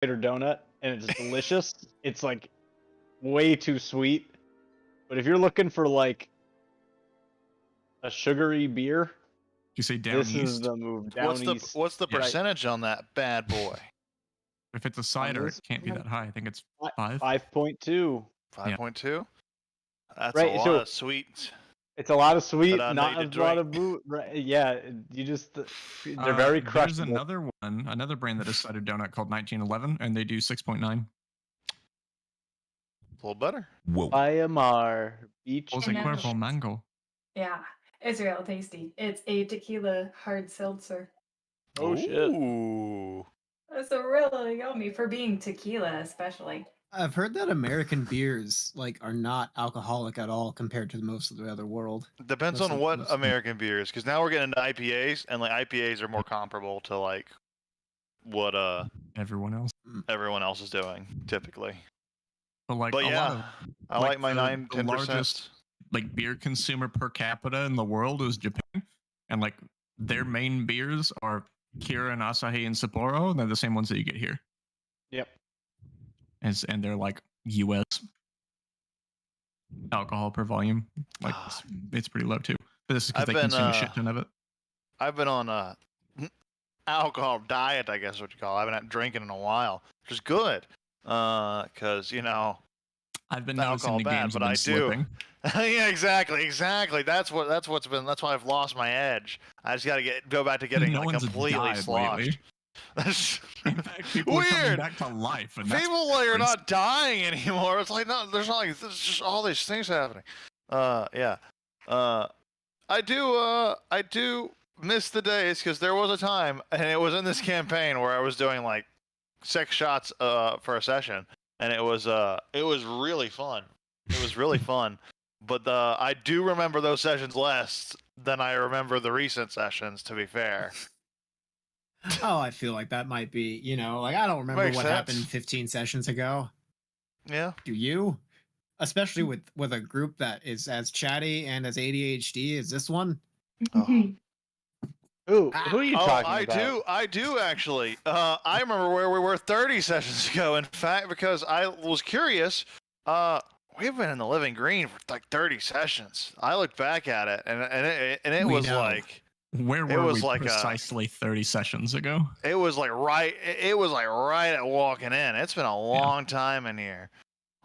cider donut and it's delicious. It's like way too sweet. But if you're looking for like a sugary beer, You say down this east? is the move. Down east. What's the Yeah. percentage on that bad boy? If it's a cider, this it can't be that high. I think it's 5. 5.2. 5.2. That's Right, a lot so- of sweet. It's a lot of sweet, But I not made a a lot of booze. Right? Yeah, you just they're very crushable. There's another brand that does cider donut called 1911, and they do 6.9. A little better. Whoa. Bayamar Beach. Jose Cuervo Mango. Yeah, it's real tasty. It's a tequila hard seltzer. Oh shit. Ooh. It's really yummy for being tequila, especially. I've heard that American beers are not alcoholic at all compared to most of the other world. Depends That's on like what most- American beers, because now we're getting into IPAs, and IPAs are more comparable to what Everyone else. everyone else is doing typically. But But a lot yeah, of, I like my the 9-10%. largest beer consumer per capita in the world is Japan, and their main beers are Kira and Asahi and Sapporo. They're the same ones that you get here. Yep. And they're US alcohol per volume. It's pretty low too. But this is because I've they been, consume a shit ton of it. I've been on a alcohol diet, I guess what you call it. I haven't had drinking in a while, which is good. Because I've been alcohol noticing the bad, games but have been I do. slipping. Yeah, exactly. That's why I've lost my edge. I just gotta go back to getting No one's completely died sloshed. lately. That's In fact, people are coming weird. back to life. And that's People are crazy. not dying anymore. It's no, there's not there's just all these things happening. Yeah. I do miss the days because there was a time, and it was in this campaign where I was doing 6 shots for a session, and it was really fun. It was really fun. But I do remember those sessions less than I remember the recent sessions, to be fair. Oh, I feel like that might be, I don't remember Makes what sense. happened 15 sessions ago. Yeah. Do you? Especially with a group that is as chatty and as ADHD as this one. Oh. Who are you talking I about? I do actually. I remember where we were 30 sessions ago. In fact, because I was curious. We've been in the Living Green for 30 sessions. I looked back at it, and it We was know. Where it were was we like a- precisely 30 sessions ago? it was right. It was right at walking in. It's been a long time in here.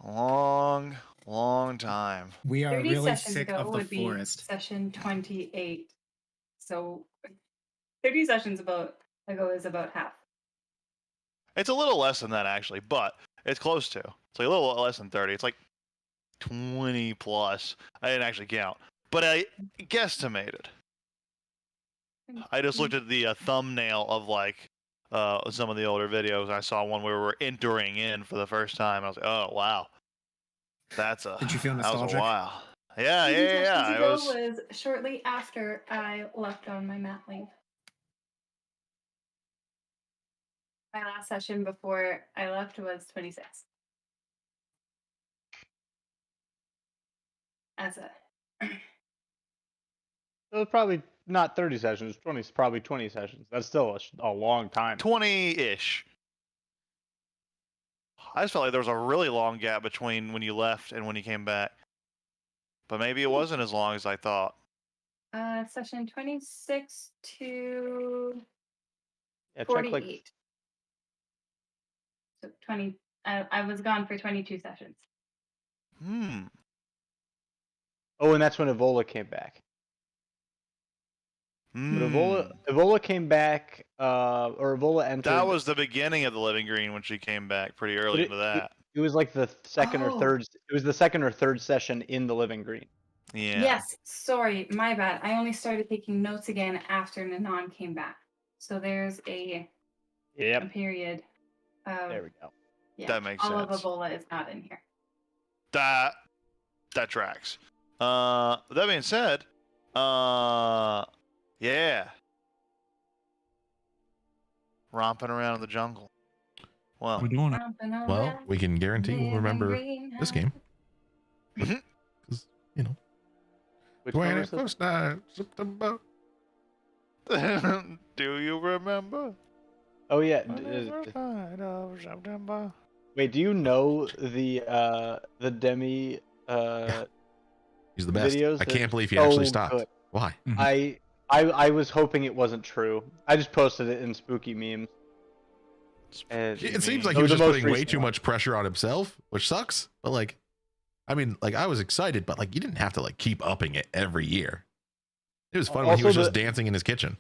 Long time. We are 30 really sessions sick ago of the would forest. be session 28. So 30 sessions ago is about half. It's a little less than that actually, but it's close to. It's a little less than 30. It's 20 plus. I didn't actually count, but I guesstimated. I just looked at the thumbnail of some of the older videos. I saw one where we were entering in for the first time. I was like, oh wow, Did you feel that was nostalgic? a while. Yeah. 30 sessions I ago was. was shortly after I left on my mat leave. My last session before I left was 26. As a It was probably not 30 sessions. Probably 20 sessions. That's still a long time. 20-ish. I just felt like there was a really long gap between when you left and when you came back. But maybe it wasn't as long as I thought. session 26 to Yeah, check 48. So 20. I was gone for 22 sessions. Oh, and that's when Evola came back. But Evola came back, or Evola entered. That was the beginning of the Living Green when she came back pretty early into that. It was like the second or Oh. third. It was the second or third session in the Living Green. Yeah. Yes, sorry, my bad. I only started taking notes again after Nanan came back. So there's a period of There we go. yeah, That makes all sense. of Ebola is not in here. That tracks. That being said, yeah. Romping around in the jungle. Well, We're doing it. Well, we can guarantee we'll remember this game. Mhm. Because, Which one was it? 21st September. do you remember? Oh yeah. Night of September. Wait, do you know the Demi He's the best. videos? I They're can't believe he actually so stopped. good. Why? I was hoping it wasn't true. I just posted it in spooky memes. And It seems like those he was are just the most putting way recent too ones. much pressure on himself, which sucks. But like, I mean, like I was excited, but like you didn't have to like keep upping it every year. It was fun when he Also was just dancing in his kitchen.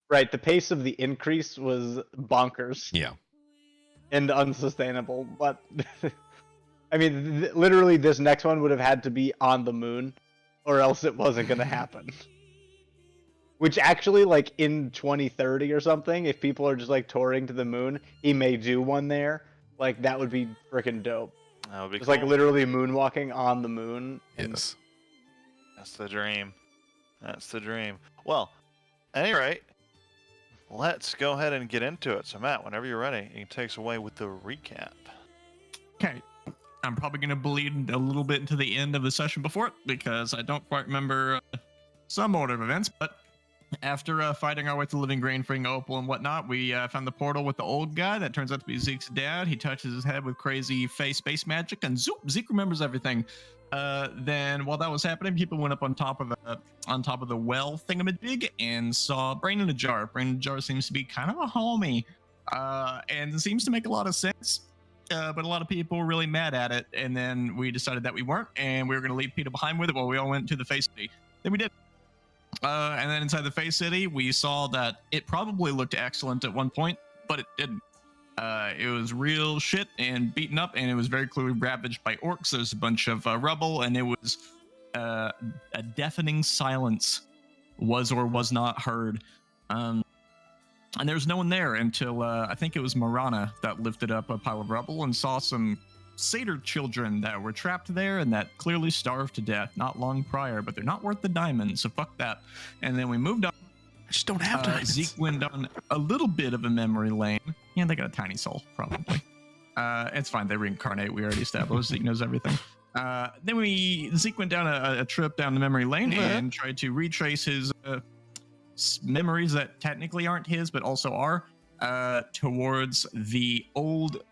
Right, the pace of the increase was bonkers Yeah. and unsustainable. But I mean, literally, this next one would have had to be on the moon, or else it wasn't going to happen. Which actually, like in 2030 or something, if people are just like touring to the moon, he may do one there. Like that would be freaking dope. That would be It's cool. like literally moonwalking on the moon. Yes. That's the dream. That's the dream. Well, at any rate, let's go ahead and get into it. So, Matt, whenever you're ready, you can take us away with the recap. Okay. I'm probably going to bleed a little bit into the end of the session before it because I don't quite remember some order of events. But after fighting our way to Living Grain, freeing Opal and whatnot, we found the portal with the old guy that turns out to be Zeke's dad. He touches his head with crazy space magic, and zoop, Zeke remembers everything. Then while that was happening, people went up on top of the well thingamajig and saw Brain in a Jar. Brain in a Jar seems to be kind of a homie, and it seems to make a lot of sense. But a lot of people were really mad at it, and then we decided that we weren't, and we were going to leave Peter behind with it while we all went to the Face City. Then we did. And then inside the Face City, we saw that it probably looked excellent at one point, but it didn't. It was real shit and beaten up, and it was very clearly ravaged by orcs. There's a bunch of rubble, and it was a deafening silence was or was not heard. And there was no one there until I think it was Marana that lifted up a pile of rubble and saw some satyr children that were trapped there and that clearly starved to death not long prior, but they're not worth the diamond, so fuck that. And then we moved on. I just don't have diamonds. Zeke went on a little bit of a memory lane. Yeah, they got a tiny soul, probably. It's fine. They reincarnate. We already established Zeke knows everything. Then Zeke went down a trip down the memory lane and tried to retrace his memories that technically aren't his, but also are, towards the old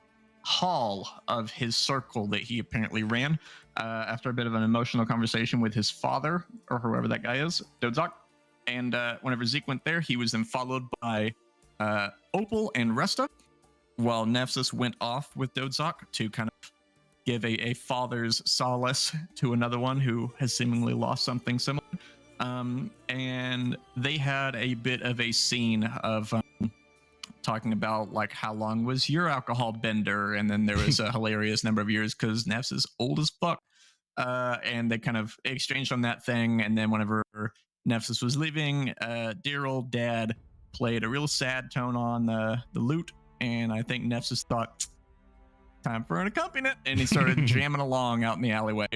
hall of his circle that he apparently ran after a bit of an emotional conversation with his father, or whoever that guy is, Dodzok. And whenever Zeke went there, he was then followed by Opal and Resta, while Nefsis went off with Dodzok to kind of give a father's solace to another one who has seemingly lost something similar. And they had a bit of a scene of talking about like how long was your alcohol bender, and then there was a hilarious number of years because Nefs is old as fuck. And they kind of exchanged on that thing, and then whenever Nefsis was leaving, dear old dad played a real sad tone on the lute, and I think Nefsis thought, time for an accompaniment, and he started jamming along out in the alleyway,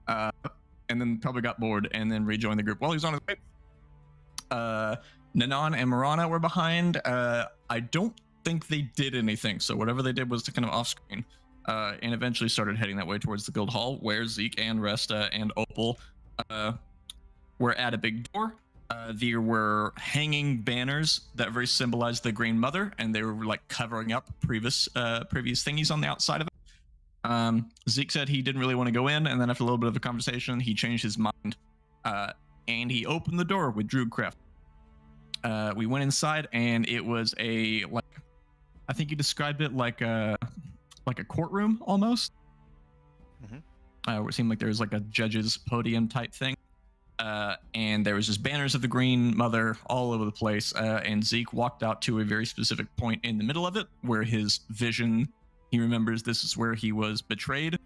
and then probably got bored and then rejoined the group while he was on his way. Nanan and Marana were behind. I don't think they did anything, so whatever they did was to kind of off screen, and eventually started heading that way towards the guild hall, where Zeke and Resta and Opal were at a big door. There were hanging banners that very symbolized the Green Mother, and they were like covering up previous thingies on the outside of it. Zeke said he didn't really want to go in, and then after a little bit of a conversation, he changed his mind, and he opened the door with Druidcraft. We went inside, and it was I think you described it like a courtroom almost. Where it seemed like there was like a judge's podium type thing. And there was just banners of the Green Mother all over the place. And Zeke walked out to a very specific point in the middle of it where his vision, he remembers this is where he was betrayed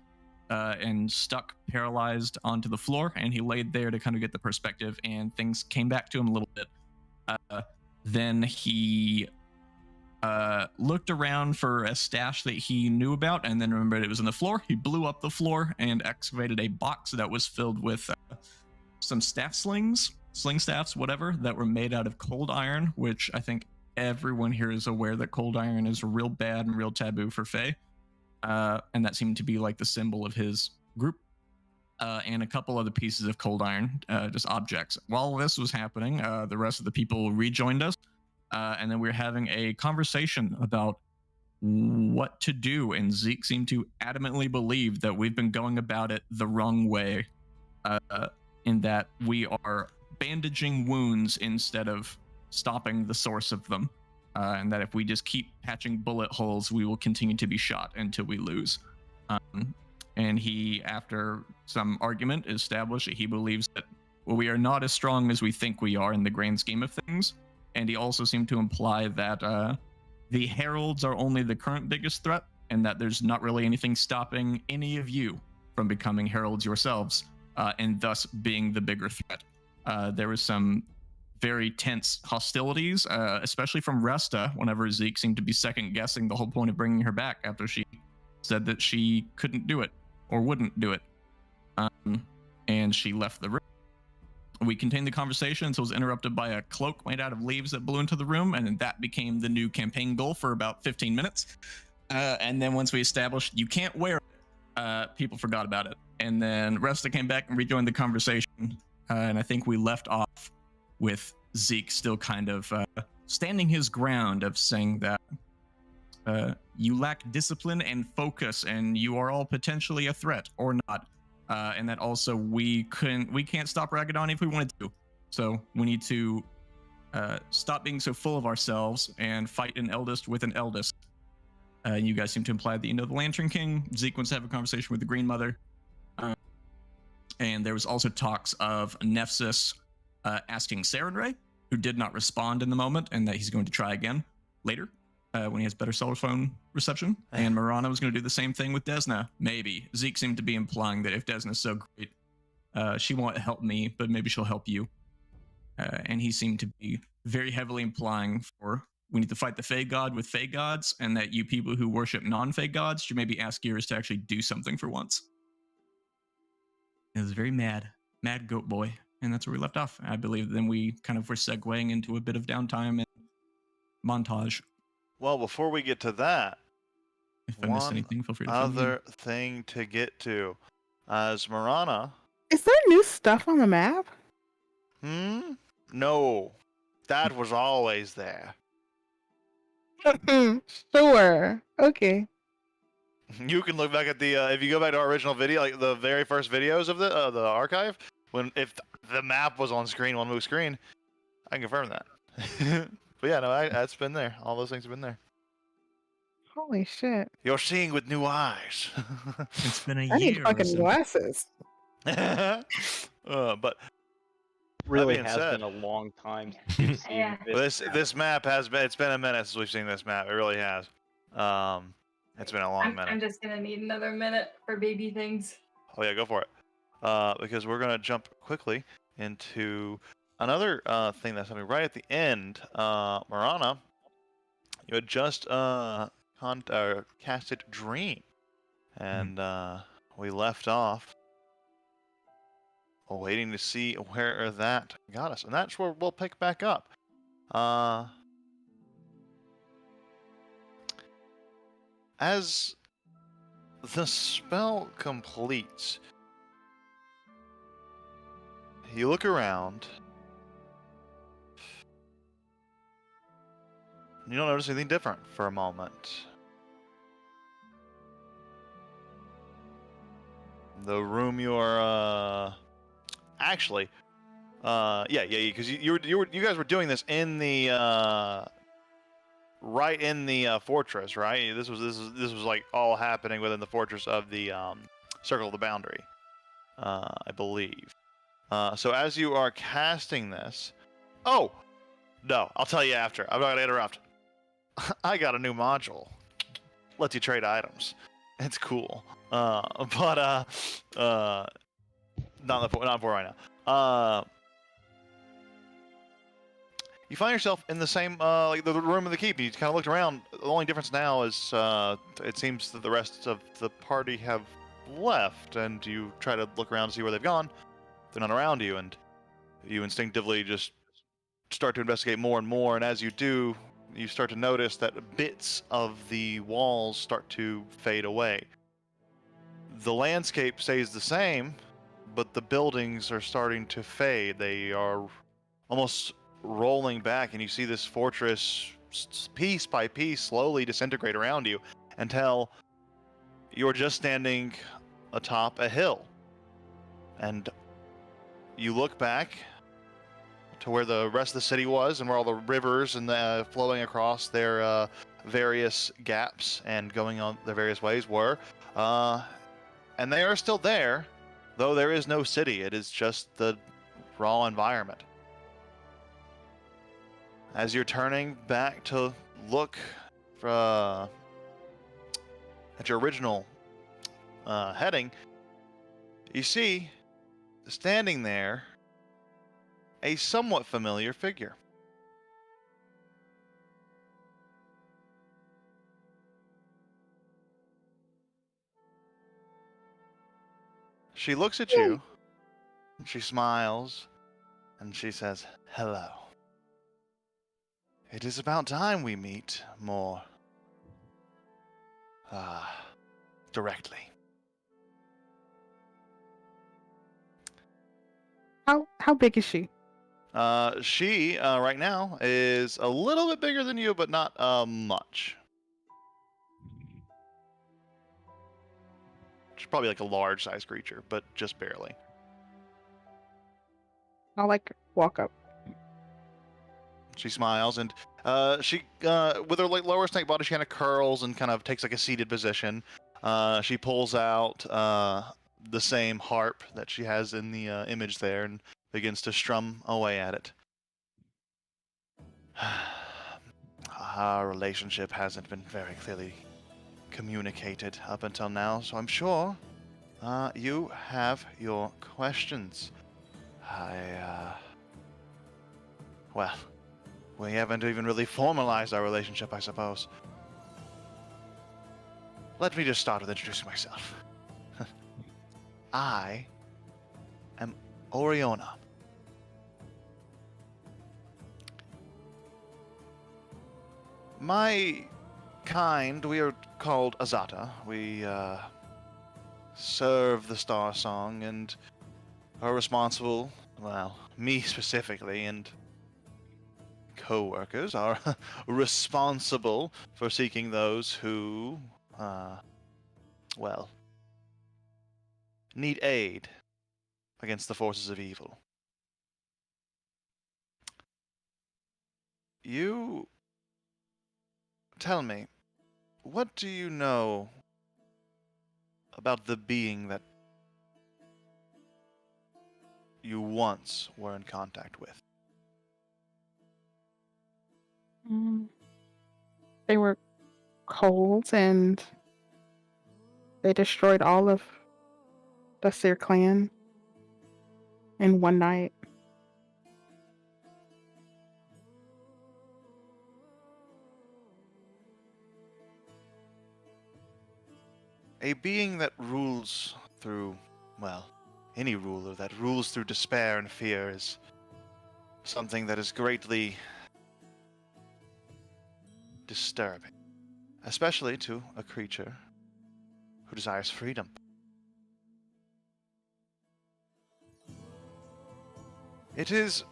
and stuck paralyzed onto the floor. And he laid there to kind of get the perspective, and things came back to him a little bit. Then he looked around for a stash that he knew about, and then remembered it was on the floor. He blew up the floor and excavated a box that was filled with some sling staffs, whatever, that were made out of cold iron, which I think everyone here is aware that cold iron is real bad and real taboo for Fae. And that seemed to be like the symbol of his group. And a couple other pieces of cold iron, just objects. While this was happening, the rest of the people rejoined us. and then we were having a conversation about what to do, and Zeke seemed to adamantly believe that we've been going about it the wrong way, in that we are bandaging wounds instead of stopping the source of them, and that if we just keep patching bullet holes, we will continue to be shot until we lose. And he, after some argument, established that he believes that we are not as strong as we think we are in the grand scheme of things, and he also seemed to imply that the heralds are only the current biggest threat, and that there's not really anything stopping any of you from becoming heralds yourselves, and thus being the bigger threat. There was some very tense hostilities, especially from Resta, whenever Zeke seemed to be second guessing the whole point of bringing her back after she said that she couldn't do it or wouldn't do it. And she left the room. We continued the conversation until it was interrupted by a cloak made out of leaves that blew into the room, and that became the new campaign goal for about 15 minutes. And then once we established you can't wear it, people forgot about it. And then Resta came back and rejoined the conversation, and I think we left off with Zeke still kind of standing his ground of saying that you lack discipline and focus, and you are all potentially a threat or not. And that also we can't stop Ragadani if we wanted to. So we need to stop being so full of ourselves and fight an eldest with an eldest. You guys seem to imply that you know the Lantern King. Zeke wants to have a conversation with the Green Mother. And there was also talks of Nephthys asking Sarenrae, who did not respond in the moment, and that he's going to try again later. When he has better cell phone reception. And Marana was going to do the same thing with Desna. Maybe. Zeke seemed to be implying that if Desna's so great, she won't help me, but maybe she'll help you. And he seemed to be very heavily implying for we need to fight the Fae God with Fae gods, and that you people who worship non-Fae gods should maybe ask Gears to actually do something for once. It was very mad goat boy. And that's where we left off. I believe then we kind of were segueing into a bit of downtime and montage. Well, before we get to that, If I missed anything, feel free to fill me in. other thing to get to. As Marana... Is there new stuff on the map? No. That was always there. Sure. Okay. You can look back at the... if you go back to our original video, like the very first videos of the archive, if the map was on screen, one move screen, I can confirm that. But yeah, no, that's been there. All those things have been there. Holy shit. You're seeing with new eyes. It's been a year. I need fucking listen. glasses. But Really being has said- been a long time since we've seen Yeah. this map has been... It's been a minute since we've seen this map. It really has. It's been a long minute. I'm just gonna need another minute for baby things. Oh yeah, go for it. Because we're gonna jump quickly into another thing that's happening right at the end. Marana, you had just casted Dream, and we left off waiting to see where that got us, and that's where we'll pick back up. As the spell completes, you look around. You don't notice anything different for a moment. The room you're actually, because you guys were doing this in the right in the fortress, right? This was like all happening within the fortress of the Circle of the Boundary, I believe. So as you are casting this, oh no, I'll tell you after. I'm not gonna interrupt. I got a new module. Lets you trade items. It's cool. But not for right now. You find yourself in the same like the room of the keep. You kind of looked around. The only difference now is it seems that the rest of the party have left, and you try to look around to see where they've gone. They're not around you, and you instinctively just start to investigate more and more. And as you do, you start to notice that bits of the walls start to fade away. The landscape stays the same, but the buildings are starting to fade. They are almost rolling back, and you see this fortress piece by piece slowly disintegrate around you until you're just standing atop a hill. And you look back to where the rest of the city was and where all the rivers and flowing across their various gaps and going on their various ways were. And they are still there, though there is no city. It is just the raw environment. As you're turning back to look at your original heading, you see, standing there, a somewhat familiar figure. She looks at you, she smiles, and she says, "Hello. It is about time we meet more directly." How big is she? She right now is a little bit bigger than you, but not much. She's probably like a large-sized creature, but just barely. I'll like walk up. She smiles, and she with her like lower snake body, she kind of curls and kind of takes like a seated position. She pulls out the same harp that she has in the image there, and begins to strum away at it. Our relationship hasn't been very clearly communicated up until now, so I'm sure you have your questions. Well, we haven't even really formalized our relationship, I suppose. Let me just start with introducing myself. I am Oriona. My kind, we are called Azata. We serve the Star Song and are responsible, well, me specifically, and co-workers are responsible for seeking those who, well, need aid against the forces of evil. You tell me, what do you know about the being that you once were in contact with? They were cold and they destroyed all of the Seer clan in one night. A being that rules through, well, any ruler that rules through despair and fear is something that is greatly disturbing, especially to a creature who desires freedom. It is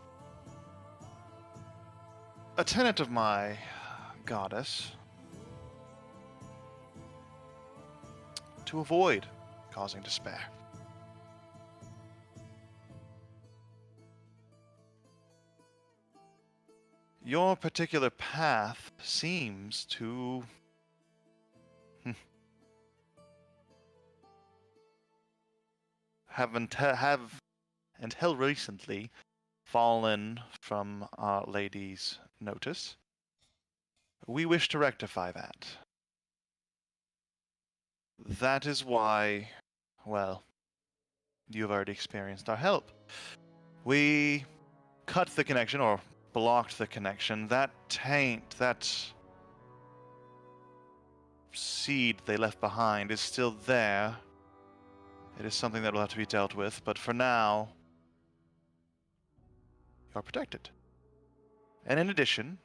a tenet of my goddess to avoid causing despair. Your particular path seems to have until recently fallen from Our Lady's notice. We wish to rectify that. That is why, well, you've already experienced our help. We cut the connection, or blocked the connection. That taint, that seed they left behind is still there. It is something that will have to be dealt with, but for now, you are protected. And in addition,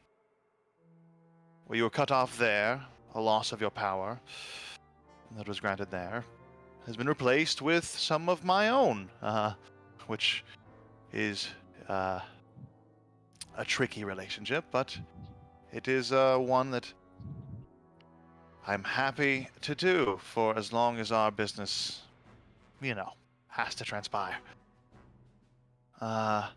where you were cut off there, a loss of your power that was granted there has been replaced with some of my own, which is a tricky relationship, but it is one that I'm happy to do for as long as our business, has to transpire. But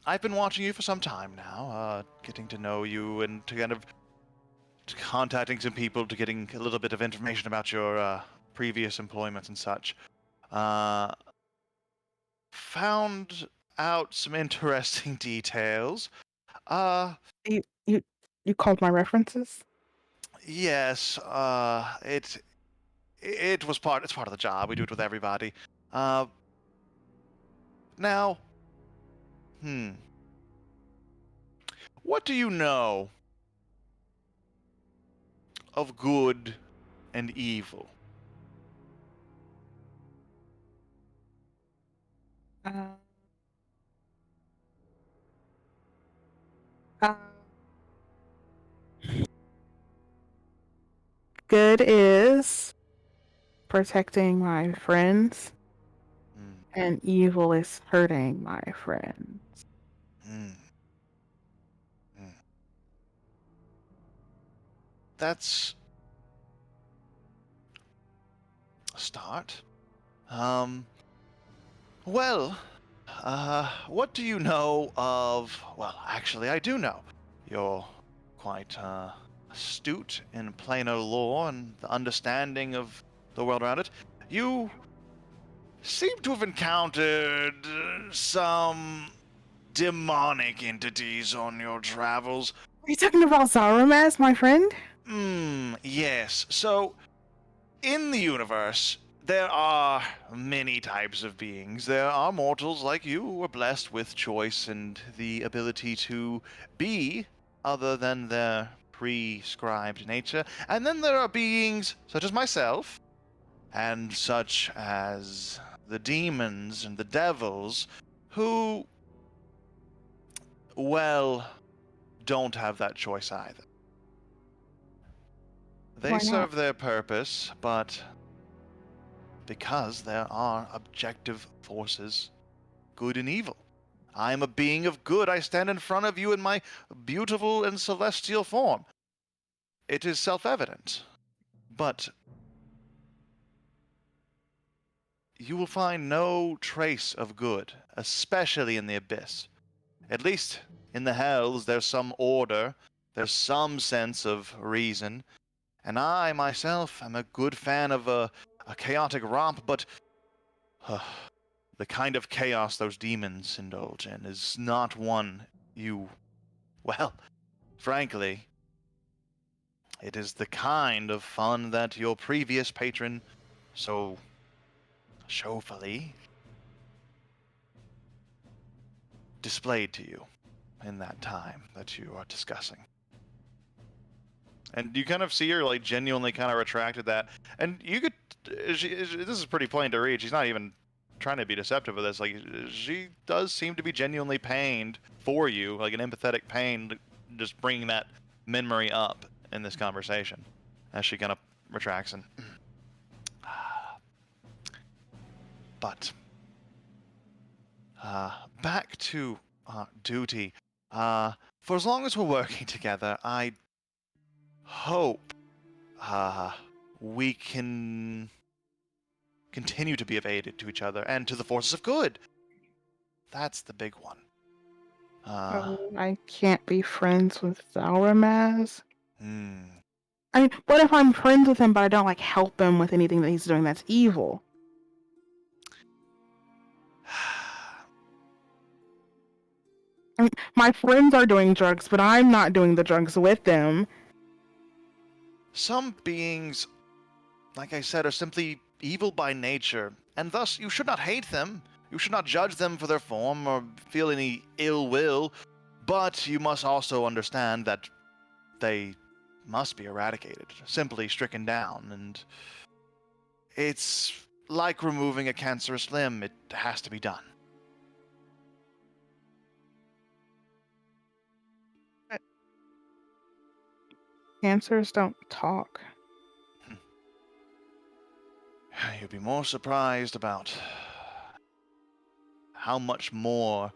I've been watching you for some time now, getting to know you and to kind of contacting some people to getting a little bit of information about your previous employments and such. Found out some interesting details. You called my references? Yes, it's part of the job. We do it with everybody. Now, what do you know of good and evil? Uh, uh, Good is protecting my friends, Hmm. and evil is hurting my friends. That's a start. Well, what do you know of... Well, actually, I do know. You're quite, astute in planar lore and the understanding of the world around it. You seem to have encountered some demonic entities on your travels. Are you talking about Zaramas, my friend? Yes. So, in the universe, there are many types of beings. There are mortals like you who are blessed with choice and the ability to be other than their prescribed nature. And then there are beings such as myself, and such as the demons and the devils, who, well, don't have that choice either. They Why not? serve their purpose, but because there are objective forces, good and evil. I am a being of good. I stand in front of you in my beautiful and celestial form. It is self-evident. But you will find no trace of good, especially in the Abyss. At least in the Hells, there's some order, there's some sense of reason, and I, myself, am a good fan of a chaotic romp, but the kind of chaos those demons indulge in is not one you... Well, frankly, it is the kind of fun that your previous patron so showfully displayed to you in that time that you are discussing. And you kind of see her, like, genuinely kind of retracted that. And you could... this is pretty plain to read. She's not even trying to be deceptive with this. Like, she does seem to be genuinely pained for you, like an empathetic pain, just bringing that memory up in this conversation. As she kind of retracts and... But... back to duty. For as long as we're working together, I hope we can continue to be of aid to each other and to the forces of good. That's the big one. I can't be friends with Zaramas. Hmm. I mean, what if I'm friends with him, but I don't help him with anything that he's doing that's evil? I mean, my friends are doing drugs, but I'm not doing the drugs with them. Some beings, like I said, are simply evil by nature, and thus you should not hate them. You should not judge them for their form or feel any ill will, but you must also understand that they must be eradicated, simply stricken down, and it's like removing a cancerous limb. It has to be done. Cancers don't talk. You'd be more surprised about how much more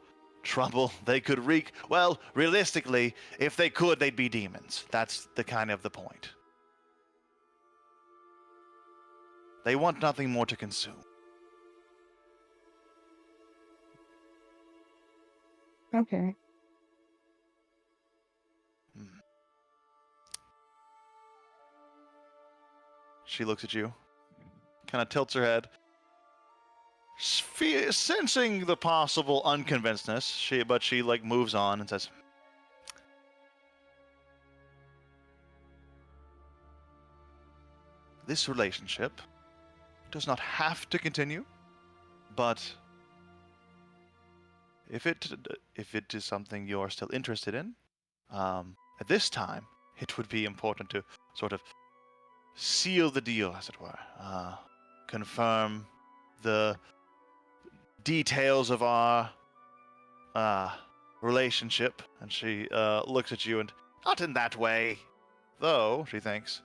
trouble they could wreak. Well, realistically, if they could, they'd be demons. That's the kind of the point. They want nothing more to consume. Okay. She looks at you, kind of tilts her head, sensing the possible unconvincedness. But she like moves on and says, "This relationship does not have to continue, but if it is something you're still interested in, at this time, it would be important to sort of seal the deal, as it were. Confirm the details of our relationship." And she looks at you, and not in that way, though, she thinks.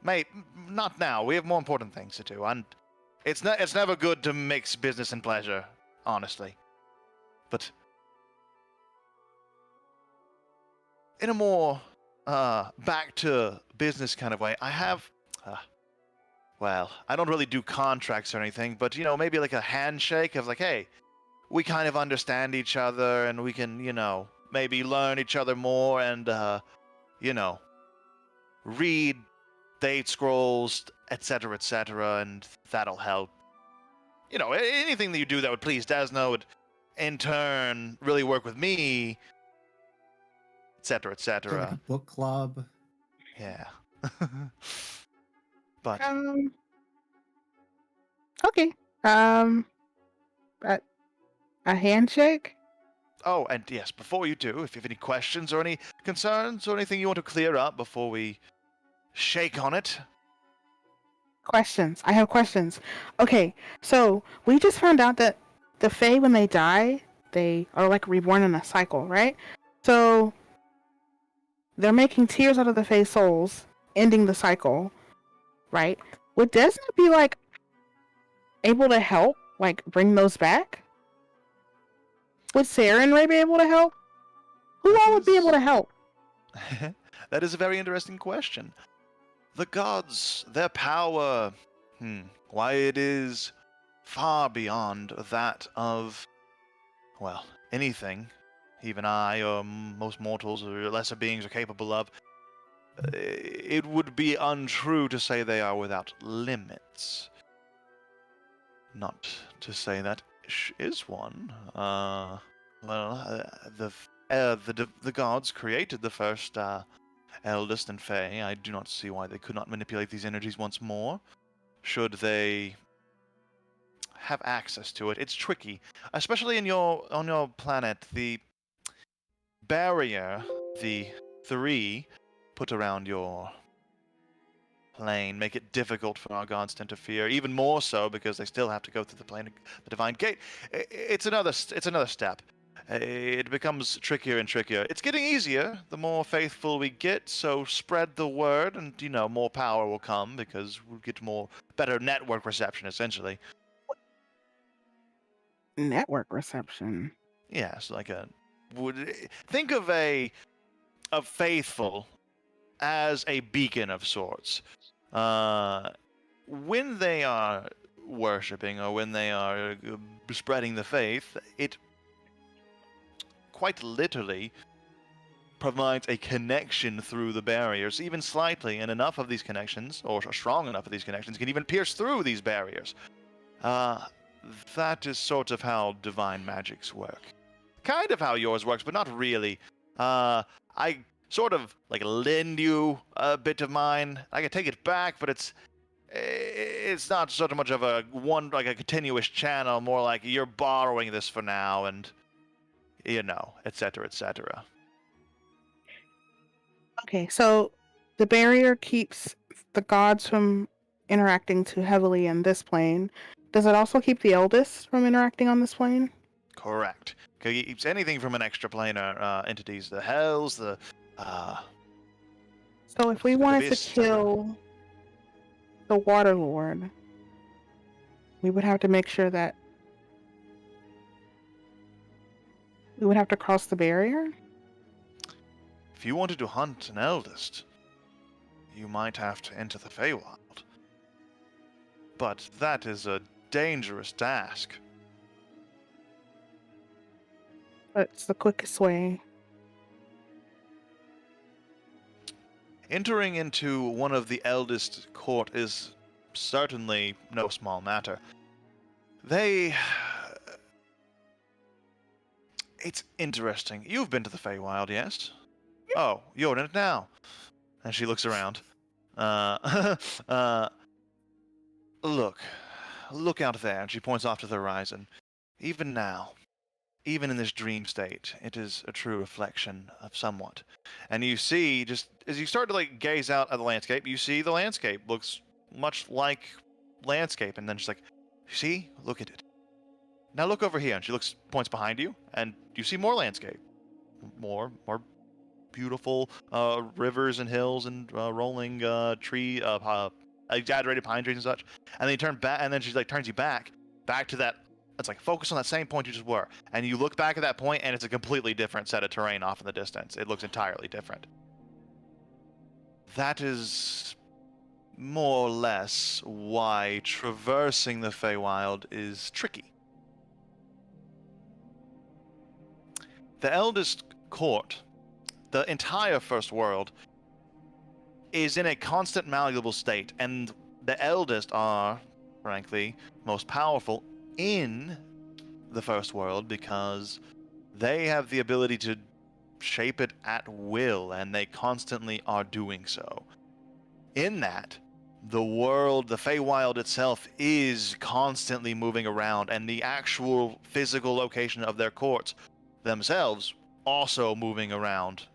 Mate, not now. We have more important things to do, and it's never good to mix business and pleasure, honestly. But in a more back to business kind of way, I have, well, I don't really do contracts or anything, but, you know, maybe like a handshake of like, hey, we kind of understand each other and we can, you know, maybe learn each other more and, you know, read date scrolls, etc., and that'll help. You know, anything that you do that would please Desno would, in turn, really work with me, etc., Like a book club. Yeah. But Okay. A handshake? oh, and yes, before you do, if you have any questions or any concerns or anything you want to clear up before we shake on it. Questions. I have questions. Okay, so we just found out that the Fae, when they die, they are like reborn in a cycle, right? So they're making tears out of the Fae souls, ending the cycle, right? Would Desna be like able to help, like bring those back? Would Sarah and Ray be able to help? Who all would be able to help? That is a very interesting question. The gods, their power, why it is far beyond that of, well, anything even I or most mortals or lesser beings are capable of. It would be untrue to say they are without limits. Not to say that is one. The gods created the first eldest and Fae. I do not see why they could not manipulate these energies once more, should they have access to it. It's tricky, especially on your planet. The barrier, the 3 put around your plane, make it difficult for our gods to interfere. Even more so because they still have to go through the plane, the divine gate. It's another step. It becomes trickier and trickier. It's getting easier the more faithful we get, so spread the word and, you know, more power will come because we'll get better network reception, essentially. Network reception. Yes, think of a faithful as a beacon of sorts. When they are worshipping or when they are spreading the faith, it quite literally provides a connection through the barriers, even slightly, and enough of these connections, or strong enough of these connections, can even pierce through these barriers. That is sort of how divine magics work. Kind of how yours works, but not really. I sort of like lend you a bit of mine. I can take it back, but it's not so much of a continuous channel, more like you're borrowing this for now, and you know, etc., etc. Okay, so the barrier keeps the gods from interacting too heavily in this plane. Does it also keep the eldest from interacting on this plane? Correct. It keeps anything from an extraplanar entities, the hells, the So if we wanted to abyss, kill the Water Lord, we would have to make sure that We would have to cross the barrier? If you wanted to hunt an eldest, you might have to enter the Feywild. But that is a dangerous task. But it's the quickest way. Entering into one of the eldest court is certainly no small matter. It's interesting. You've been to the Feywild, yes? Oh, you're in it now. And she looks around. Look out there. And she points off to the horizon. Even now, even in this dream state, it is a true reflection of somewhat. And you see, just as you start to like gaze out at the landscape, you see the landscape looks much like landscape. And then she's like, see, look at it. Now look over here. And she points behind you, and you see more landscape. More beautiful rivers and hills and rolling tree, exaggerated pine trees and such. And then you turn back, and then she like turns you back to that. It's like focus on that same point you just were, and you look back at that point, and it's a completely different set of terrain off in the distance. It looks entirely different. That is more or less why traversing the Feywild is tricky. The eldest court, the entire First World, is in a constant malleable state, and the eldest are, frankly, most powerful in the First World because they have the ability to shape it at will, and they constantly are doing so. In that, the world, the Feywild itself, is constantly moving around, and the actual physical location of their courts themselves also moving around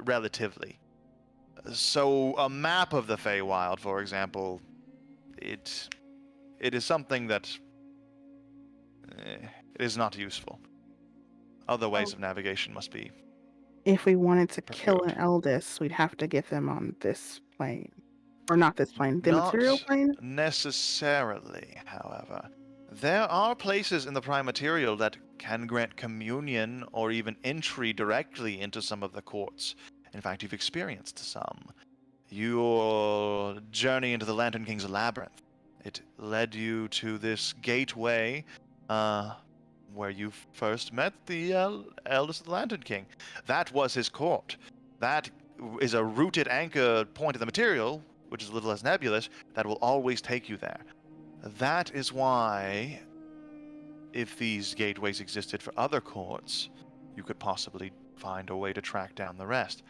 relatively. So a map of the Feywild, for example, it is something that it is not useful. Other ways of navigation must be. If we wanted to kill an procured. eldest, we'd have to get them on this plane. Or not this plane, the Not material plane? necessarily, however. There are places in the Prime Material that can grant communion or even entry directly into some of the courts. In fact, you've experienced some. Your journey into the Lantern King's labyrinth. It led you to this gateway, where you first met the eldest of the Lantern King. That was his court. That is a rooted anchor point of the material, which is a little less nebulous, that will always take you there. That is why, if these gateways existed for other courts, you could possibly find a way to track down the rest.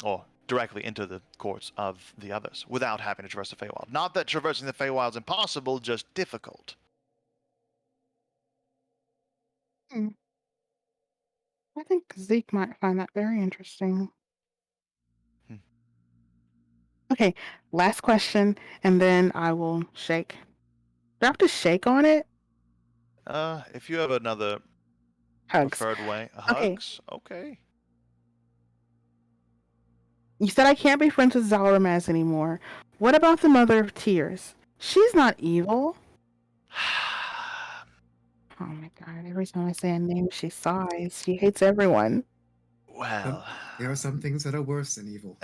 Or directly into the courts of the others, without having to traverse the Feywild. Not that traversing the Feywild is impossible, just difficult. I think Zeke might find that very interesting. Okay, last question, and then I will shake. Do I have to shake on it? If you have another Hugs. preferred way. Okay. Hugs? Okay. You said I can't be friends with Zalramaz anymore. What about the Mother of Tears? She's not evil. Oh my god, every time I say a name, she sighs. She hates everyone. Well, There are some things that are worse than evil.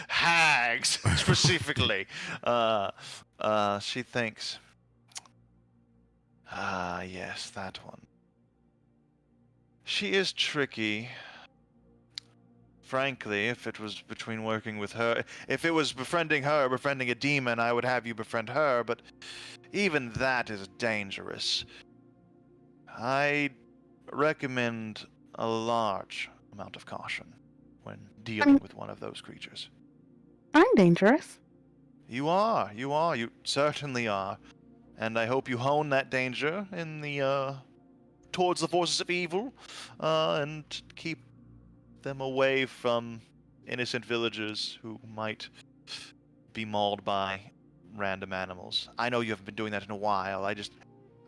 hags specifically. She thinks. Yes, that one. She is tricky. Frankly, if it was between working with her, if it was befriending her, befriending a demon, I would have you befriend her, but even that is dangerous. I recommend a large amount of caution when dealing with one of those creatures. I'm dangerous. You certainly are. And I hope you hone that danger in the, towards the forces of evil, and keep them away from innocent villagers who might be mauled by random animals. I know you haven't been doing that in a while. I just,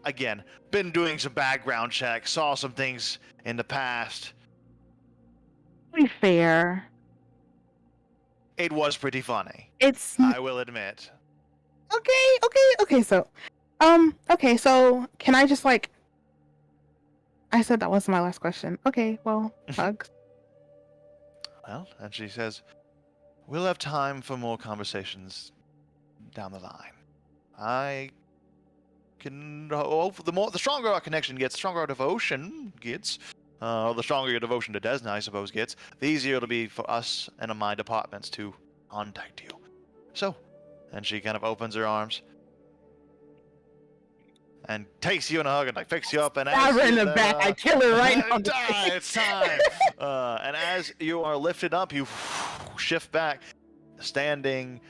again, been doing some background checks, saw some things in the past. To be fair, It was pretty funny. it's I will admit. okay. So, Okay, so can I just like? I said that was my last question. Okay, well, hugs. Well, and she says, we'll have time for more conversations down the line. I can the stronger our connection gets, the stronger our devotion gets, the stronger your devotion to Desna, I suppose, gets, the easier it'll be for us and my departments to contact you. So, and she kind of opens her arms and takes you in a hug and like picks you up and Stab her in the back. I kill her right now. It's time. And as you are lifted up, you shift back, standing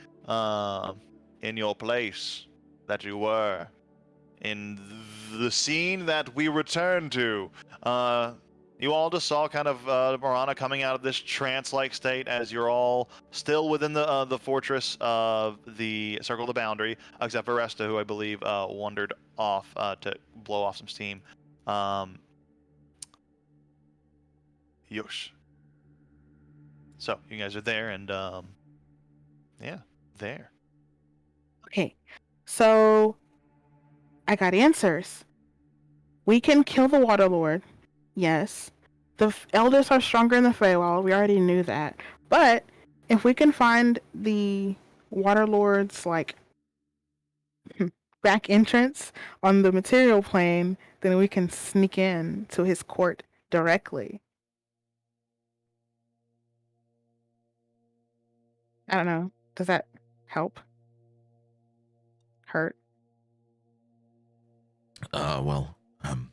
in your place that you were in the scene that we returned to. You all just saw kind of Morana coming out of this trance-like state as you're all still within the fortress of the Circle of the Boundary, except for Resta, who I believe wandered off to blow off some steam. Yosh. So you guys are there, and yeah, there. Okay, so I got answers. We can kill the Water Lord. Yes. The elders are stronger in the Feywild. We already knew that. But if we can find the Water Lord's like back entrance on the material plane, then we can sneak in to his court directly. I don't know. Does that help? Hurt? Well, I'm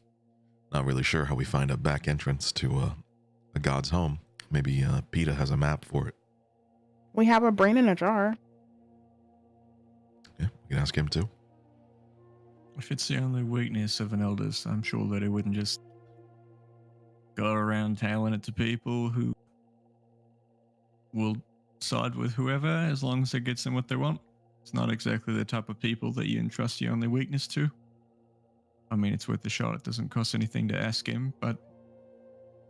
not really sure how we find a back entrance to a god's home. Maybe PETA has a map for it. We have a brain in a jar. Yeah, we can ask him too. If it's the only weakness of an eldest, I'm sure that it wouldn't just go around telling it to people who will side with whoever as long as it gets them what they want. It's not exactly the type of people that you entrust your only weakness to. I mean, it's worth a shot. It doesn't cost anything to ask him, but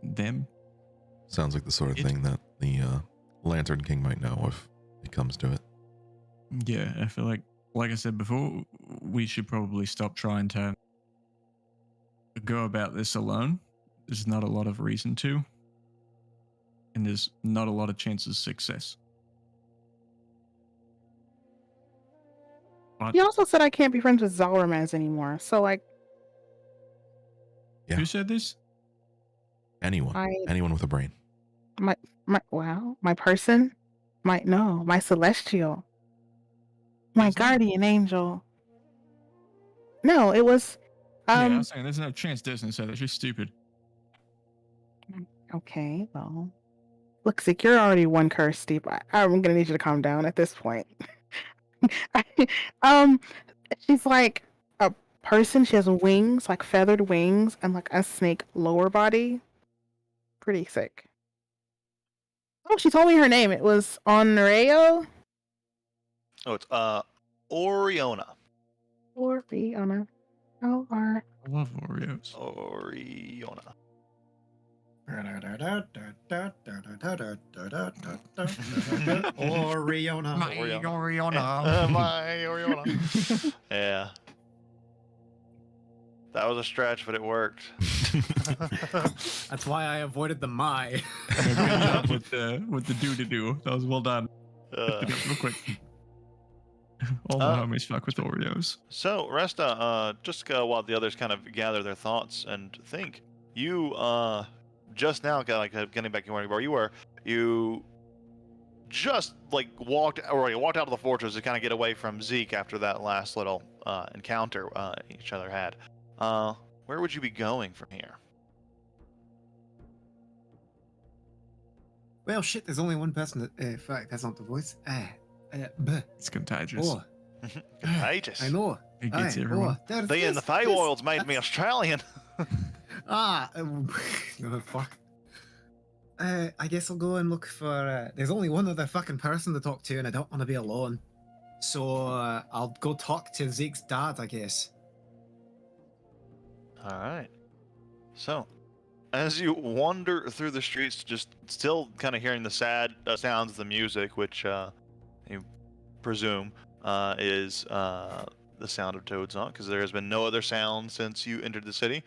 them. Sounds like the sort of thing that the Lantern King might know if it comes to it. Yeah, I feel like I said before, we should probably stop trying to go about this alone. There's not a lot of reason to, and there's not a lot of chances of success. But He also said I can't be friends with Zalramaz anymore. So like, Yeah. who said this? Anyone with a brain. my person, my celestial, my Is there? guardian angel. No, it was. Yeah, I was saying there's no chance Desna said that. She's stupid. Okay, well, look, Zeke, you're already one curse deep. I'm gonna need you to calm down at this point. She's like a person. She has wings, like feathered wings, and like a snake lower body. Pretty sick. Oh, she told me her name. It was Onreo. Oh, it's Oriona. Oriona. O-R. I love Oreos. Oriona. Oriona. My Oriona. My Oriona. Yeah. That was a stretch, but it worked. That's why I avoided the my. Good job with the do. That was well done. Real quick. All the homies fuck with Oreos. So, Resta, just while the others kind of gather their thoughts and think, you just now, getting back to where you were, you just walked out of the fortress to kind of get away from Zeke after that last little encounter each other had. Where would you be going from here? Well, shit, there's only one person that. Fuck, that's not the voice. It's contagious. Oh, Contagious. I know. It gets everyone. Being the Feywild's made me Australian. Fuck. I guess I'll go and look for. There's only one other fucking person to talk to, and I don't want to be alone. So I'll go talk to Zeke's dad, I guess. All right. So, as you wander through the streets, just still kind of hearing the sad sounds of the music, which you presume is the sound of toads on, because there has been no other sound since you entered the city.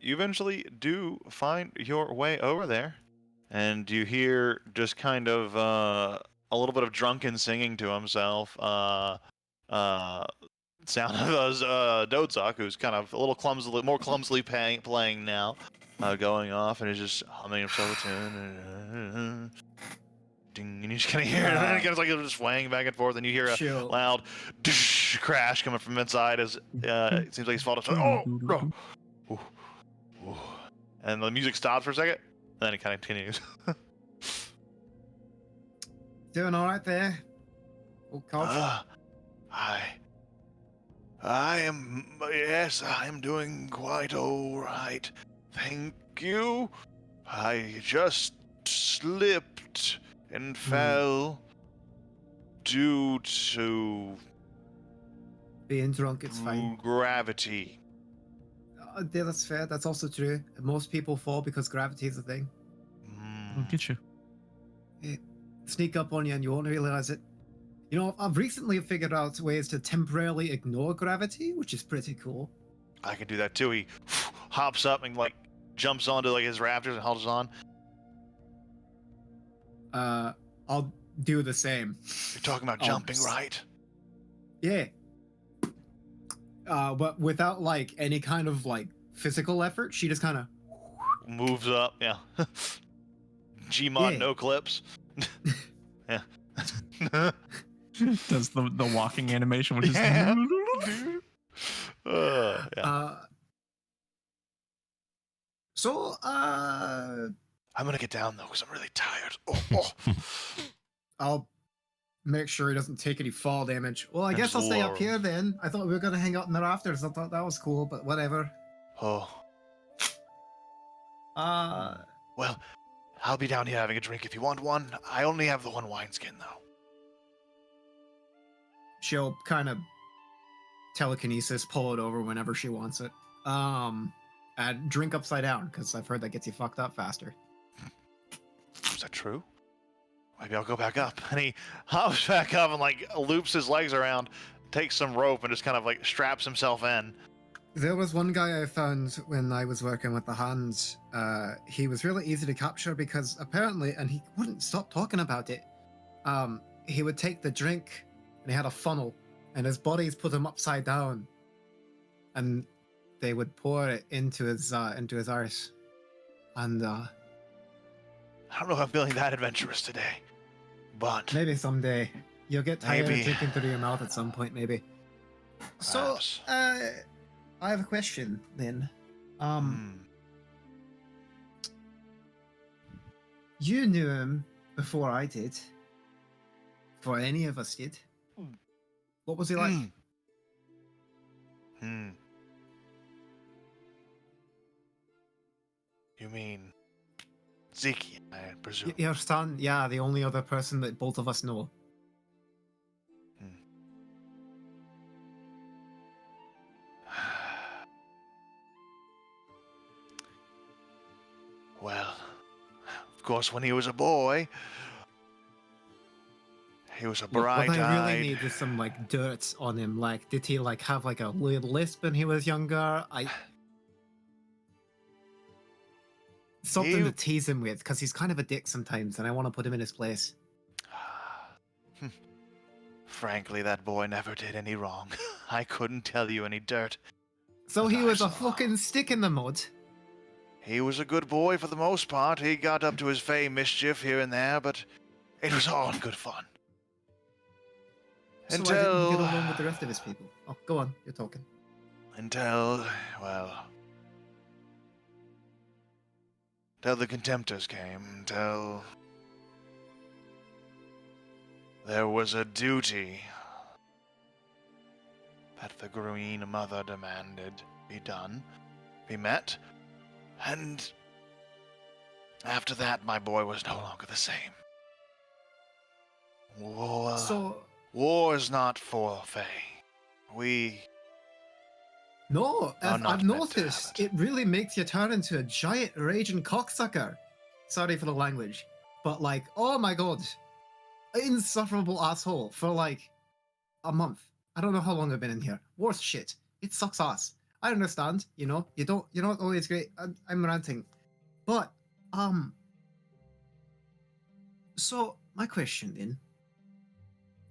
You eventually do find your way over there, and you hear just kind of a little bit of drunken singing to himself. Sound of Dodzok, who's kind of a little more clumsily playing now, going off, and is just humming himself a tune. Ding, and you just kind of hear it, and it's like just swaying back and forth, and you hear a loud crash coming from inside as it seems like he's falling. Oh no! Ooh. Ooh. And the music stops for a second, and then it kind of continues. Doing all right there? Oh, Coach? I am, yes, I am doing quite all right. Thank you. I just slipped and fell due to Being drunk, it's fine. gravity. Yeah, that's fair. That's also true. Most people fall because gravity is a thing. I'll get you. It sneak up on you and you won't realize it. You know, I've recently figured out ways to temporarily ignore gravity, which is pretty cool. I can do that too. He hops up and like jumps onto like his raptors and holds on. I'll do the same. You're talking about jumping, right? Yeah. But without like any kind of like physical effort, she just kind of moves up. Yeah. Gmod no clips. Yeah. Does the walking animation, which is yeah. So I'm gonna get down though because I'm really tired. I'll make sure he doesn't take any fall damage. Well, I guess I'll stay up here then. I thought we were gonna hang out in the rafters. I thought that was cool, but whatever. Well, I'll be down here having a drink if you want one. I only have the one wineskin though. She'll kind of telekinesis pull it over whenever she wants it. And drink upside down, because I've heard that gets you fucked up faster. Is that true? Maybe I'll go back up. And he hops back up and like loops his legs around, takes some rope and just kind of like straps himself in. There was one guy I found when I was working with the hands. He was really easy to capture because apparently, and he wouldn't stop talking about it, he would take the drink and he had a funnel and his buddies put him upside down and they would pour it into his arse. And I don't know if I'm feeling that adventurous today, but maybe someday you'll get tired of drinking through your mouth at some point, maybe. So, I have a question then. You knew him before I did. Before any of us did. What was he like? You mean Zeke, I presume? Your son, yeah, the only other person that both of us know. Well, of course, when he was a boy, he was a bright-eyed... What I really need is some, like, dirt on him. Like, did he, like, have, like, a weird lisp when he was younger? Something to tease him with, because he's kind of a dick sometimes, and I want to put him in his place. Frankly, that boy never did any wrong. I couldn't tell you any dirt. So he was a fucking stick in the mud? He was a good boy for the most part. He got up to his fey mischief here and there, but it was all in good fun. So why didn't he get along with the rest of his people? Oh, go on, you're talking. Until the Contemptors came, until there was a duty that the Green Mother demanded be done, be met, and after that my boy was no longer the same. War is not for Fae. No, I've noticed it really makes you turn into a giant raging cocksucker. Sorry for the language. But like, oh my god. Insufferable asshole for like a month. I don't know how long I've been in here. Worst shit. It sucks ass. I understand. You're not always great. I'm ranting, but So my question then,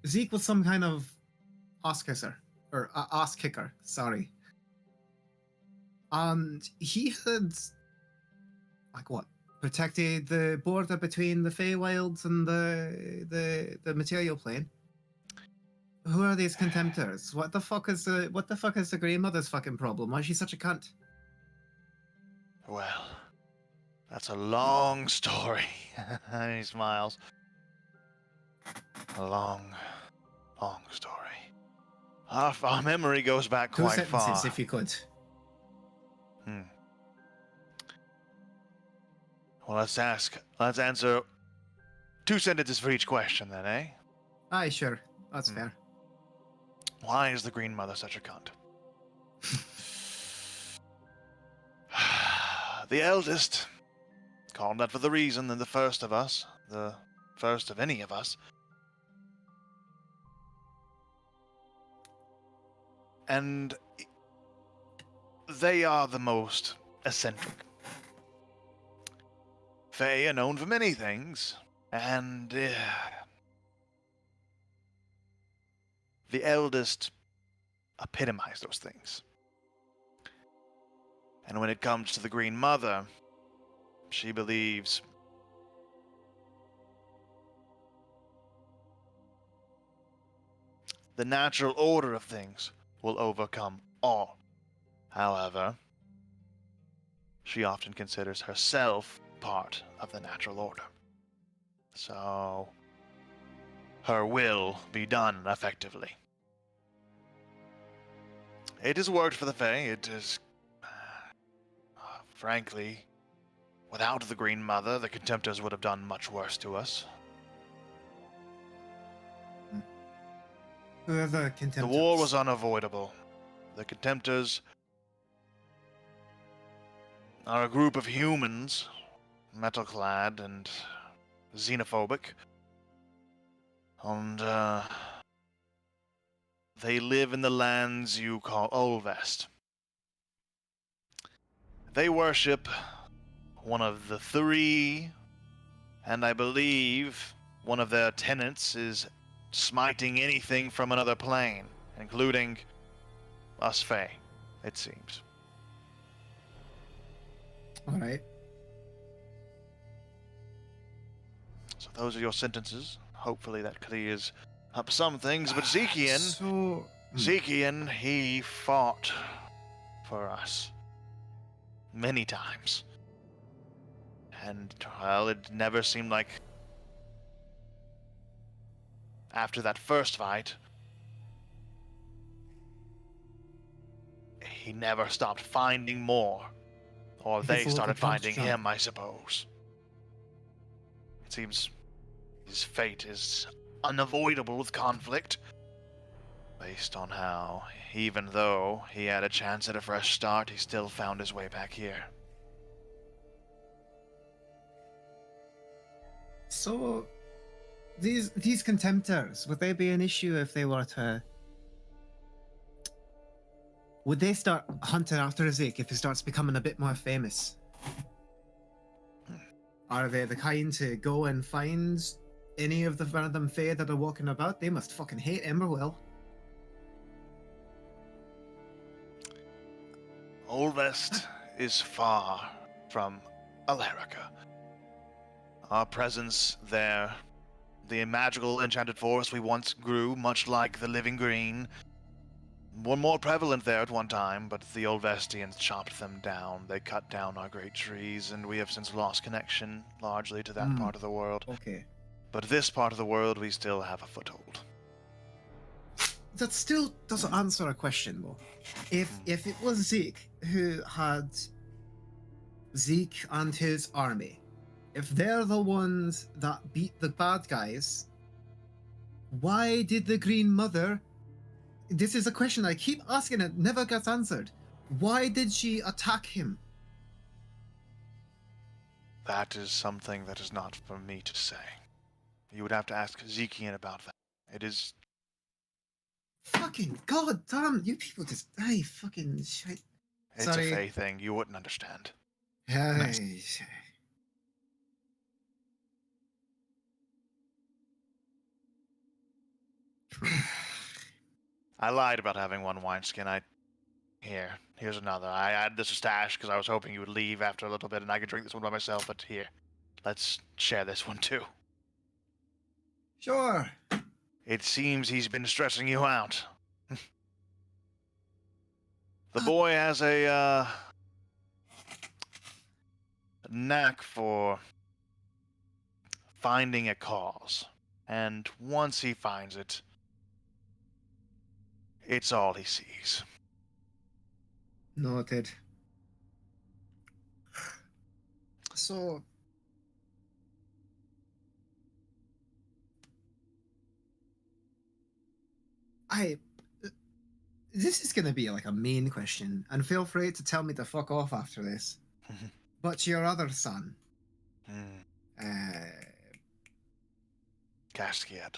Zeke was some kind of ass kisser or ass kicker. Sorry. And he had, like, what, protected the border between the Feywilds and the material plane. Who are these contemptors? What the fuck is the Grey Mother's fucking problem? Why is she such a cunt? Well, that's a long story. And he smiles. A long, long story. Our memory goes back Two quite sentences, far. if you could. Well, let's answer 2 sentences for each question then, eh? Aye, sure. That's fair. Why is the Green Mother such a cunt? The eldest, called that for the reason than the first of us, the first of any of us. And they are the most eccentric. Fae are known for many things, and the eldest epitomize those things. And when it comes to the Green Mother, she believes the natural order of things will overcome all. However, she often considers herself part of the natural order. So, her will be done effectively. It has worked for the Fae. It is, frankly, without the Green Mother, the Contemptors would have done much worse to us. Who are the contemptors? The war was unavoidable. The Contemptors are a group of humans, metal-clad and xenophobic, and they live in the lands you call Olvest. They worship one of the 3, and I believe one of their tenets is smiting anything from another plane, including us Fae, it seems. Alright. So those are your sentences. Hopefully that clears up some things, but Zekian, he fought for us many times. And, well, it never seemed like after that first fight, he never stopped finding more. Or they started finding him, I suppose. It seems his fate is unavoidable with conflict, based on how, even though he had a chance at a fresh start, he still found his way back here. So, these contemptors, would they be an issue if they were to... Would they start hunting after Zeke if he starts becoming a bit more famous? Are they the kind to go and find any of the random Fae that are walking about? They must fucking hate Emberwell. Olvest is far from Alarica. Our presence there, the magical enchanted forest we once grew, much like the living green, were more prevalent there at one time, but the Olvestians chopped them down. They cut down our great trees, and we have since lost connection largely to that part of the world. Okay. But this part of the world, we still have a foothold. That still doesn't answer a question, though. If it was Zeke who had Zeke and his army, if they're the ones that beat the bad guys, why did the Green Mother... This is a question I keep asking, it never gets answered. Why did she attack him? That is something that is not for me to say. You would have to ask Zekian about that. It is Fucking god damn, you people just die fucking shit. It's Sorry. a Fae thing. You wouldn't understand. Hey. I lied about having one wineskin. Here's another. I added this to stash because I was hoping you would leave after a little bit and I could drink this one by myself. But here, let's share this one too. Sure. It seems he's been stressing you out. The boy has a knack for finding a cause, and once he finds it, it's all he sees. Noted. So, this is gonna be like a main question, and feel free to tell me to fuck off after this. But your other son, Casket.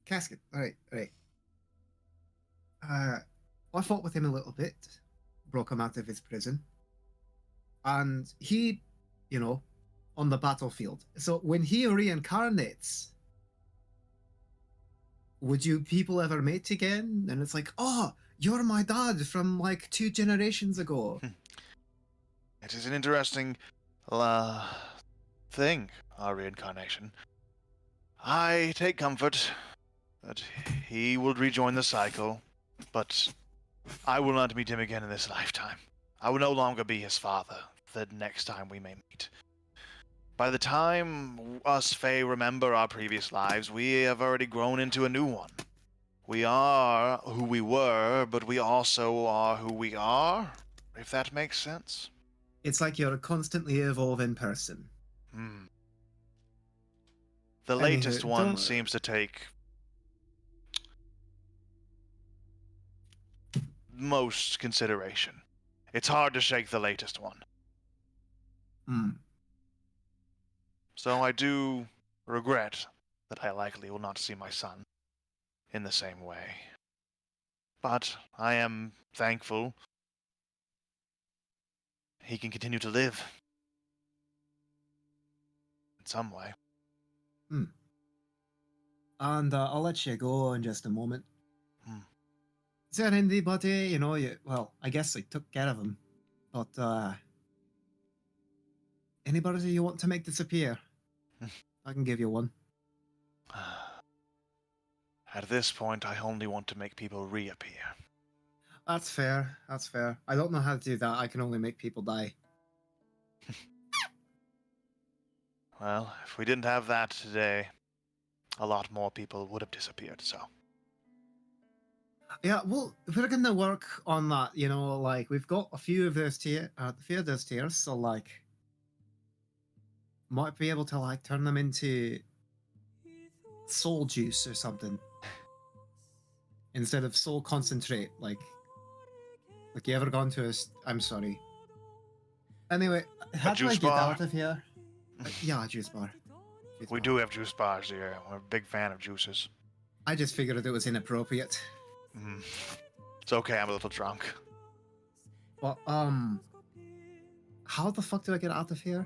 Casket, right. I fought with him a little bit, broke him out of his prison, and he, on the battlefield. So when he reincarnates, would you people ever meet again? And it's like, oh, you're my dad from like 2 generations ago. It is an interesting thing, our reincarnation. I take comfort that he will rejoin the cycle, but I will not meet him again in this lifetime. I will no longer be his father the next time we may meet. By the time us Fae remember our previous lives, we have already grown into a new one. We are who we were, but we also are who we are, if that makes sense. It's like you're a constantly evolving person. The Anywho, latest one don't- seems to take most consideration. It's hard to shake the latest one. So I do regret that I likely will not see my son in the same way. But I am thankful he can continue to live. In some way. And I'll let you go in just a moment. Is there anybody, well, I guess I took care of him, but anybody you want to make disappear? I can give you one. At this point, I only want to make people reappear. That's fair. I don't know how to do that. I can only make people die. Well, if we didn't have that today, a lot more people would have disappeared, so. Yeah, well, we're gonna work on that, like, we've got a few of those tiers, so, like, might be able to, like, turn them into soul juice or something. Instead of soul concentrate, like you ever gone to I'm sorry. Anyway, how do I juice get bar? out of here? Yeah, a juice bar. We do have juice bars here. We're a big fan of juices. I just figured it was inappropriate. It's okay, I'm a little drunk. Well, how the fuck do I get out of here?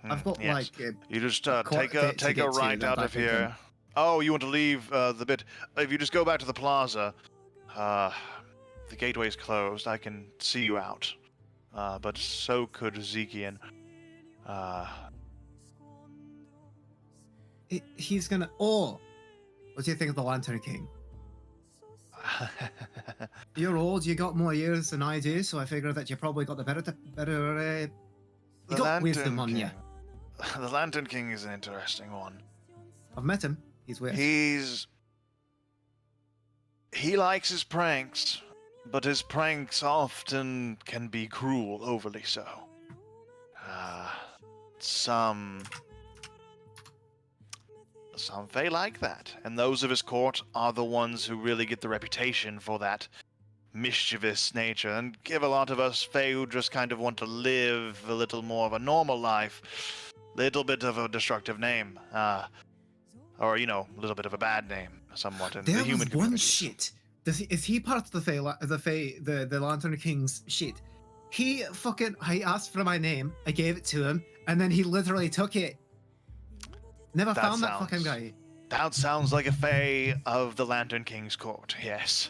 I've got Yes. like You just court take date a to take a get to right that out I of can here. come. Oh, you want to leave the bit? If you just go back to the plaza, the gateway's closed. I can see you out. But so could Zekian. He's gonna. Oh, what do you think of the Lantern King? You're old. You got more years than I do, so I figured that you probably got the better. You got wisdom on you. The Lantern King is an interesting one. I've met him. He's weird. He likes his pranks, but his pranks often can be cruel, overly so. Some Fae like that, and those of his court are the ones who really get the reputation for that mischievous nature, and give a lot of us Fae who just kind of want to live a little more of a normal life, little bit of a destructive name, or a little bit of a bad name, somewhat in the There human was one communities. shit Is he part of the Lantern King's shit? He asked for my name, I gave it to him, and then he literally took it. Never That found that fucking sounds- guy. That sounds like a Fae of the Lantern King's court. Yes.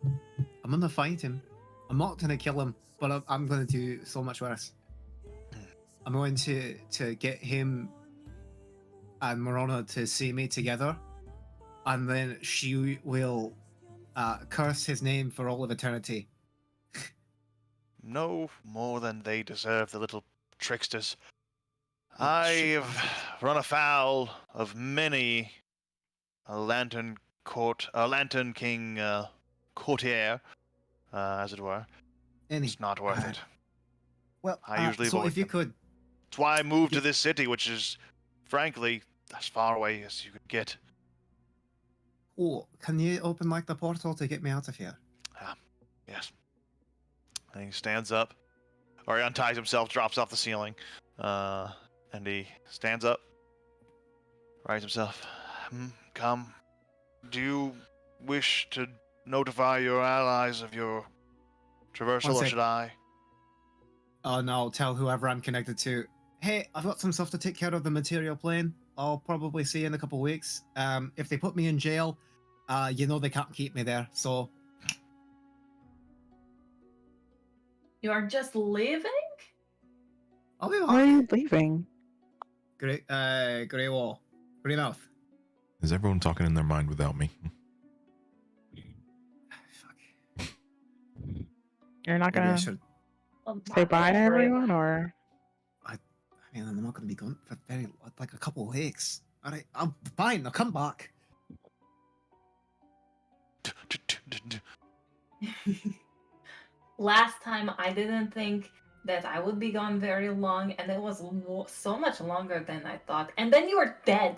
I'm gonna find him. I'm not gonna kill him, but I'm gonna do so much worse. I'm going to get him and Morona to see me together, and then she will curse his name for all of eternity. No more than they deserve, the little tricksters. Oh, shit, I've bastards. run afoul of many a Lantern King courtier, as it were. Any. It's not worth it. Well, I usually so avoid if you them. could, That's why I moved to this city, which is, frankly, as far away as you could get. can you open like the portal to get me out of here? Yes. And he stands up, or he unties himself, drops off the ceiling, and he stands up, rises himself. Come. Do you wish to notify your allies of your traversal, One or sec. should I? Oh no, tell whoever I'm connected to. Hey, I've got some stuff to take care of the material plane. I'll probably see you in a couple weeks. If they put me in jail, you know they can't keep me there, so You are just leaving? I'll be Why are back. you leaving? Grey Wall. Grey Mouth. Is everyone talking in their mind without me? Fuck. You're not Maybe I gonna should. say bye to everyone, or I mean, I'm not gonna be gone for like a couple of weeks. Alright, I'm fine, I'll come back. Last time I didn't think that I would be gone very long, and it was so much longer than I thought. And then you were dead.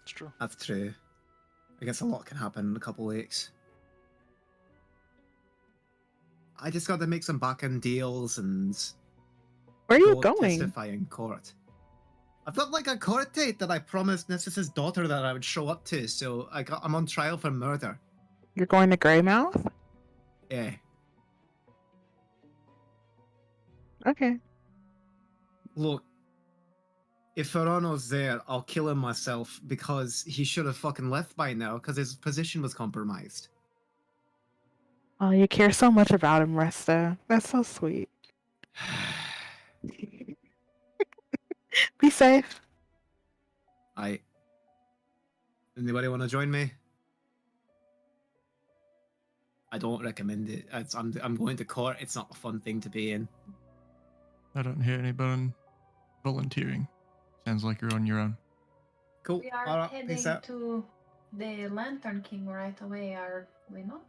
It's true. That's true. I guess a lot can happen in a couple of weeks. I just got to make some back-end deals and where are you go going? testify in court. I've got like a court date that I promised Nessus's daughter that I would show up to, so I'm on trial for murder. You're going to Greymouth? Yeah. Okay. Look, if Ferrano's there, I'll kill him myself because he should have fucking left by now because his position was compromised. Oh, you care so much about him, Resta. That's so sweet. Be safe. Anybody want to join me? I don't recommend it. I'm going to court. It's not a fun thing to be in. I don't hear anybody volunteering. Sounds like you're on your own. Cool. We are Alright, heading peace out. to the Lantern King right away, are we not?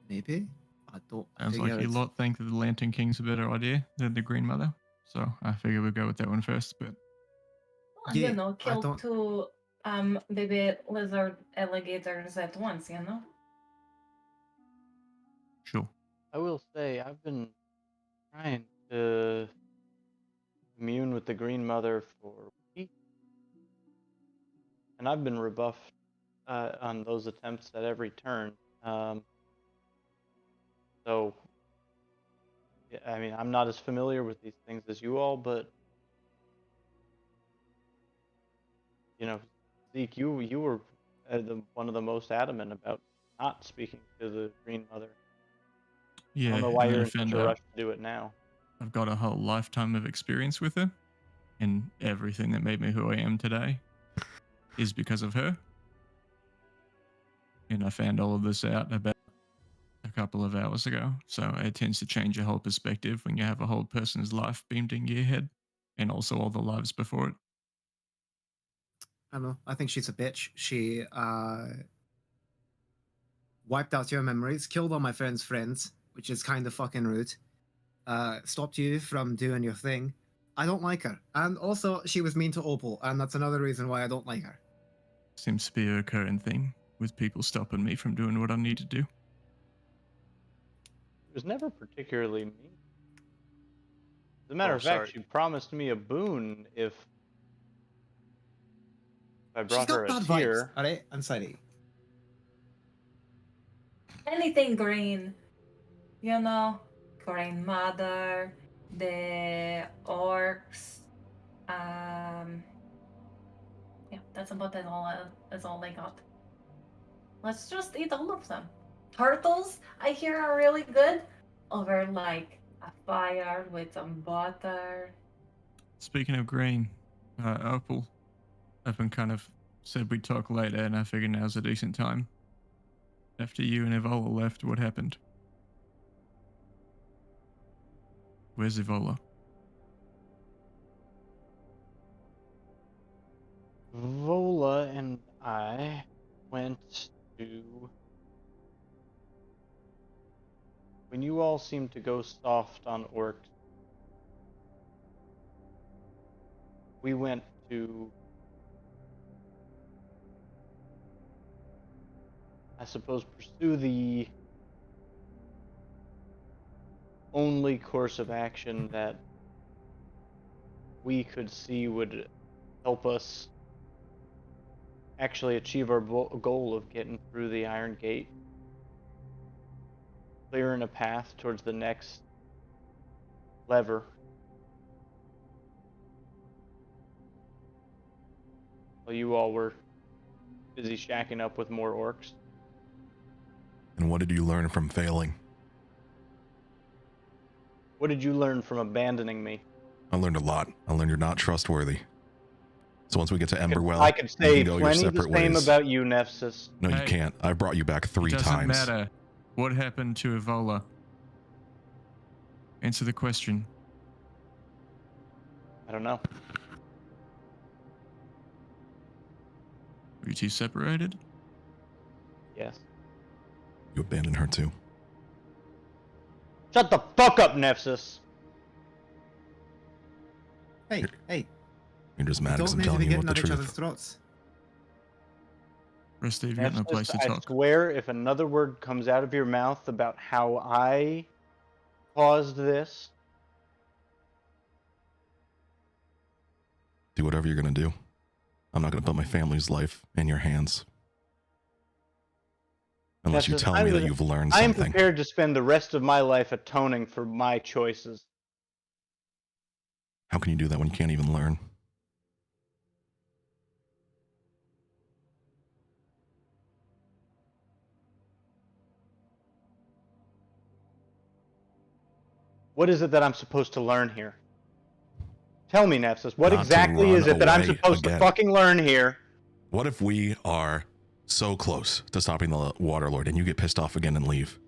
Maybe. I don't. Sounds figure like you it's- lot think that the Lantern King's a better idea than the Green Mother. So I figure we'll go with that one first. But Well, Yeah, you know, I kill don't- two baby lizard alligators at once, you know? sure. I will say I've been trying to commune with the Green Mother for weeks, and I've been rebuffed on those attempts at every turn. So, yeah, I mean, I'm not as familiar with these things as you all, but you know, Zeke, you were one of the most adamant about not speaking to the Green Mother. Yeah. I don't know why and you're I in such found a out rush to do it now. I've got a whole lifetime of experience with her, and everything that made me who I am today is because of her. And I found all of this out about a couple of hours ago. So it tends to change your whole perspective when you have a whole person's life beamed into your head, and also all the lives before it. I don't know. I think she's a bitch. She wiped out your memories, killed all my friends' friends, which is kind of fucking rude. Stopped you from doing your thing. I don't like her. And also, she was mean to Opal, and that's another reason why I don't like her. Seems to be a recurring thing with people stopping me from doing what I need to do. It was never particularly mean. As a matter Oh, of fact, sorry. she promised me a boon if I She's brought got her a bad vibes. tear. All right, I'm sorry. Anything green, you know, grandmother, the orcs. Yeah, that's about it. That's all I got. Let's just eat all of them. Turtles, I hear, are really good over like a fire with some butter. Speaking of green, Opal, I've been kind of said we'd talk later, and I figured now's a decent time. After you and Evola left, what happened? Where's Evola? Vola and I went to. When you all seemed to go soft on orcs, we went to, I suppose, pursue the only course of action that we could see would help us actually achieve our goal of getting through the Iron Gate, clearing a path towards the next lever. While you all were busy shacking up with more orcs. And what did you learn from failing? What did you learn from abandoning me? I learned a lot. I learned you're not trustworthy. So once we get to Emberwell, I could you say can go your plenty the separate same ways. about you, Nephthys. No, you Hey, can't. I brought you back 3 It doesn't times. matter. What happened to Evola? Answer the question. I don't know. Were you two separated? Yes. You abandoned her too. Shut the fuck up, Nephthys. Hey, hey, You're just mad because don't I'm need to telling be you getting what the on each other's truth. throats. Rest of you got no place Nephthys, to I talk. swear if another word comes out of your mouth about how I caused this, Do whatever you're gonna do. I'm not gonna put my family's life in your hands. Unless you Nephthys, tell me that you've learned I am something. prepared to spend the rest of my life atoning for my choices. How can you do that when you can't even learn? What is it that I'm supposed to learn here? Tell me, Nephthys, what Not to exactly run is it that I'm away supposed again. to fucking learn here? What if we are so close to stopping the Waterlord and you get pissed off again and leave?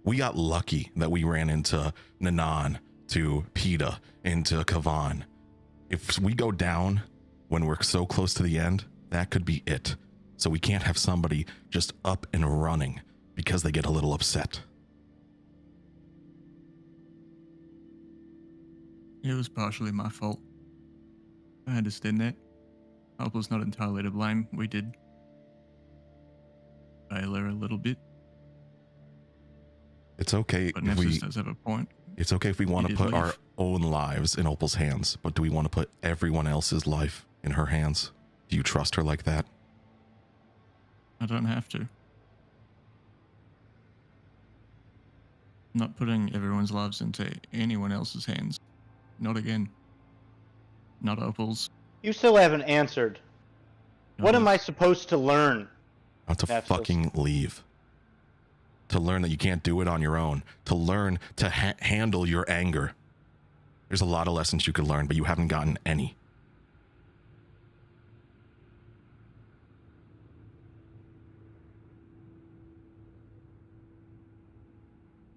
We got lucky that we ran into Nanan, to Peta, into Kavan. If we go down when we're so close to the end, that could be it. So we can't have somebody just up and running because they get a little upset. It was partially my fault. I understand that. Opal's not entirely to blame. We did fail her a little bit, It's okay but if Nephthys does have a point. it's okay if we want to did put our leave. own lives in Opal's hands, but do we want to put everyone else's life in her hands? Do you trust her like that? I don't have to. I'm not putting everyone's lives into anyone else's hands. Not again. Not Opal's. You still haven't answered. not What am his. I supposed to learn? Not to That's fucking leave. To learn that you can't do it on your own. To learn to handle your anger. There's a lot of lessons you could learn, but you haven't gotten any.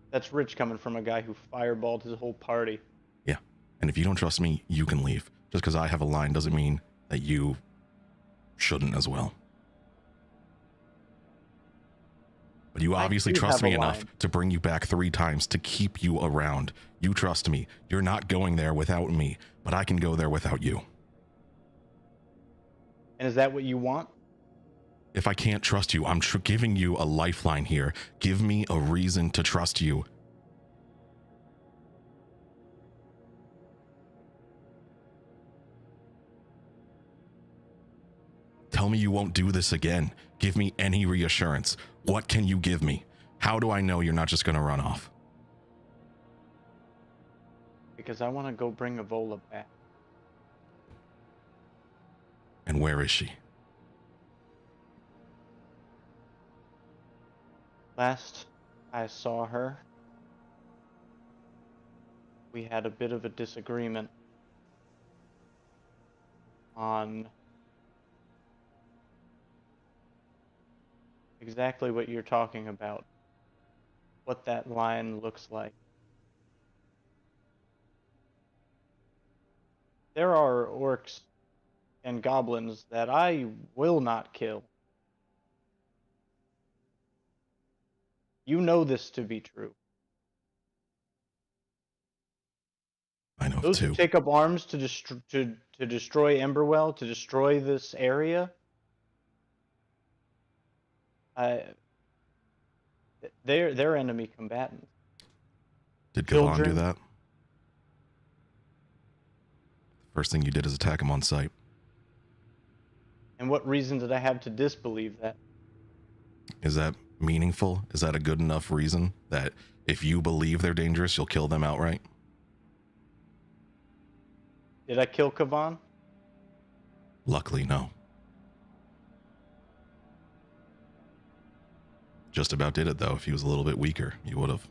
That's rich coming from a guy who fireballed his whole party. Yeah. And if you don't trust me, you can leave. Just because I have a line doesn't mean that you shouldn't as well. But you I obviously do trust have a me enough line. to bring you back 3 times to keep you around. You trust me. You're not going there without me, but I can go there without you. And is that what you want? If I can't trust you, I'm giving you a lifeline here. Give me a reason to trust you. Tell Tell me you won't do this again. Give me any reassurance. What can you give me? How do I know you're not just going to run off? Because I want to go bring Evola back. And where is she? Last I saw her, we had a bit of a disagreement on exactly what you're talking about, what that line looks like. There are orcs and goblins that I will not kill. You know this to be true. I know of Those who two. take up arms to destroy Emberwell, to destroy this area, they're enemy combatants. Did Kavan do Children. that? First thing you did is attack him on sight. And what reason did I have to disbelieve that? Is that meaningful? Is that a good enough reason that if you believe they're dangerous, you'll kill them outright? Did I kill Kavan? Luckily, no. Just about did it, though. If he was a little bit weaker, you would have.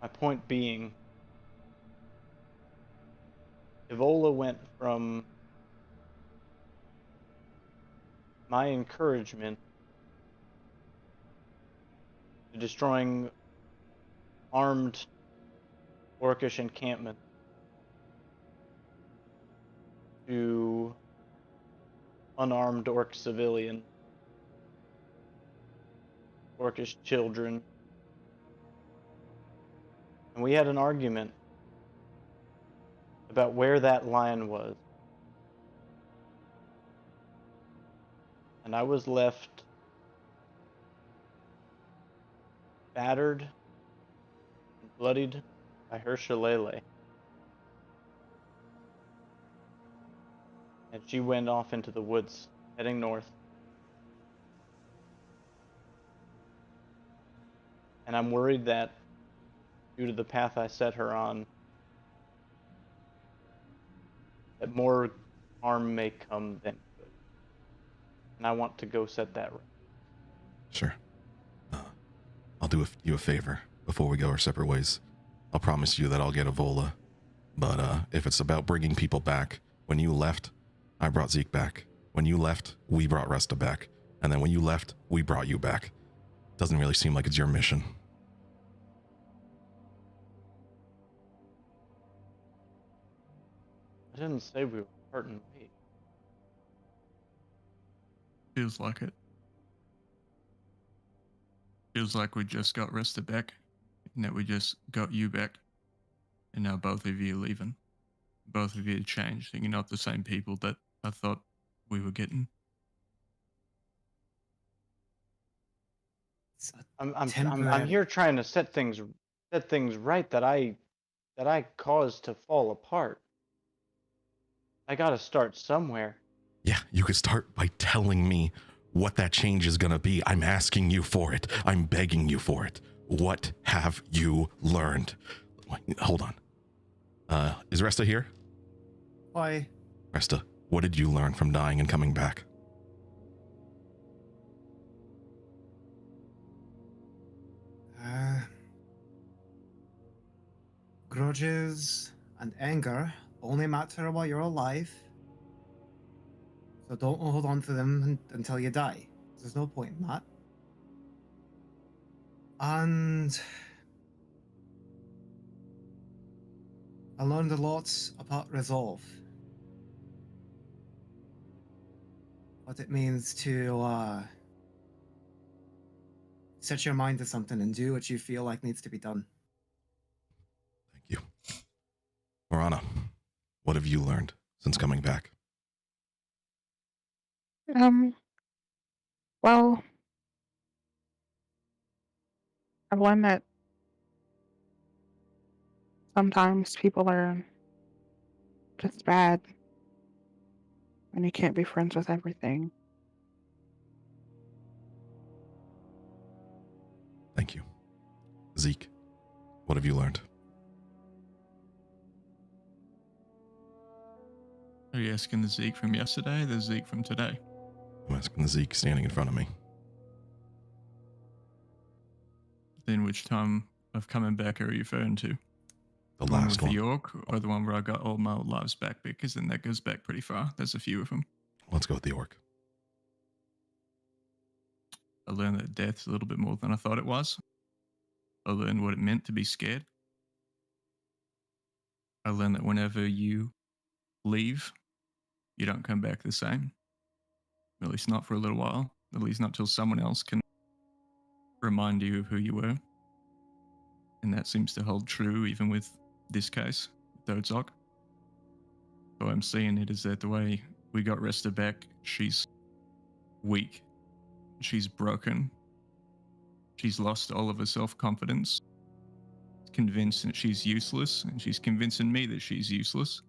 My point being, Evola went from my encouragement to destroying armed orcish encampment to unarmed orc civilian, orcish children. And we had an argument about where that line was. And I was left battered and bloodied by her shillelagh. And she went off into the woods, heading north. And I'm worried that, due to the path I set her on, that more harm may come than good. And I want to go set that right. Sure. I'll do you a favor before we go our separate ways. I'll promise you that I'll get Evola. But if it's about bringing people back, when you left, I brought Zeke back. When you left, we brought Resta back. And then when you left, we brought you back. Doesn't really seem like it's your mission. I didn't say we were parting ways. Feels like it. Feels like we just got Resta back, and that we just got you back, and now both of you are leaving. Both of you changed, and you're not the same people that I thought we were getting. It's a I'm temporary- here trying to set things right that I caused to fall apart. I gotta start somewhere. Yeah, you could start by telling me what that change is gonna be. I'm asking you for it. I'm begging you for it. What have you learned? Wait, hold on. Is Resta here? Why? Resta, what did you learn from dying and coming back? Grudges and anger only matter while you're alive. So don't hold on to them until you die. There's no point in that. And I learned a lot about resolve. What it means to set your mind to something and do what you feel like needs to be done. Thank you. Morana, what have you learned since coming back? Well, I've learned that Sometimes people are just bad, and you can't be friends with everything. Thank you. Zeke, what have you learned? Are you asking the Zeke from yesterday or the Zeke from today? I'm asking the Zeke standing in front of me. Then which time of coming back are you referring to? The The one last with one. the orc, or the one where I got all my old lives back? Because then that goes back pretty far. There's a few of them. Let's go with the orc. I learned that death's a little bit more than I thought it was. I learned what it meant to be scared. I learned that whenever you leave, you don't come back the same. At least not for a little while. At least not till someone else can remind you of who you were. And that seems to hold true even with this case, with Dodzok. So I'm seeing it is that the way we got Resta back, she's weak. She's broken. She's lost all of her self-confidence. Convinced that she's useless, and she's convincing me that she's useless.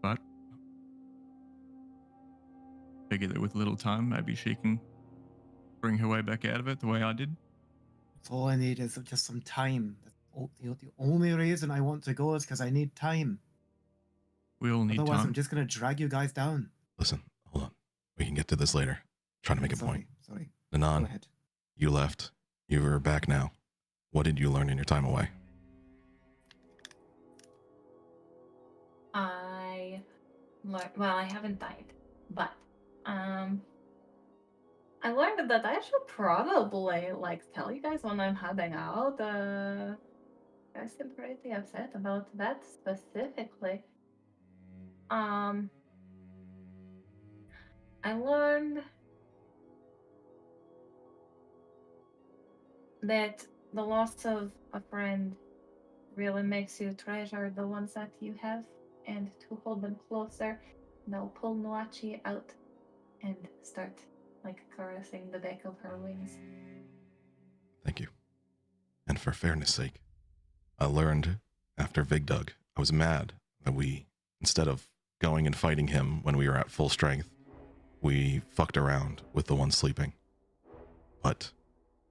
But figure that with little time, maybe she can bring her way back out of it the way I did. That's all I need is just some time. The only reason I want to go is because I need time. We all need Otherwise, time. I'm just going to drag you guys down. Listen, hold on. We can get to this later. Trying to make a point. Sorry. Nanan, Go ahead. you left. You were back now. What did you learn in your time away? I learned. Well, I haven't died, but I learned that I should probably tell you guys when I'm heading out. You guys seem pretty upset about that specifically. I learned that the loss of a friend really makes you treasure the ones that you have and to hold them closer. And I'll pull Noachi out and start caressing the back of her wings. Thank you. And for fairness' sake, I learned after Vigdug, I was mad that we, instead of going and fighting him when we were at full strength, we fucked around with the one sleeping. But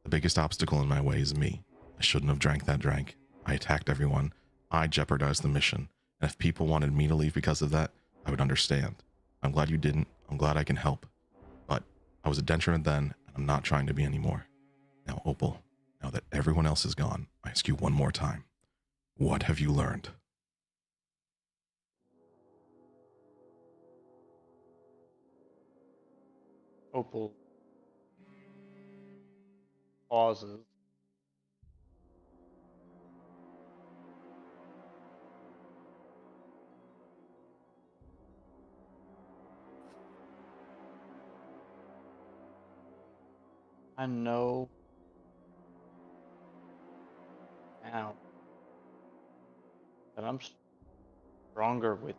the biggest obstacle in my way is me. I shouldn't have drank that drink. I attacked everyone. I jeopardized the mission. And if people wanted me to leave because of that, I would understand. I'm glad you didn't. I'm glad I can help. But I was a detriment then, and I'm not trying to be anymore. Now, Opal, now that everyone else is gone, I ask you one more time. What have you learned? Opal pauses. I know now that I'm stronger with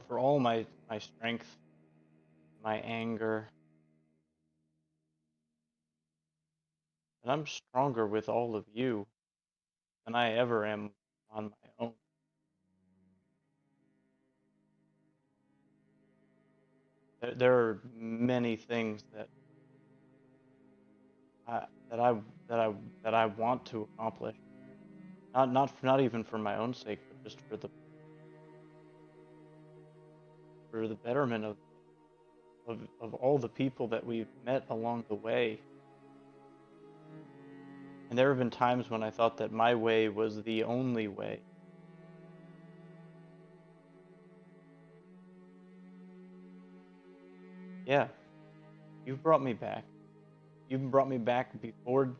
for all my strength, my anger, and I'm stronger with all of you than I ever am on my own. There are many things that I want to accomplish. Not even for my own sake, but just for the betterment of all the people that we've met along the way. And there have been times when I thought that my way was the only way. Yeah, you've brought me back. You've brought me back before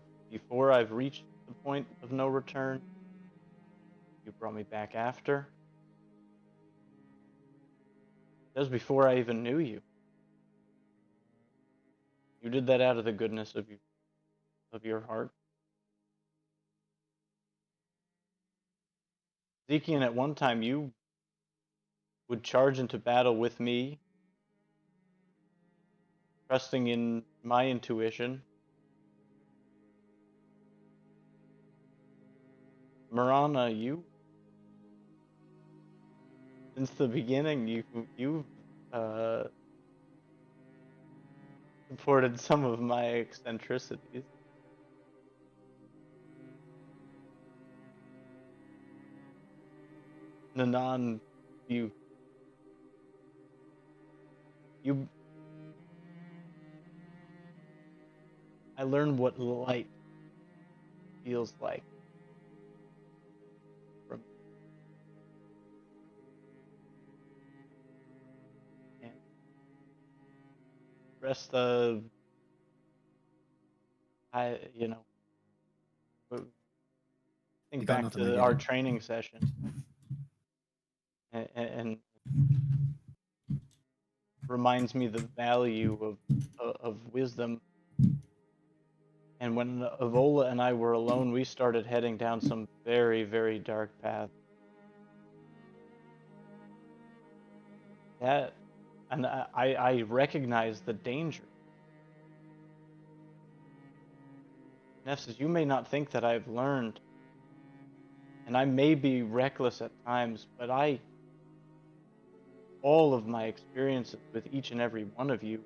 I've reached the point of no return. You brought me back after. That was before I even knew you. You did that out of the goodness of your heart. Zekian, at one time you would charge into battle with me, trusting in my intuition. Marana, since the beginning, you've supported some of my eccentricities. Nanan, you I learned what light feels like from and rest of think You got back nothing to to give our him? training session and reminds me the value of wisdom. And when Avola and I were alone, we started heading down some very, very dark path. That, and I recognize the danger. Nefs, you may not think that I've learned, and I may be reckless at times, but all of my experiences with each and every one of you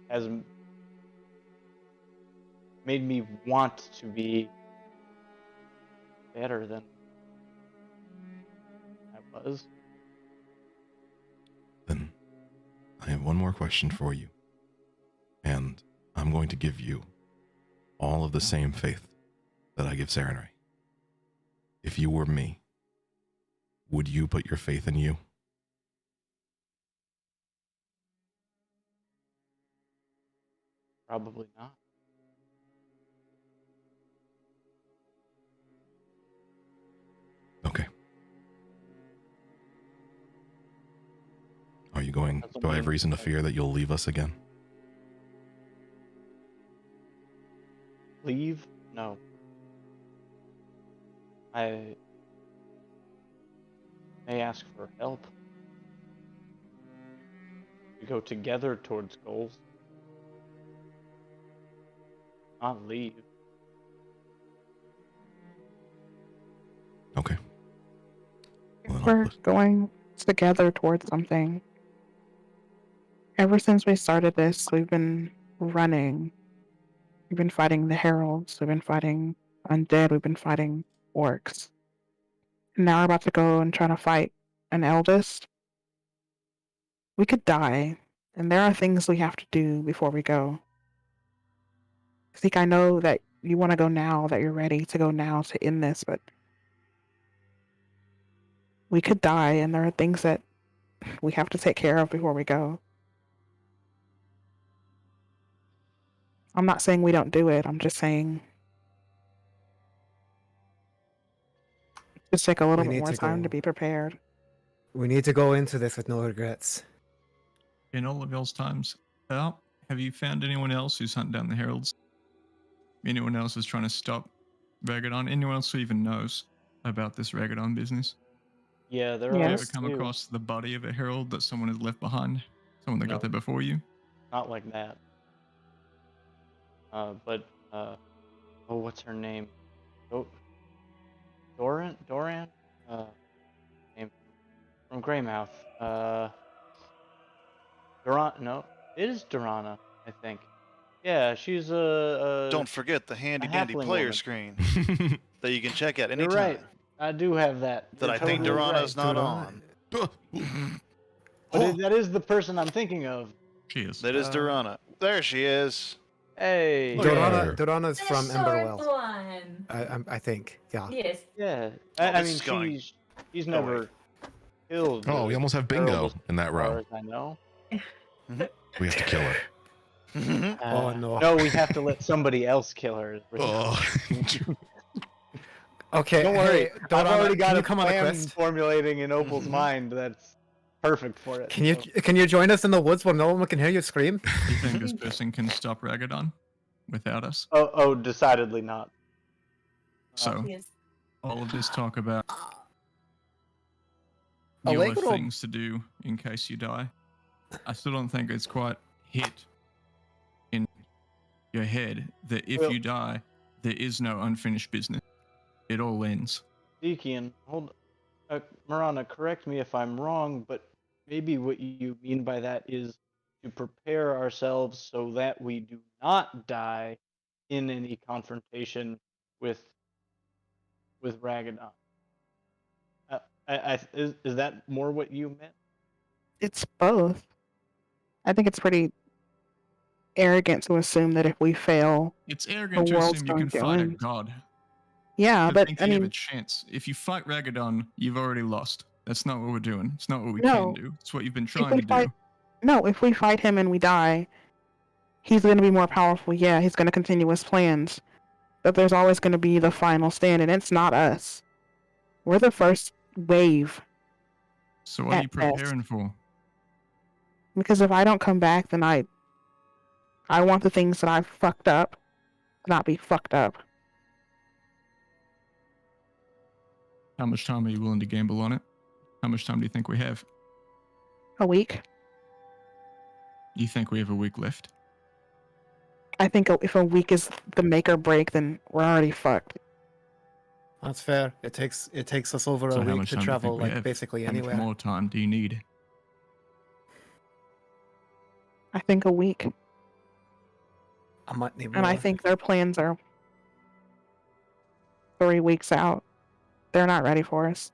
has made me want to be better than I was. Then I have one more question for you. And I'm going to give you all of the same faith that I give Serenray. If you were me, would you put your faith in you? Probably not. Okay. Are you going? Doesn't Do I have mean- reason to fear that you'll leave us again? Leave? No. I may ask for help. We go together towards goals. Not leave. Okay. Well, then We're going together towards something. Ever since we started this, we've been running. We've been fighting the heralds. We've been fighting undead. We've been fighting orcs. And now we're about to go and try to fight an eldest. We could die, and there are things we have to do before we go. Zeke, I know that you want to go now, that you're ready to go now to end this, but we could die, and there are things that we have to take care of before we go. I'm not saying we don't do it. I'm just saying just take a little We bit need more to time to go. be prepared. We need to go into this with no regrets. In all of y'all's times out, have you found anyone else who's hunting down the heralds? Anyone else who's trying to stop Ragadon? Anyone else who even knows about this Ragadon business? Yeah, there Have you are ever Yes. come few. across the body of a herald that someone has left behind? Someone that No. got there before you? Not like that. Oh, what's her name? Doran? Name from Greymouth. No, it is Durana, I think. Yeah, she's Don't forget the handy dandy halfling player woman. screen that you can check at any You're time. right. I do have that. That You're I think totally Durana's right. not on. But that is the person I'm thinking of. She is. That is Durana. There she is. Hey. Look at her. Dorana's The from short Emberwell. one. I think. Yeah. Yes. Yeah. Oh, I this mean, is going- she's Oh, never wait. killed. Oh, we almost have bingo in that As far row. as I know. We have to kill her. Oh, no. No, we have to let somebody else kill her. Oh. Okay. Don't worry. Hey, I've Dorana, already got can a you come on a plan quest? formulating in Opal's mind that's perfect for it. Can you so- can you join us in the woods where no one can hear you scream? You think this person can stop Ragadon without us? Oh, decidedly not. So, Yes. all of this talk about A your Allegro- things to do in case you die, I still don't think it's quite hit in your head that if Well- you die, There is no unfinished business. It all ends. Deakian, Marana, correct me if I'm wrong, but maybe what you mean by that is to prepare ourselves so that we do not die in any confrontation with Ragadan. Is that more what you meant? It's both. I think it's pretty arrogant to assume that if we fail, It's the arrogant to world's assume you going can to fight a end. god. Yeah, To but think I that you have a mean, chance. If you fight Ragadan, you've already lost. That's not what we're doing. It's not what we No. can do. It's what you've been if trying we to fight, do. no, if we fight him and we die, he's going to be more powerful. Yeah, he's going to continue his plans. But there's always going to be the final stand, and it's not us. We're the first wave. So what are you At best. preparing for? Because if I don't come back, then I want the things that I've fucked up to not be fucked up. How much time are you willing to gamble on it? How much time do you think we have? A week. You think we have a week left? I think if a week is the make or break, then we're already fucked. That's fair. It takes us over So a how week much to time do you travel, think we like have? basically How much anywhere. more time do you need? I think a week. I might need more. And I think their plans are 3 weeks out. They're not ready for us.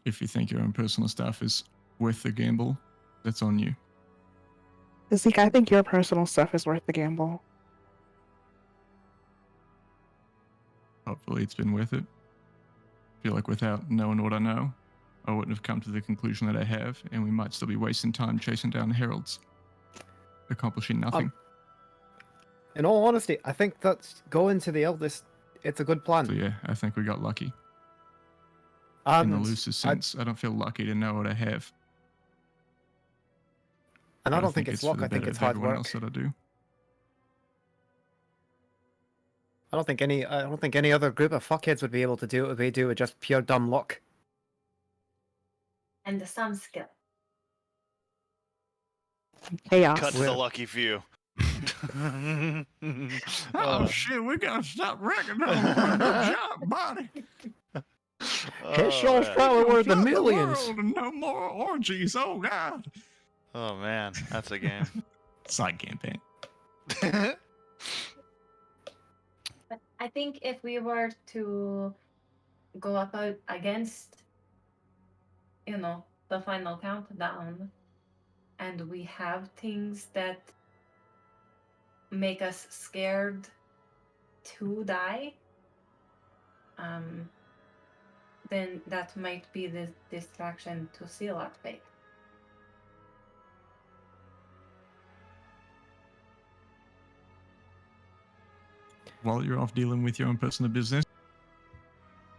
If you think your own personal stuff is worth the gamble, that's on you. Zeke, I think your personal stuff is worth the gamble. Hopefully it's been worth it. I feel like without knowing what I know, I wouldn't have come to the conclusion that I have, and we might still be wasting time chasing down heralds, accomplishing nothing. In all honesty, I think that's going to the eldest. It's a good plan. So yeah, I think we got lucky. In And the loosest sense, I don't feel lucky to know what I have. I but don't think it's for luck. the I think better it's of hard everyone work. else that I do. I don't think any other group of fuckheads would be able to do what they do with just pure dumb luck. And some skill. Chaos. Cut to the Where- lucky few. Oh shit, we gotta stop recognizing. Good job, buddy. His show's yeah. probably worth the Flood millions. world and no more orgies. Oh god. Oh man, that's a game. Side campaign. But I think if we were to go up against, the final countdown, and we have things that make us scared to die, then that might be the distraction to seal our fate. While you're off dealing with your own personal business,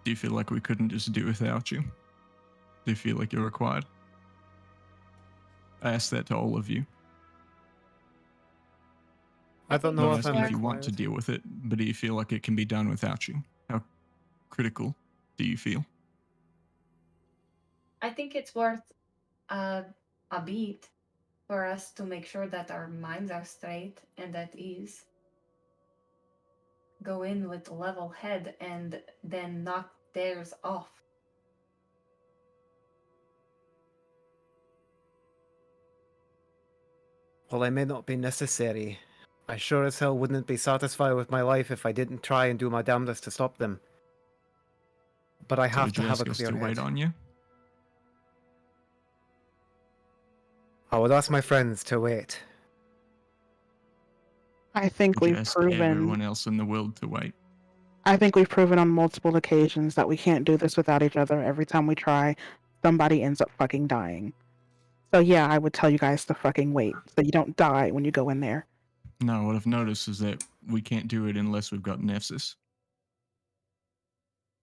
do you feel like we couldn't just do without you? Do you feel like you're required? I ask that to all of you. I don't Not know if asking I'm if you want to required. deal with it, but do you feel like it can be done without you? How critical do you feel? I think it's worth a beat for us to make sure that our minds are straight and at ease. Go in with a level head and then knock theirs off. Well, I may not be necessary. I sure as hell wouldn't be satisfied with my life if I didn't try and do my damnedest to stop them. But I So have did to you have a ask us clear to wait head. on you? I would ask my friends to wait. I think Would you we've ask proven. everyone else in the world to wait? I think we've proven on multiple occasions that we can't do this without each other. Every time we try, somebody ends up fucking dying. So yeah, I would tell you guys to fucking wait, so you don't die when you go in there. No, what I've noticed is that we can't do it unless we've got Nepsis.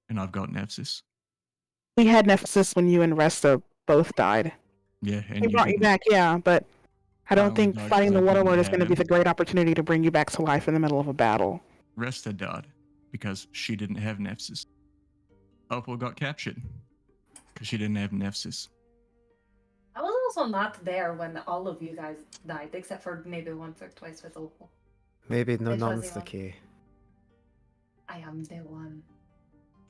And I've got Nepsis. We had Nephthys when you and Resta both died. Yeah, and They you brought you didn't. back, yeah, but I I don't only think died fighting 'cause the I Water didn't Lord is have going to be him. the great opportunity to bring you back to life in the middle of a battle. Resta died because she didn't have Nepsis. Opal got captured because she didn't have Nepsis. I was also not there when all of you guys died, except for maybe once or twice with Opal. Maybe was non's the the one. key. I am the one.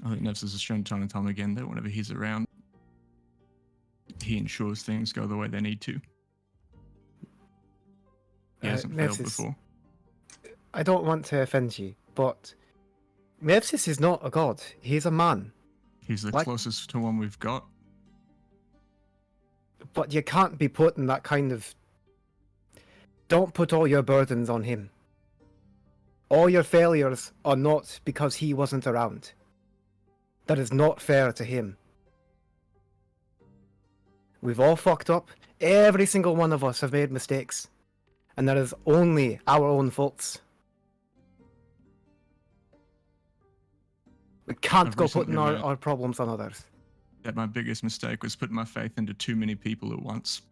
I think Nevs has shown time and time again that whenever he's around, he ensures things go the way they need to. He hasn't failed Mevsis, before. I don't want to offend you, but Mevsis is not a god. He's a man. He's the Like- closest to one we've got. But you can't be putting that kind of... Don't put all your burdens on him. All your failures are not because he wasn't around. That is not fair to him. We've all fucked up. Every single one of us have made mistakes. And that is only our own faults. We can't I've go recently putting learned- our problems on others. That my biggest mistake was putting my faith into too many people at once.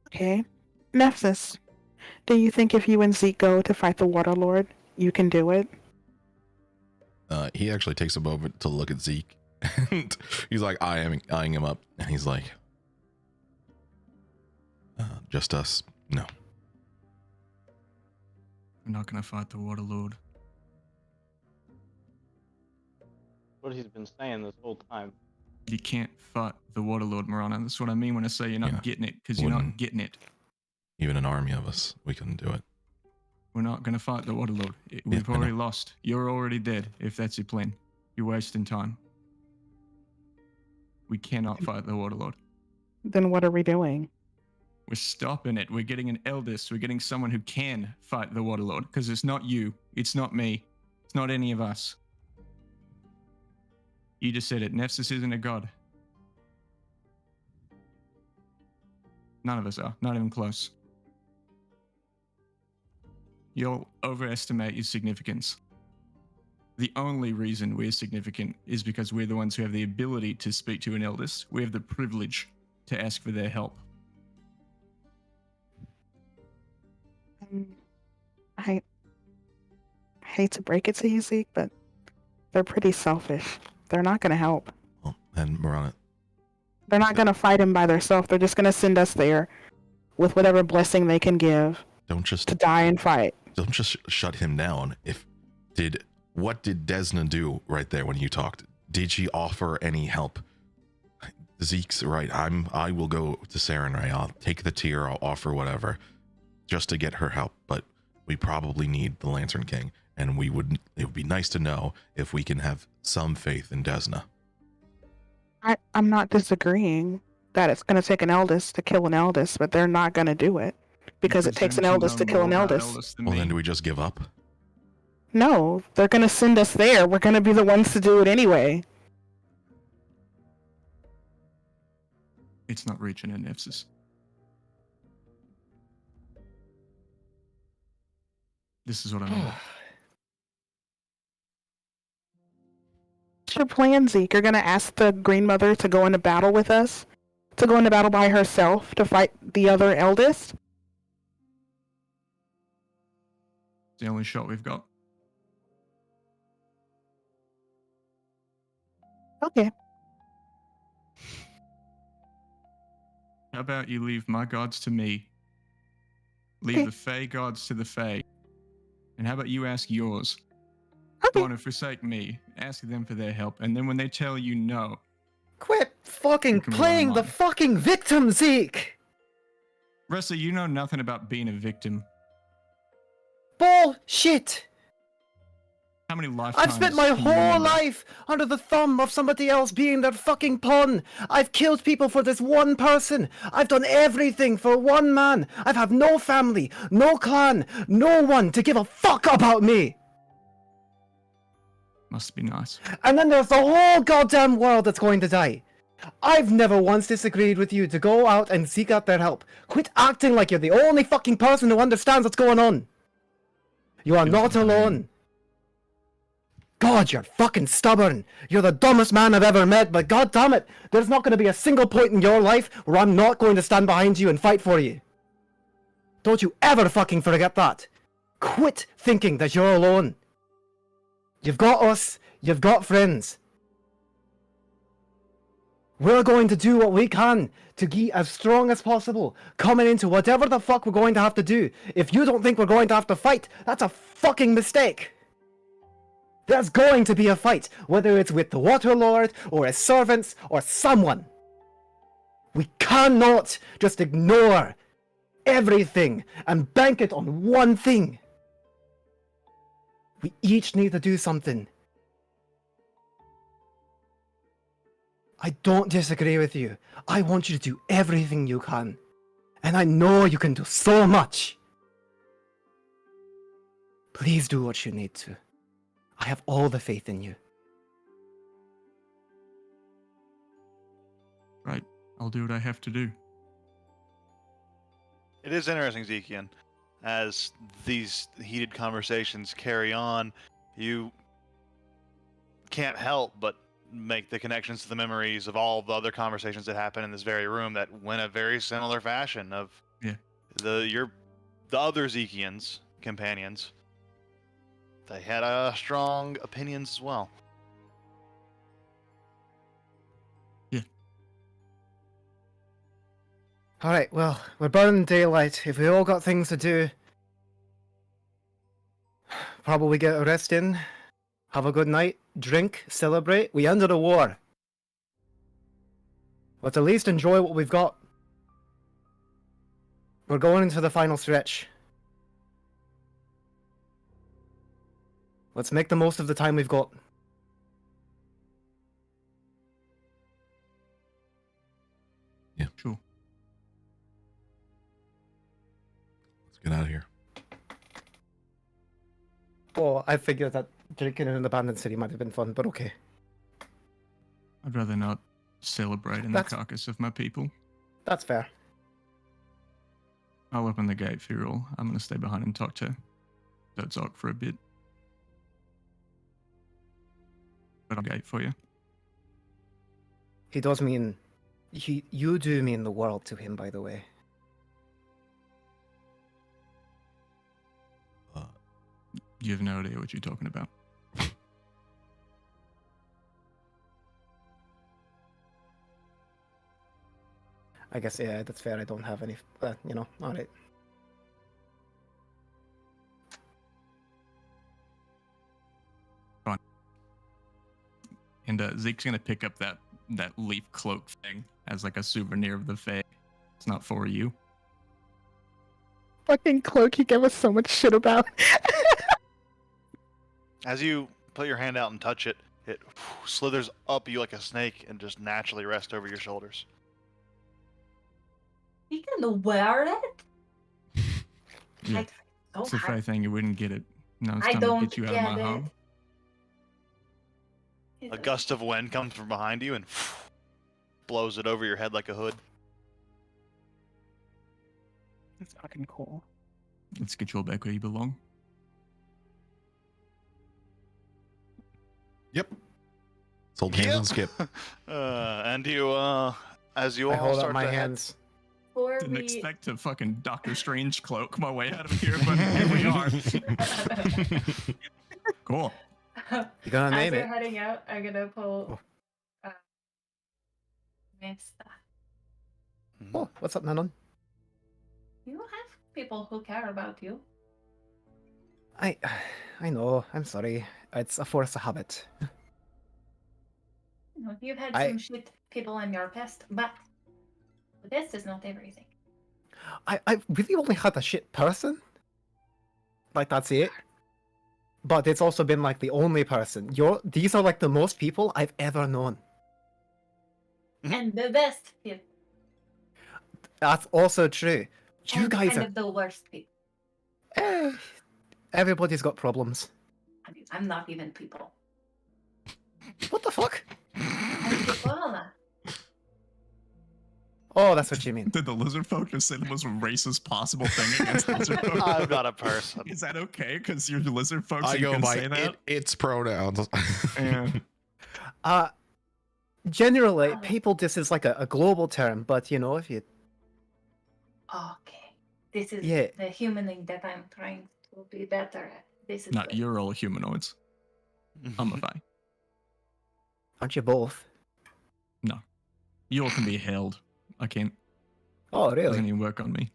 Okay. Nephthys, do you think if you and Zeke go to fight the Water Lord, you can do it? He actually takes a moment to look at Zeke, and he's like eyeing him up, and he's like, "Just us? No." We're not going to fight the Water Lord. What he's been saying this whole time. You can't fight the Water Lord, Marana. That's what I mean when I say you're not Yeah. getting it, because you're not Wouldn't- getting it. Even an army of us, we couldn't do it. We're not going to fight the Water Lord. We've I know. already lost. You're already dead, if that's your plan. You're wasting time. We cannot fight the Water Lord. Then what are we doing? We're stopping it. We're getting an eldest. We're getting someone who can fight the Water Lord, because it's not you. It's not me. It's not any of us. You just said it. Nephthys isn't a god. None of us are. Not even close. You'll overestimate your significance. The only reason we're significant is because we're the ones who have the ability to speak to an eldest. We have the privilege to ask for their help. I hate to break it to you, Zeke, but they're pretty selfish. They're not going to help. Well, and Marana, They're not going to fight him by themselves. They're just going to send us there with whatever blessing they can give don't just to die and fight. shut him down. What did Desna do right there when you talked? Did she offer any help? Zeke's right. I will go to Sarenrae. I'll take the tier. I'll offer whatever, just to get her help. But we probably need the Lantern King, and it would be nice to know if we can have some faith in Desna. I'm not disagreeing that it's going to take an eldest to kill an eldest, but they're not going to do it because You it takes an presume eldest to know kill an more about eldest. than Well, me. then do we just give up? No, they're going to send us there. We're going to be the ones to do it anyway. It's not reaching an Nephthys. This is what I mean. What's your plan, Zeke? You're going to ask the Green Mother to go into battle with us? To go into battle by herself to fight the other eldest? It's the only shot we've got. Okay. How about you leave my gods to me? Leave Okay. the Fey gods to the Fey. And how about you ask yours? Okay. Go on and forsake me. Ask them for their help. And then when they tell you no, Quit fucking You can rely playing on the mine. fucking victim, Zeke! Ressa, you know nothing about being a victim. Bullshit! How many lifetimes I've spent my can you whole remember? life under the thumb of somebody else being their fucking pawn. I've killed people for this one person. I've done everything for one man. I've had no family, no clan, no one to give a fuck about me. Must be nice. And then there's the whole goddamn world that's going to die. I've never once disagreed with you to go out and seek out their help. Quit acting like you're the only fucking person who understands what's going on. You are Feels not like I am. alone. God, you're fucking stubborn. You're the dumbest man I've ever met, but god damn it, there's not going to be a single point in your life where I'm not going to stand behind you and fight for you. Don't you ever fucking forget that. Quit thinking that you're alone. You've got us, you've got friends. We're going to do what we can to be as strong as possible, coming into whatever the fuck we're going to have to do. If you don't think we're going to have to fight, that's a fucking mistake. There's going to be a fight, whether it's with the Water Lord, or his servants, or someone. We cannot just ignore everything and bank it on one thing. We each need to do something. I don't disagree with you. I want you to do everything you can. And I know you can do so much. Please do what you need to. I have all the faith in you. Right. I'll do what I have to do. It is interesting, Zekian, as these heated conversations carry on, you can't help but make the connections to the memories of all the other conversations that happened in this very room that went a very similar fashion of the other Zekians, companions. They had strong opinions as well. Alright, well, we're burning daylight. If we all got things to do, probably get a rest in, have a good night, drink, celebrate. We ended a war. Let's at least enjoy what we've got. We're going into the final stretch. Let's make the most of the time we've got. Yeah. Sure. Let's get out of here. Oh, I figured that drinking in an abandoned city might have been fun, but okay. I'd rather not celebrate in That's- the carcass of my people. That's fair. I'll open the gate for you all. I'm going to stay behind and talk to Dodzok for a bit. But I'll gate for you. He does mean... You do mean the world to him, by the way. You have no idea what you're talking about. I guess, yeah, that's fair. I don't have any... alright. And Zeke's going to pick up that leaf cloak thing as like a souvenir of the Fae. It's not for you. Fucking cloak he gave us so much shit about. As you put your hand out and touch it, it slithers up you like a snake and just naturally rests over your shoulders. You can wear it? Yeah. I It's a don't Fae thing, you wouldn't get it. No, it's I time to don't get you out of my get home. it. A gust of wind comes from behind you and blows it over your head like a hood. That's fucking cool. Let's get you all back where you belong. Yep. Sold hands and skip. And you, as you I all hold start up my to head- hands. Before Didn't we... expect to fucking Doctor Strange cloak my way out of here, but here we are. Cool. You gonna As name we're it? heading out, I'm gonna pull Mista. Oh, what's up, Nanon? You have people who care about you. I know. I'm sorry. It's a force of habit. You know, you've had I- some shit people in your past, but the best is not everything. I really only had a shit person. Like, that's it. But it's also been like the only person. These are like the most people I've ever known. And the best people. That's also true. You and guys kind are. of the worst people. Everybody's got problems. I mean, I'm not even people. What the fuck? I'm people. Oh, that's what you mean. Did the lizard folk just say the most racist possible thing against lizard folk? I'm not a person. Is that okay? Because you're lizard folks, I so you go can by say that? its pronouns. Yeah. Generally, people this is like a global term, but you know, if you Okay. This is Yeah. the humaning that I'm trying to be better at. This is Not good. you're all humanoids. I'm a Fae. aren't you both? No. You all can be held. I can't. Oh, Doesn't really? even work on me.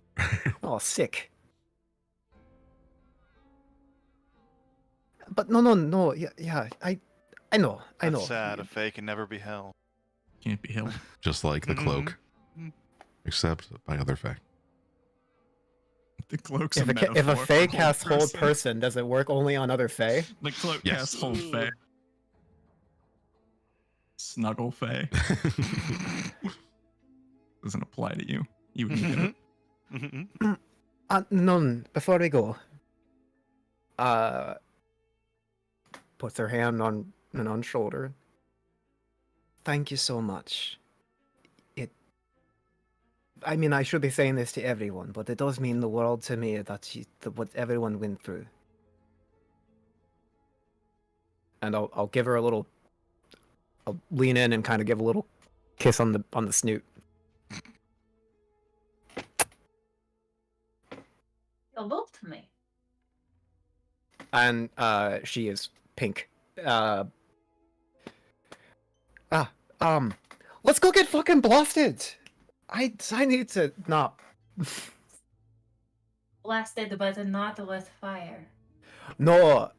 Oh, sick. But no. Yeah. I know. That's sad. A Fae can never be held. Can't be held. Just like the cloak, except by other fact. The cloak's If a a metaphor Fae for casts hold person. person, does it work only on other Fae? The cloak Yes. casts hold Fae. Snuggle Fae. Doesn't apply to you. You would get it. None. Before we go, puts her hand on Nanon's shoulder. Thank you so much. I mean, I should be saying this to everyone, but it does mean the world to me that what everyone went through. And I'll give her a little. I'll lean in and kind of give a little kiss on the snoot. You're both to me. And she is pink. Let's go get fucking blasted. I need to not. Blasted, but not with fire. No.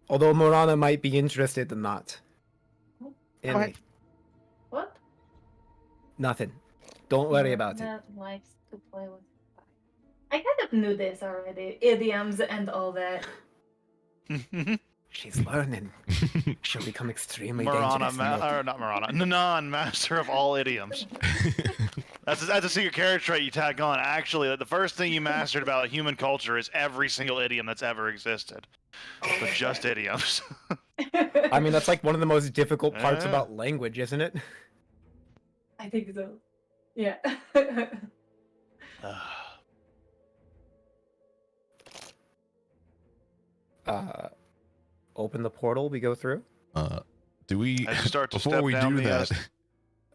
Although Morana might be interested in that. What? What? Nothing. Don't worry about it. That likes to play with fire. I kind of knew this already. Idioms and all that. She's learning. She'll become extremely Marana, dangerous. or not Marana, Nanan, master of all idioms. That's a secret character trait you tag on. Actually, the first thing you mastered about human culture is every single idiom that's ever existed. But just idioms. I mean, that's like one of the most difficult parts Yeah. about language, isn't it? I think so. Yeah. Open the portal we go through. Do we As you start to before step we down do the, that?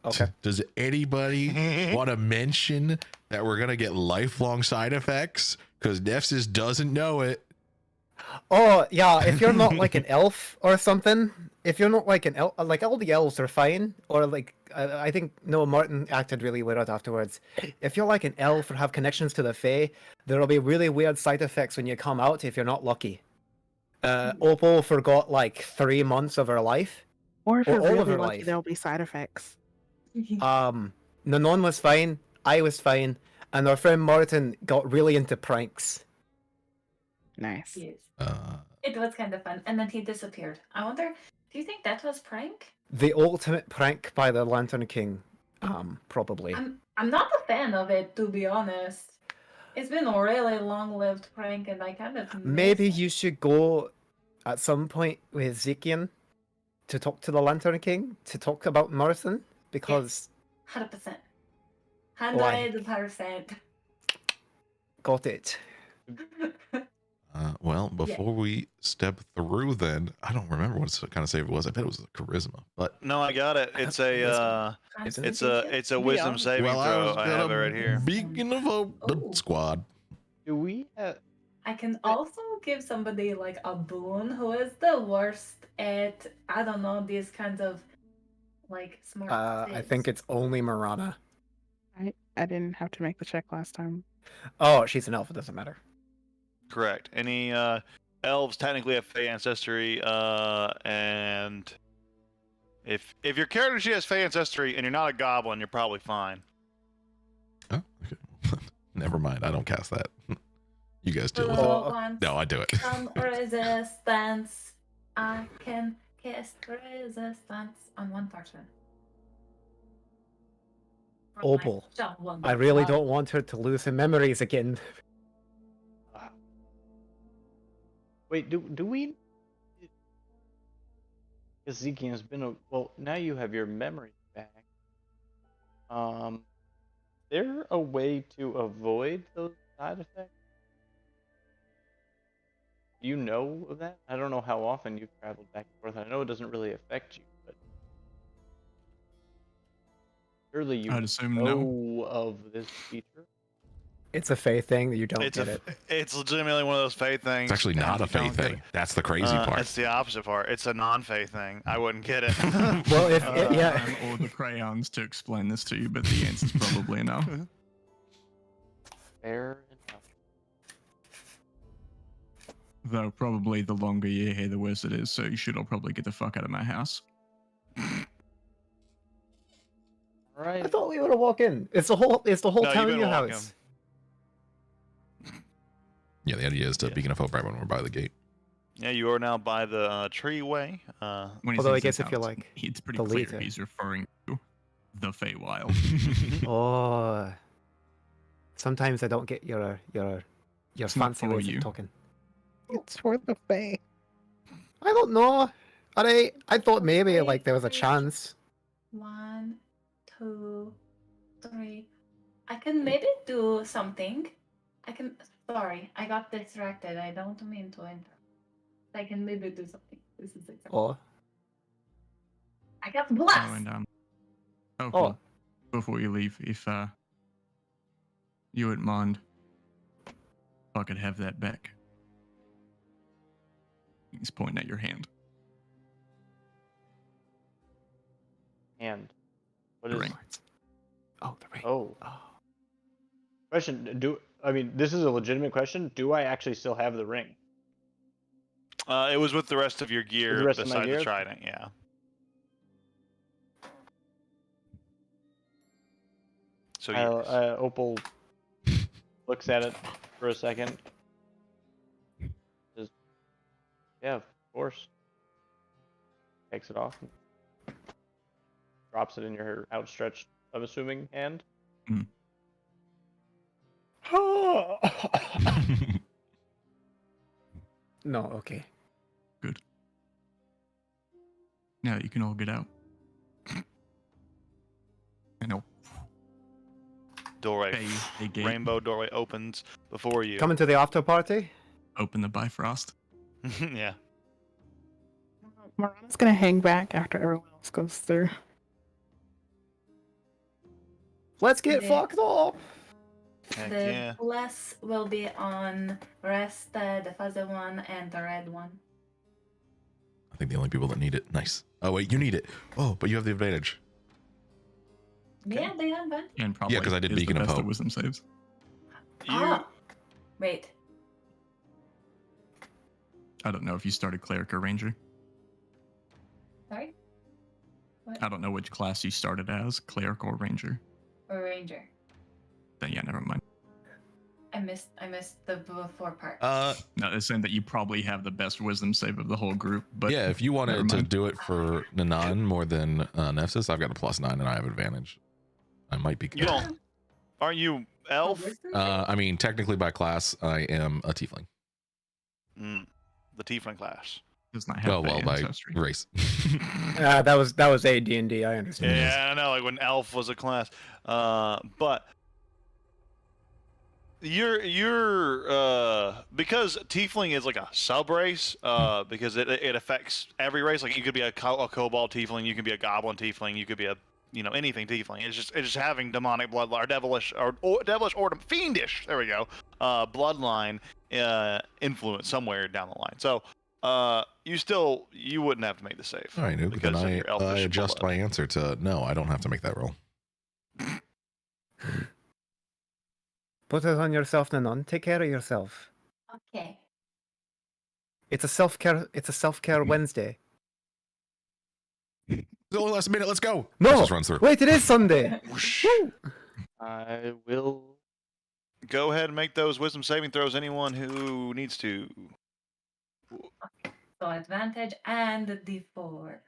Okay. Does anybody want to mention that we're gonna get lifelong side effects? Because Nefsis doesn't know it. Oh yeah, if you're not like an elf or something, if you're not like an elf, like all the elves are fine, or like I think Noah Martin acted really weird afterwards. If you're like an elf or have connections to the Fae, there'll be really weird side effects when you come out if you're not lucky. Opal forgot like 3 months of her life. Or if Or you're all of really her lucky, life. there'll be side effects. Nanon was fine, I was fine, and our friend Martin got really into pranks. Nice. Yes. Uh, It was kind of fun. And then he disappeared. I wonder, do you think that was prank? The ultimate prank by the Lantern King, probably. I'm not a fan of it, to be honest. It's been a really long-lived prank, and I kind of Maybe miss it. you should go at some point with Zekian to talk to the Lantern King, to talk about Morrison, because 100%. Why? 100%. got it. well, before we step through, then I don't remember what kind of save it was. I bet it was a charisma, but No, I got it. It's a it's a wisdom saving well, throw. I have it right here. Speaking of a Oh. squad, Do we? I can also give somebody like a boon who is the worst at, I don't know, these kinds of like smart I think it's only Marana. I didn't have to make the check last time. Oh, she's an elf, it doesn't matter. Correct. Any elves technically have Fey ancestry, and if your character sheet has Fey ancestry and you're not a goblin, you're probably fine. oh, okay. Never mind. I don't cast that. You guys deal with Who it. Oh. wants No, I do it. some resistance? I can cast resistance on one person. From my Opal, shovel. I really Wow. don't want her to lose her memories again. Wait, do we? Ezekiel has been a well. Now you have your memory back. There a way to avoid those side effects? Do you know of that? I don't know how often you've traveled back and forth. I know it doesn't really affect you, but surely you I'd assume know no. of this feature. It's a Fae thing that you don't It's get it. it's legitimately one of those Fae things. It's actually not a Fae don't get thing. it. That's the crazy part. It's the opposite part. It's a non-Fae thing. I wouldn't get it. Well, if yeah, Time or the crayons to explain this to you, but the answer's probably no. Fair enough. Though probably the longer you're here, the worse it is. So you should all probably get the fuck out of my house. All right. I thought we were to walk in. It's the whole No, you town better your walk house. Yeah, the idea is to Yeah. beacon of hope right when we're by the gate. Yeah, you are now by the treeway. When he Although I says guess his if you house, like it's pretty the clear leader. he's referring to the Feywild. Oh. Sometimes I don't get your It's not fancy for ways you. of talking. It's for the Fae. I don't know. Alright, I thought maybe like there was a chance. 1, 2, 3. I can maybe do something. I can. Sorry, I got distracted. I don't mean to enter. I can maybe do something. This is exactly. Oh. I got Oh, blessed. and oh, Oh. cool. Before you leave, if you wouldn't mind, if I could have that back. He's pointing at your hand. And what The is? ring. Oh, the ring. Oh, Oh. question. I mean this is a legitimate question? Do I actually still have the ring? it was with the rest of your gear the rest of my beside gear? the trident. Yeah. So yes. Opal looks at it for a second. Says, yeah, of course. Takes it off. Drops it in your outstretched, I'm assuming, hand. No, okay. Now you can all get out. I know. Doorway. A gate. Rainbow doorway opens before you. Coming to the after party? Open the Bifrost. Yeah. Marana's gonna hang back after everyone else goes through. Let's get Yeah. fucked up! Heck The yeah. bless will be on rest, the fuzzy one, and the red one. I think the only people that need it. Nice. Oh wait, you need it. Oh, but you have the advantage. Yeah, they have that. And probably 'cause I did is the Beacon of best at Hope. wisdom saves. You Ah, wait. I don't know if you started cleric or ranger. Sorry, I don't know which class you started as, cleric or ranger. or ranger. Then yeah, never mind. I missed the before part. No, it's saying that you probably have the best wisdom save of the whole group. But yeah, if you never wanted to mind. do it for Nanan more than Nefsis, I've got a +9 and I have advantage. I might be. You don't. Aren't you elf? I mean, technically by class, I am a tiefling. The tiefling class. does not have Well, Fey by ancestry. race. That was AD&D, I understand. Yeah, I know, like when elf was a class. But you're because tiefling is like a sub race, because it affects every race. Like you could be a kobold tiefling, you could be a goblin tiefling, you could be a anything tiefling. It's just having demonic bloodline or devilish or fiendish. There we go. Bloodline influence somewhere down the line. So you wouldn't have to make the save. All right, Nuke, then because of I your elfish adjust blood. my answer to no, I don't have to make that roll. Put it on yourself, Nanon. Take care of yourself. Okay. It's a self-care Wednesday. It's only last minute, let's go. No! Just runs through. Wait, it is Sunday! Woo! I will. Go ahead and make those wisdom saving throws. Anyone who needs to. So advantage and the D4.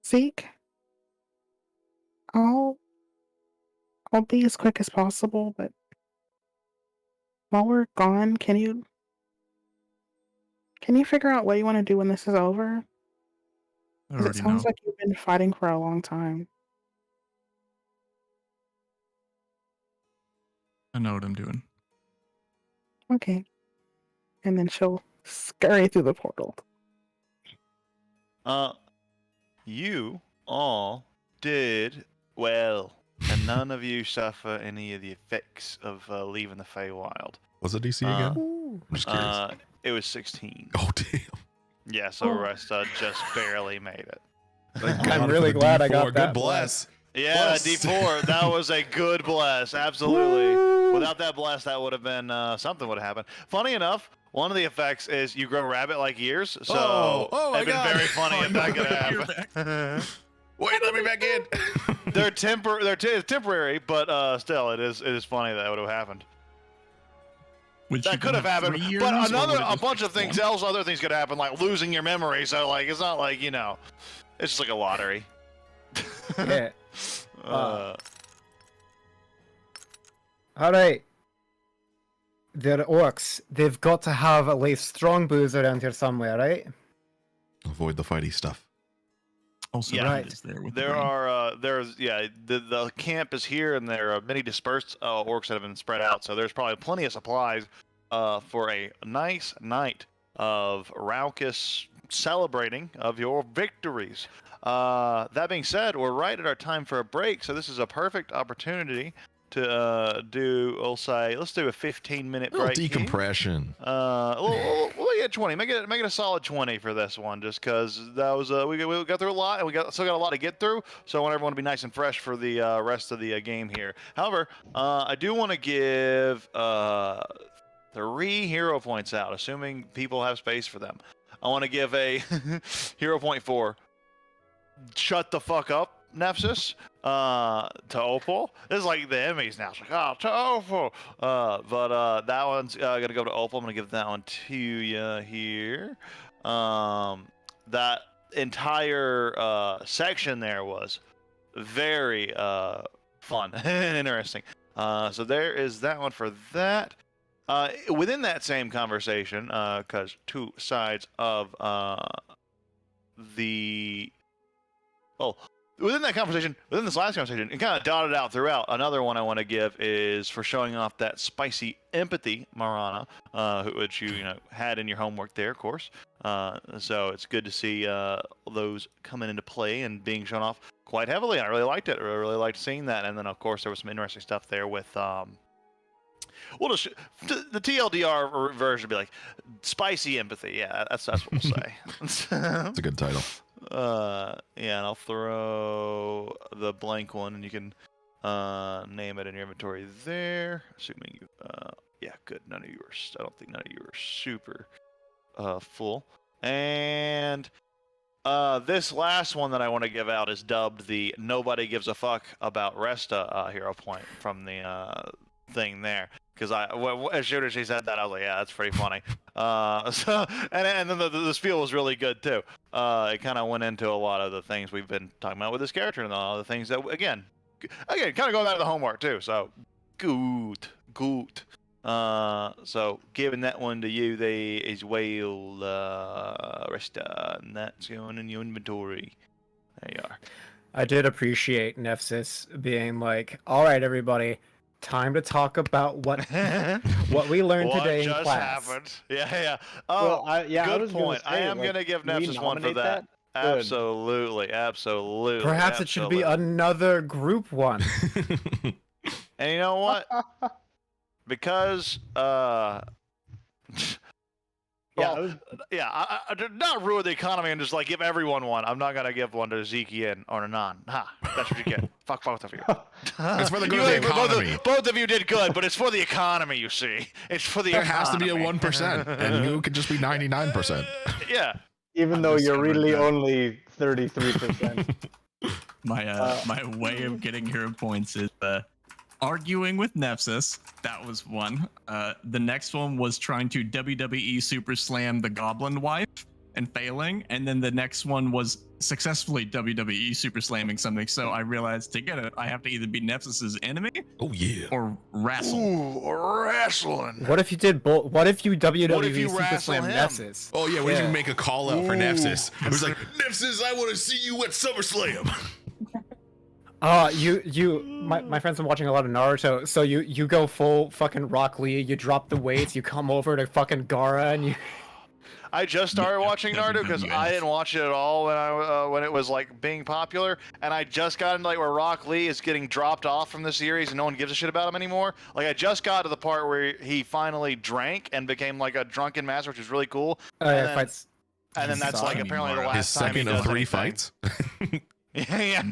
Zeke, I'll be as quick as possible, but while we're gone, can you figure out what you want to do when this is over? I 'Cause it already sounds know. like you've been fighting for a long time. I know what I'm doing. Okay. And then she'll scurry through the portal. You all did well, and none of you suffer any of the effects of leaving the Feywild. What's the DC again? I'm just curious. It was 16. Oh damn! Yeah, so Resta just barely made it. Thank God I'm for really the glad I D4. got Good that bless. Yeah, Bless. D4. That was a good bless. Absolutely. Without that bless, that would have been something would have happened. Funny enough, one of the effects is you grow rabbit-like ears. So Oh my it'd been God. very funny if that could You're happen. Wait, let me back in. They're temporary, but still, it is funny that would have happened. Which That you could have have happened, 3 years, but or would it a just bunch be of things one? else, other things could happen, like losing your memory. So like, it's not like it's just like a lottery. Yeah. Uh, All right. They're orcs. They've got to have at least strong booze around here somewhere, right? Avoid the fighty stuff. Also, Yeah. Rand Right. is there with the There ring. are the camp is here, and there are many dispersed orcs that have been spread out. So there's probably plenty of supplies for a nice night of raucous celebrating of your victories. That being said, we're right at our time for a break, so this is a perfect opportunity to let's do a 15-minute A little break. here. decompression. We'll get 20. Make it a solid 20 for this one, just because that was we got through a lot, and we still got a lot to get through. So I want everyone to be nice and fresh for the rest of the game here. However, I do want to give 3 hero points out, assuming people have space for them. I want to give a hero point for shut the fuck up, Nephsis, to Opal. This is like the enemies now. It's like, oh, to Opal. But that one's gonna go to Opal. I'm gonna give that one to you here. That entire section there was very fun and interesting. So there is that one for that. Within that same conversation, because 2 sides of within that conversation, within this last conversation, it kind of dotted out throughout. Another one I want to give is for showing off that spicy empathy, Marana, which you had in your homework there, of course. So it's good to see those coming into play and being shown off quite heavily. I really liked it. I really liked seeing that. And then, of course, there was some interesting stuff there with the TLDR version would be like spicy empathy. Yeah, that's what we'll say. That's a good title. Yeah, and I'll throw the blank one, and you can name it in your inventory there. Assuming you, yeah, good. I don't think none of you are super full. And this last one that I want to give out is dubbed the "Nobody Gives a Fuck About Resta" hero point from the thing there. Because as soon as she said that, I was like, yeah, that's pretty funny. And then the spiel was really good too. It kind of went into a lot of the things we've been talking about with this character and all the things that again, kind of going back to the homework too. So good. So giving that one to you there as well, Resta, and that's going in your inventory. There you are. I did appreciate Nephsis being like, all right, everybody, time to talk about what we learned What today in just class. happened? Yeah. Oh, I good was gonna point. I say, am like, gonna give can we Nef's one for nominate that. Good. Absolutely. Perhaps it should be another group one. And you know what? Because Yeah, I did not ruin the economy and just like give everyone one. I'm not gonna give one to Zeke or Nanan. Ha! That's what you get. Fuck both of you. It's for the good You of the ain't- both economy. Both of you did good, but it's for the economy. You see, it's for the There economy. has to be a 1%, and you could just be 99%. Yeah. even I though you're discovered really that. only 33%. My way of getting hero points is arguing with Nephsis. That was one. The next one was trying to WWE Super Slam the Goblin Wife and failing. And then the next one was successfully WWE Super Slamming something. So I realized to get it, I have to either be Nephsis's enemy Oh yeah. or wrestle. Ooh, wrestling. What if you did both? What if you WWE What if you Super wrestle Slam him? Nephsis? Oh yeah, we Yeah. should make a call out for Ooh. Nephsis. It was like, Nephsis, I want to see you at SummerSlam. My friends are watching a lot of Naruto, so you go full fucking Rock Lee, you drop the weights, you come over to fucking Gara, and you I just started watching Naruto because I WWF. didn't watch it at all when it was like being popular, and I just got into like where Rock Lee is getting dropped off from the series and no one gives a shit about him anymore. Like I just got to the part where he finally drank and became like a drunken master, which is really cool. Oh, And yeah, then- fights. And then that's like apparently the His last His time he second of does 3 anything. fights. Yeah.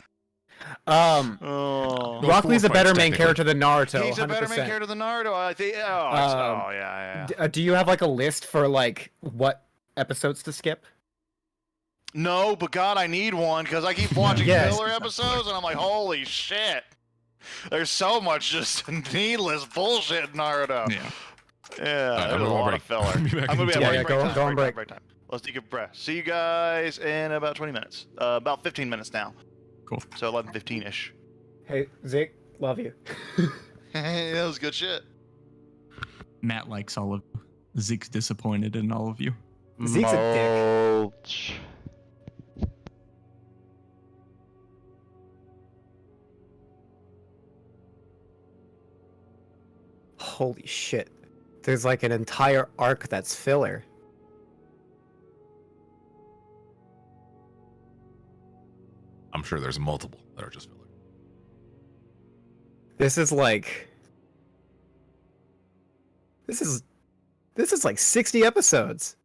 Oh. Well, Rock Lee's a 4 better fights, main technically. character than Naruto. He's a better 100%. main character than Naruto. I think. Oh, yeah. Do you have like a list for like what episodes to skip? No, but God, I need one because I keep watching Yes. filler episodes and I'm like, holy shit. There's so much just needless bullshit in Naruto. Yeah. Yeah, I'm there's a gonna lot break. of filler. I'll be back I'm gonna be in at Yeah, break, yeah, break go time, on break break. time. Let's take a breath. See you guys in about 20 minutes. About 15 minutes now. Cool. So 11:15ish. Hey, Zeke, love you. That was good shit. Matt likes all of you. Zeke's disappointed in all of you. Zeke's a dick. Mulch. Holy shit. There's like an entire arc that's filler. I'm sure there's multiple that are just filler. This is like This is like 60 episodes.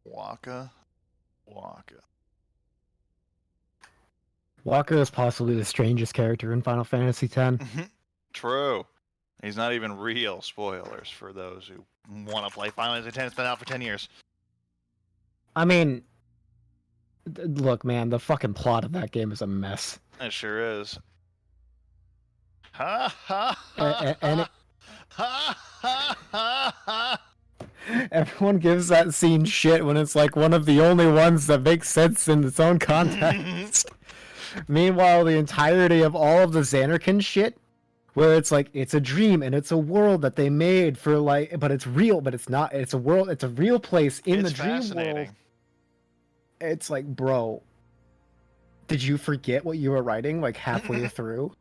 Waka. Waka. Walker is possibly the strangest character in Final Fantasy X. True. He's not even real. Spoilers for those who want to play Final Fantasy X. It's been out for 10 years. I mean, look, man, the fucking plot of that game is a mess. It sure is. Ha ha And ha ha ha ha. everyone gives that scene shit when it's like one of the only ones that makes sense in its own context. Meanwhile, the entirety of all of the Xanarkin shit, where it's like it's a dream and it's a world that they made for like, but it's real, but it's not. It's a world. It's a real place in It's the dream fascinating. world. It's like, bro, did you forget what you were writing like halfway through?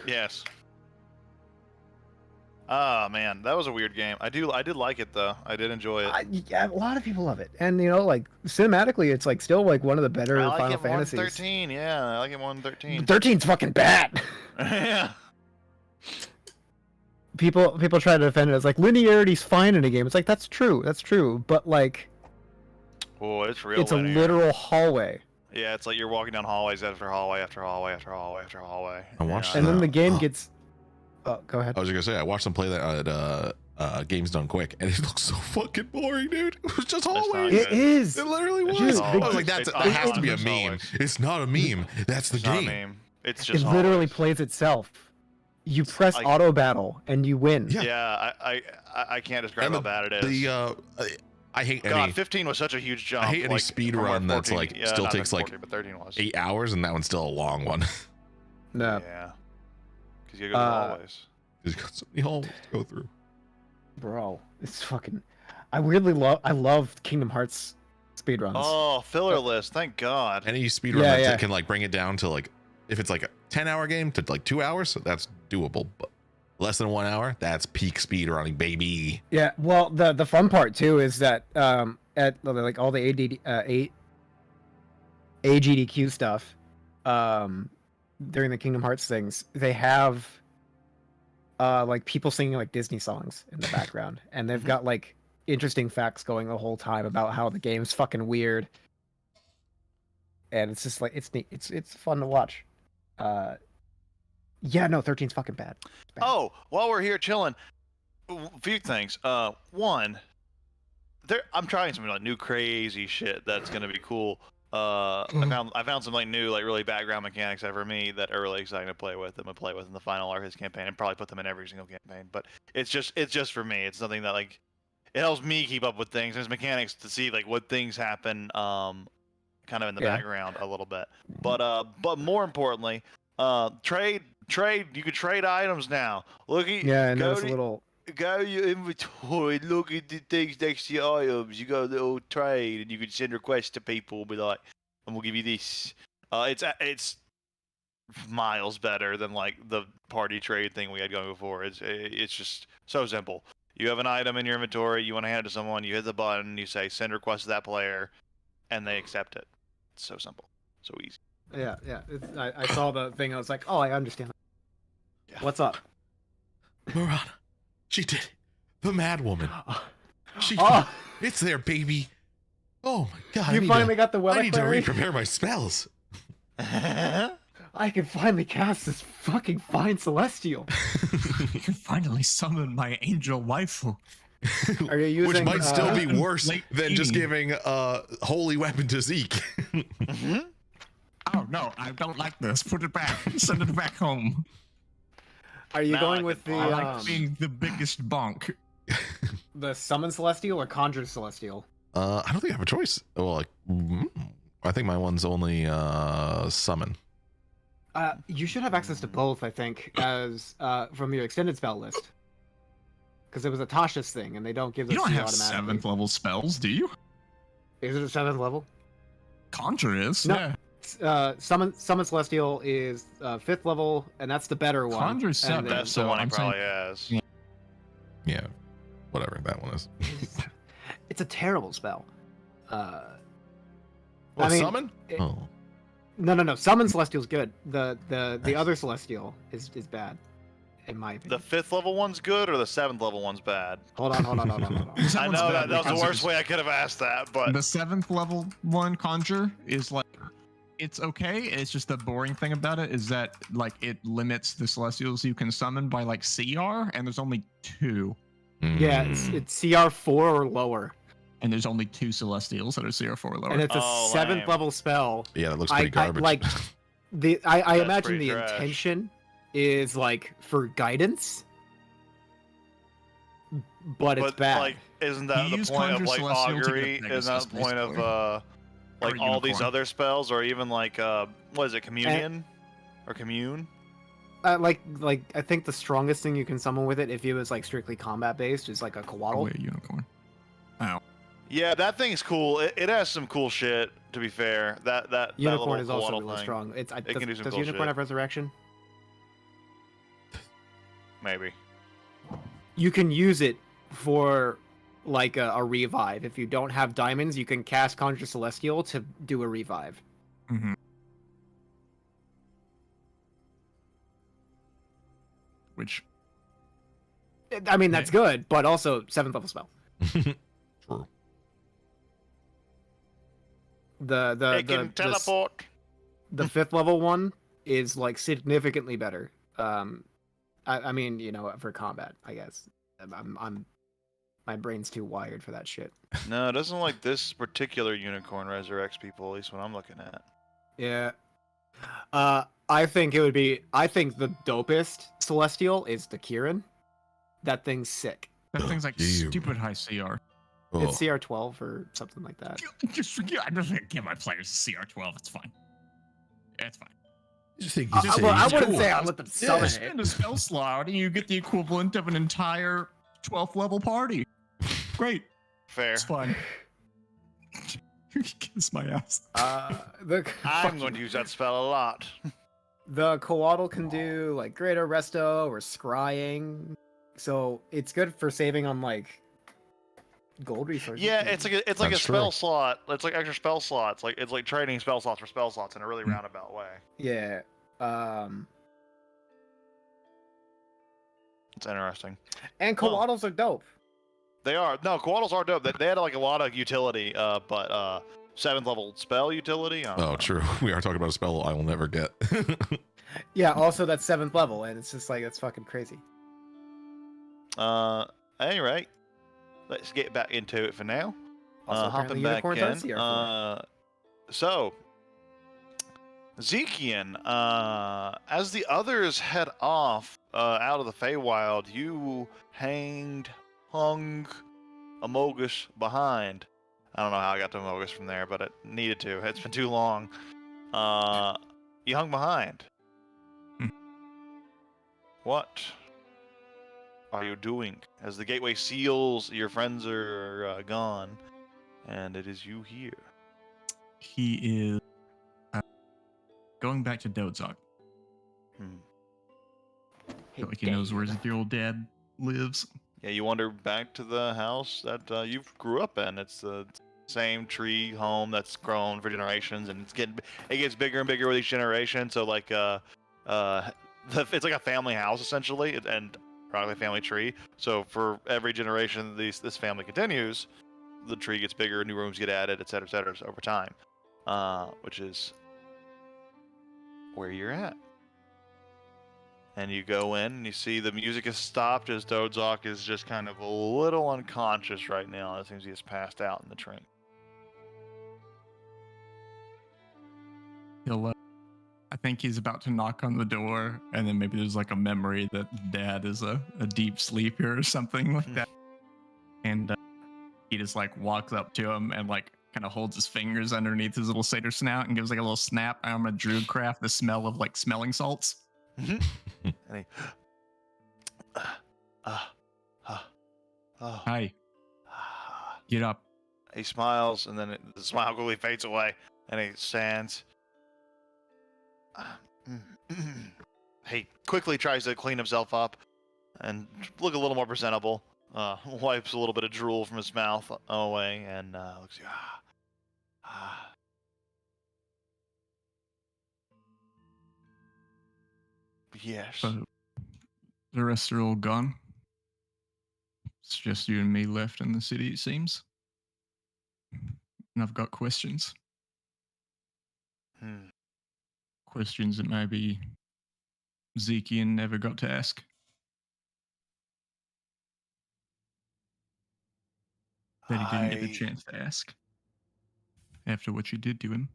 Yes. Ah man, that was a weird game. I did like it though. I did enjoy it. Yeah, a lot of people love it, and you know, like cinematically, it's like still like one of the better I like Final it more than Fantasies. 13. Yeah, I like it more than 13. 13's fucking bad. Yeah. People try to defend it as like linearity's fine in a game. It's like that's true, but like Oh, it's real. it's linear. a literal hallway, Yeah, it's like you're walking down hallways after hallway after hallway after hallway after hallway. I watched and then that. the game gets. Oh, go ahead. I was gonna say I watched them play that at Games Done Quick, and it looks so fucking boring, dude. It was just not hallways. good. It is. It literally It's was. just I was hallways. like, that It's has to be a just meme. hallways. It's not a meme. That's the It's not a game. meme. It's It just literally hallways. plays itself. You press Like- auto battle and you win. Yeah. Yeah, I can't describe And how bad it is. I hate God, any 15 was such a huge jump. I hate any like, speed from where run that's 14 like yeah, still not takes like 14, but 13 was. 8 hours, and that one's still a long one. No. Yeah. Because you gotta go to the hallways. He's got so many hallways to go through. Bro, it's fucking. I love Kingdom Hearts speedruns. Oh, filler list. Thank God. Any speedrun Yeah, that yeah. can like bring it down to like, if it's like a 10-hour game to like 2 hours, so that's doable. But less than 1 hour, that's peak speedrunning, baby. Yeah, well, the fun part too is that at like all the AGDQ stuff, during the Kingdom Hearts things, they have like people singing like Disney songs in the background, and they've got like interesting facts going the whole time about how the game's fucking weird, and it's just like it's neat. It's fun to watch. Yeah, no, 13's fucking bad. It's bad. Oh, while we're here chilling, a few things. One, I'm trying some like new crazy shit that's gonna be cool. I found some like new like really background mechanics for me that are really exciting to play with. I'm gonna play with in the final Arceus campaign and probably put them in every single campaign. But it's just for me. It's something that like it helps me keep up with things. There's mechanics to see like what things happen kind of in the background a little bit. But more importantly, trade. You can trade items now. Look at Yeah, and there's a little. Go to your inventory, look at the things next to your items. You got a little trade, and you can send requests to people. Be like, "And we'll give you this." It's miles better than like the party trade thing we had going before. It's just so simple. You have an item in your inventory. You want to hand it to someone. You hit the button. You say send request to that player, and they accept it. It's so simple, so easy. Yeah. I saw the thing. I was like, oh, I understand. Yeah. What's up? Murata, she did it. The Mad Woman. She. Oh. It's there, baby. Oh my god. You finally got the weather I need to query? re-prepare my spells. I can finally cast this fucking fine celestial. You can finally summon my angel waifu. Are you using? Which might still be in worse late than just eating. giving a holy weapon to Zeke. Oh no, I don't like this. Put it back. Send it back home. Are you Now going I with the can- I like being the biggest bonk. the summon celestial or conjure celestial? I don't think I have a choice. Well, like, I think my one's only summon. You should have access to both, I think, as from your extended spell list. Because it was a Tasha's thing, and they don't give those You don't to you have automatically. 7th level spells, do you? Is it a 7th level? Conjure is. No. Yeah. Summon Celestial is 5th level, and that's the better one. Conjure's And 7th. then- That's So the one he I'm saying- probably has. Yeah. Yeah, whatever that one is. It's a terrible spell. Oh, I mean, summon? it- Oh. No. Summon Celestial's good. The other Celestial is bad, in my The opinion. 5th level one's good, or the 7th level one's bad. Hold on. The I 7th's know bad that was the because worst way I could have asked that, but The 7th level one conjure is like, it's okay. It's just the boring thing about it is that like it limits the celestials you can summon by like CR, and there's only 2, Yeah, it's CR4 or lower, and there's only 2 celestials that are CR4 or lower. and it's a Oh, 7th lame. level spell. Yeah, that looks pretty garbage. like I That's imagine pretty the trash. intention is like for guidance, but it's bad. like, isn't that You the use point of Conjure like Celestial to get augury? Isn't that Pegasus, the point of basically. like Or all these Unicorn. other spells, or even like what is it, communion, or commune? Like I think the strongest thing you can summon with it, if it was like strictly combat based, is like a Probably Coatl. a unicorn. Yeah, that thing's cool. It has some cool shit. To be fair, that Unicorn that is little also Coatl really thing, strong. Does can do some does cool Unicorn shit. have resurrection? Maybe. You can use it for like a revive. If you don't have diamonds, you can cast Conjure Celestial to do a revive. Mm-hmm. Which I mean, that's good, but also 7th level spell. True. It can teleport. The 5th level one is like significantly better. I mean, you know, for combat, I guess. I'm my brain's too wired for that shit. No, it doesn't like this particular unicorn resurrects people. At least what I'm looking at. Yeah. I think the dopest celestial is the Kirin. That thing's sick. that thing's like Ew. stupid high CR. Oh. It's CR12 or something like that. Just forget. I'm just gonna give my players CR12. It's fine. It's fine. You think he's Well, I he's wouldn't cool. say I let them Yeah, summon it. spend a spell slot and you get the equivalent of an entire 12th level party. Great. Fair. It's fun. Kiss my ass. I'm going to use that spell a lot. The Coatl can do like Greater Resto or Scrying, so it's good for saving on like gold resources. Yeah, it's like a That's spell true. slot. It's like extra spell slots. It's like trading spell slots for spell slots in a really roundabout way. Yeah. It's interesting. And Well- Coatls are dope. They are Coatls are dope. They had like a lot of utility, but 7th level spell utility. I don't Oh, know. true. We are talking about a spell I will never get. Yeah, also that's 7th level, and it's just like that's fucking crazy. At any rate, let's get back into it for now. Also, Hopping apparently back unicorns are in. CR4. So, Zekian, as the others head off out of the Feywild, you hung Amogus behind. I don't know how I got to Amogus from there, but it needed to. It's been too long. You hung behind. What are you doing? As the gateway seals, your friends are gone, and it is you here. He is going back to Dodzog. Feel like he knows where his dear old dad lives. Yeah, you wander back to the house that you grew up in. It's the same tree home that's grown for generations, and it gets bigger and bigger with each generation. So like it's like a family house essentially, and probably a family tree. So for every generation this family continues, the tree gets bigger, new rooms get added, et cetera, over time. Which is where you're at. And you go in and you see the music has stopped as Dodzok is just kind of a little unconscious right now. It seems he has passed out in the train. He'll, I think he's about to knock on the door, and then maybe there's like a memory that dad is a deep sleeper or something like that. And he just like walks up to him and like kind of holds his fingers underneath his little satyr snout and gives like a little snap. I'm a druid craft the smell of like smelling salts. And he, Hi, get up. he smiles, and then the smile quickly fades away, and he stands. He quickly tries to clean himself up and look a little more presentable. Wipes a little bit of drool from his mouth away, and looks at you. Yes. The rest are all gone. It's just you and me left in the city, it seems. And I've got questions. Questions that maybe Zekian never got to ask. That he didn't get the chance to ask. After what you did to him.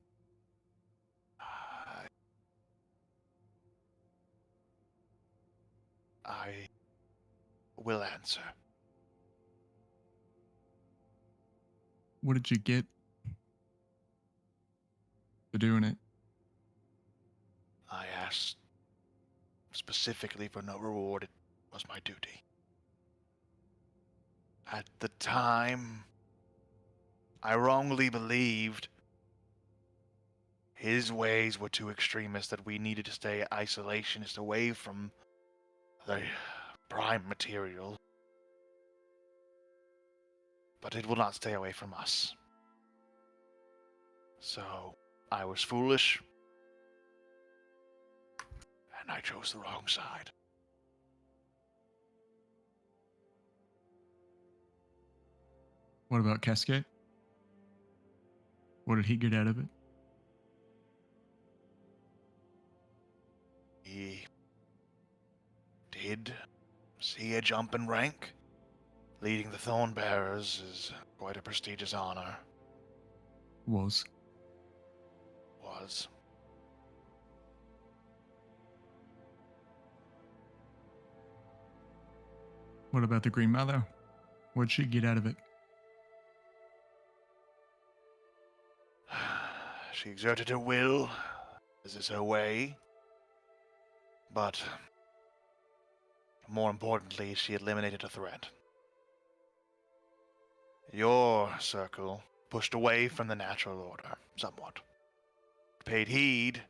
I will answer. What did you get for doing it? I asked specifically for no reward. It was my duty. At the time, I wrongly believed his ways were too extremist, that we needed to stay isolationist away from the prime material. But it will not stay away from us. So, I was foolish, and I chose the wrong side. What about Cascade? What did he get out of it? He did see a jump in rank. Leading the Thorn Bearers is quite a prestigious honor. Was. What about the Green Mother? What'd she get out of it? She exerted her will. This is her way. But more importantly, she eliminated a threat. Your circle pushed away from the natural order somewhat. Paid heed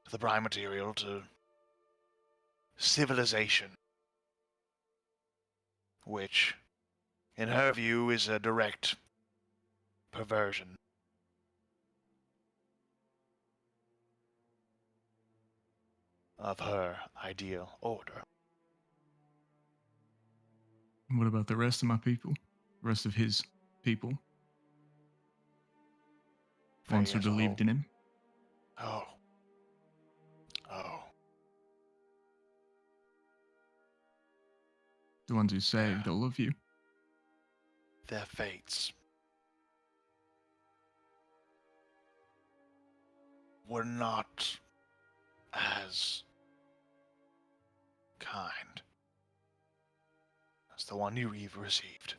to the prime material, to civilization, which, in her view, is a direct perversion of her ideal order. What about the rest of my people? The rest of his people? Ones who Faye as a believed whole. in him? Oh. Oh. The ones who saved all of you? Their fates were not as kind as the one you Eve received.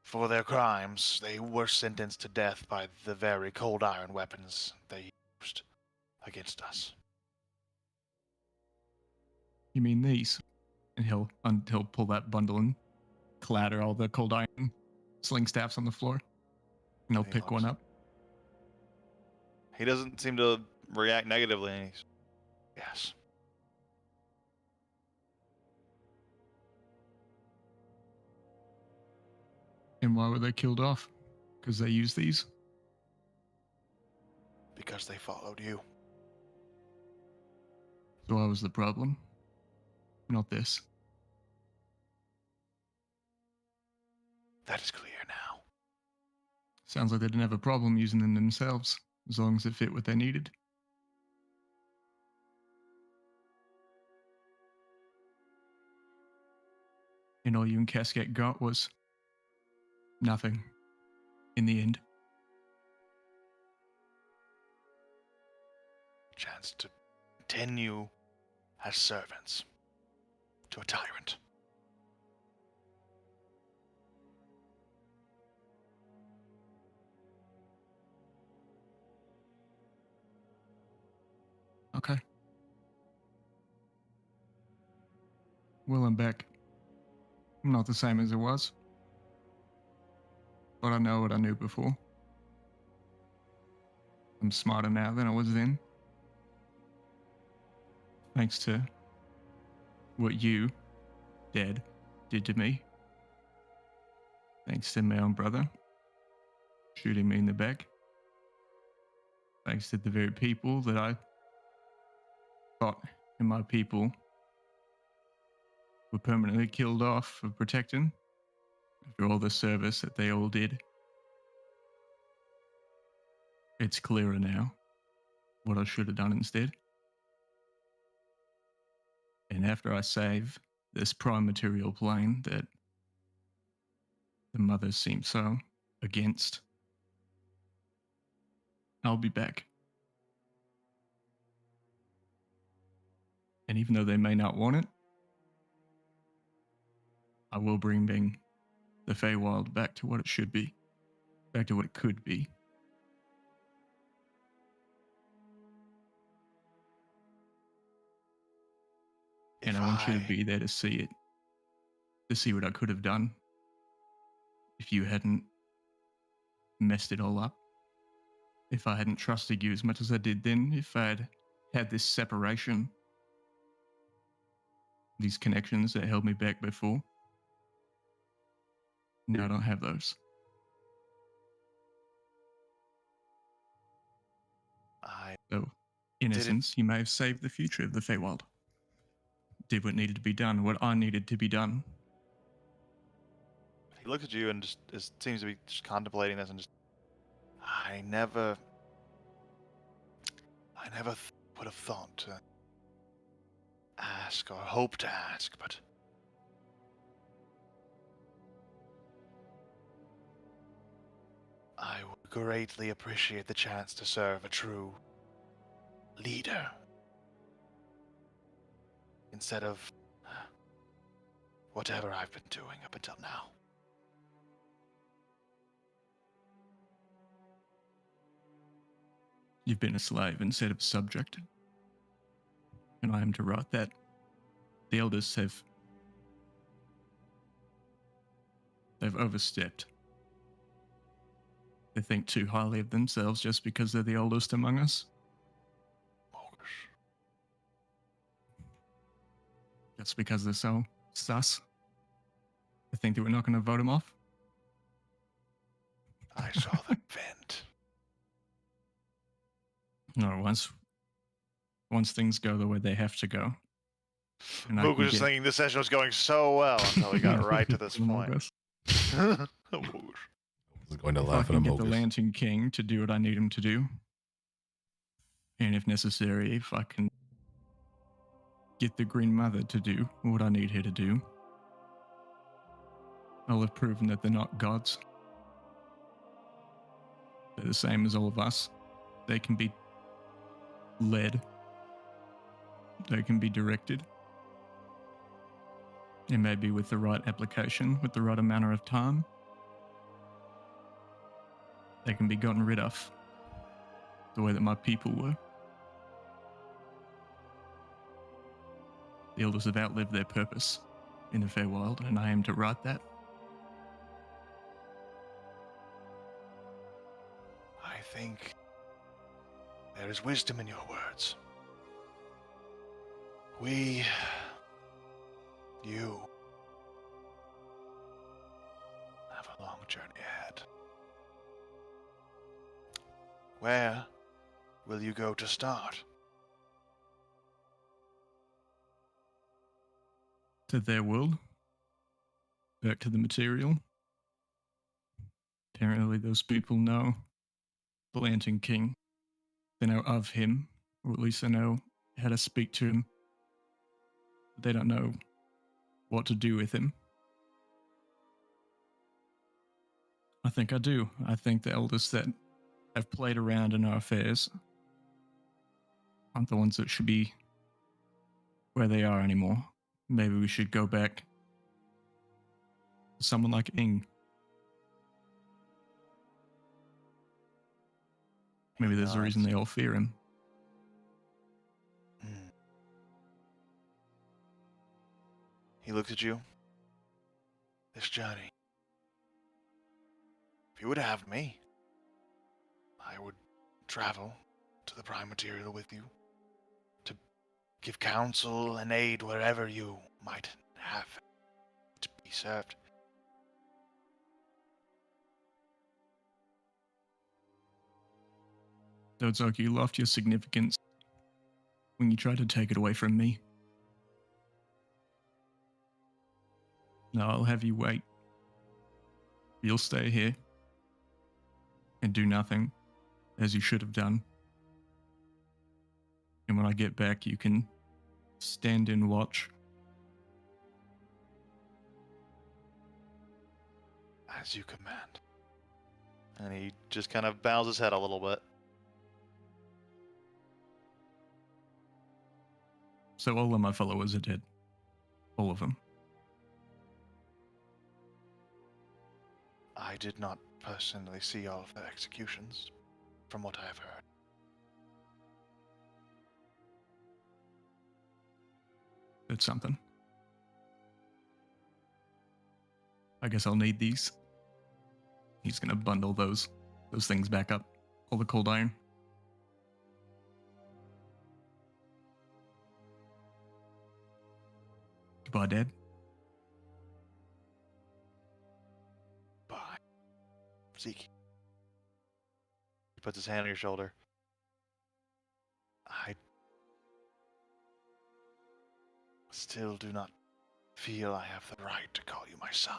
For their crimes, they were sentenced to death by the very cold iron weapons they used against us. You mean these? And he'll pull that bundle and clatter all the cold iron sling staffs on the floor. And he'll He pick one looks. up. He doesn't seem to react negatively. And he's, yes. And why were they killed off? Because they used these? Because they followed you. So I was the problem. Not this. That is clear now. Sounds like they didn't have a problem using them themselves, as long as it fit what they needed. And all you and Casket got was nothing in the end. Chance to continue as servants to a tyrant. Okay. Well, I'm back. I'm not the same as I was. But I know what I knew before. I'm smarter now than I was then. Thanks to what you, Dad, did to me. Thanks to my own brother shooting me in the back. Thanks to the very people that I thought and my people were permanently killed off for protecting after all the service that they all did. It's clearer now what I should have done instead. And after I save this prime material plane that the mothers seem so against, I'll be back. And even though they may not want it, I will bring the Feywild back to what it should be, back to what it could be. And I want you to be there to see it, to see what I could have done if you hadn't messed it all up. If I hadn't trusted you as much as I did then, if I'd had this separation, these connections that held me back before. Now I don't have those. So, in essence, you may have saved the future of the Feywild. Did what needed to be done, what I needed to be done. He looks at you and seems to be just contemplating this and just. I never would have thought to ask or hope to ask, but I would greatly appreciate the chance to serve a true leader instead of whatever I've been doing up until now. You've been a slave instead of subject. and I am to write that the elders they've overstepped. They think too highly of themselves just because they're the oldest among us. Just because they're so sus. They think that we're not going to vote them off. I saw them vent. No, once things go the way they have to go. And Mook was just thinking this session was going so well until we got right to this point. I was going to If I laugh at can him. get the Lantern King to do what I need him to do, and if necessary, if I can get the Green Mother to do what I need her to do, I'll have proven that they're not gods. They're the same as all of us. They can be led. They can be directed. And maybe with the right application, with the right amount of time, they can be gotten rid of the way that my people were. The elders have outlived their purpose in the Feywild, and I am to right that. I think there is wisdom in your words. You have a long journey ahead. Where will you go to start? To their world. Back to the material. Apparently those people know the Lantern King. They know of him, or at least they know how to speak to him. But they don't know what to do with him. I think I do. I think the elders that have played around in our affairs aren't the ones that should be where they are anymore. Maybe we should go back to someone like Ing. Maybe there's a reason they all fear him. He looked at you. This journey. If you would have me, I would travel to the Prime Material with you to give counsel and aid wherever you might have to be served. Though it's like you lost your significance when you tried to take it away from me. No, I'll have you wait. You'll stay here and do nothing, as you should have done. And when I get back, you can stand and watch. As you command. And he just kind of bows his head a little bit. So all of my followers are dead. All of them. I did not personally see all of the executions, from what I have heard. That's something. I guess I'll need these. He's gonna bundle those things back up. All the cold iron. Goodbye, Dad. Bye. Zeke. He puts his hand on your shoulder. I still do not feel I have the right to call you my son.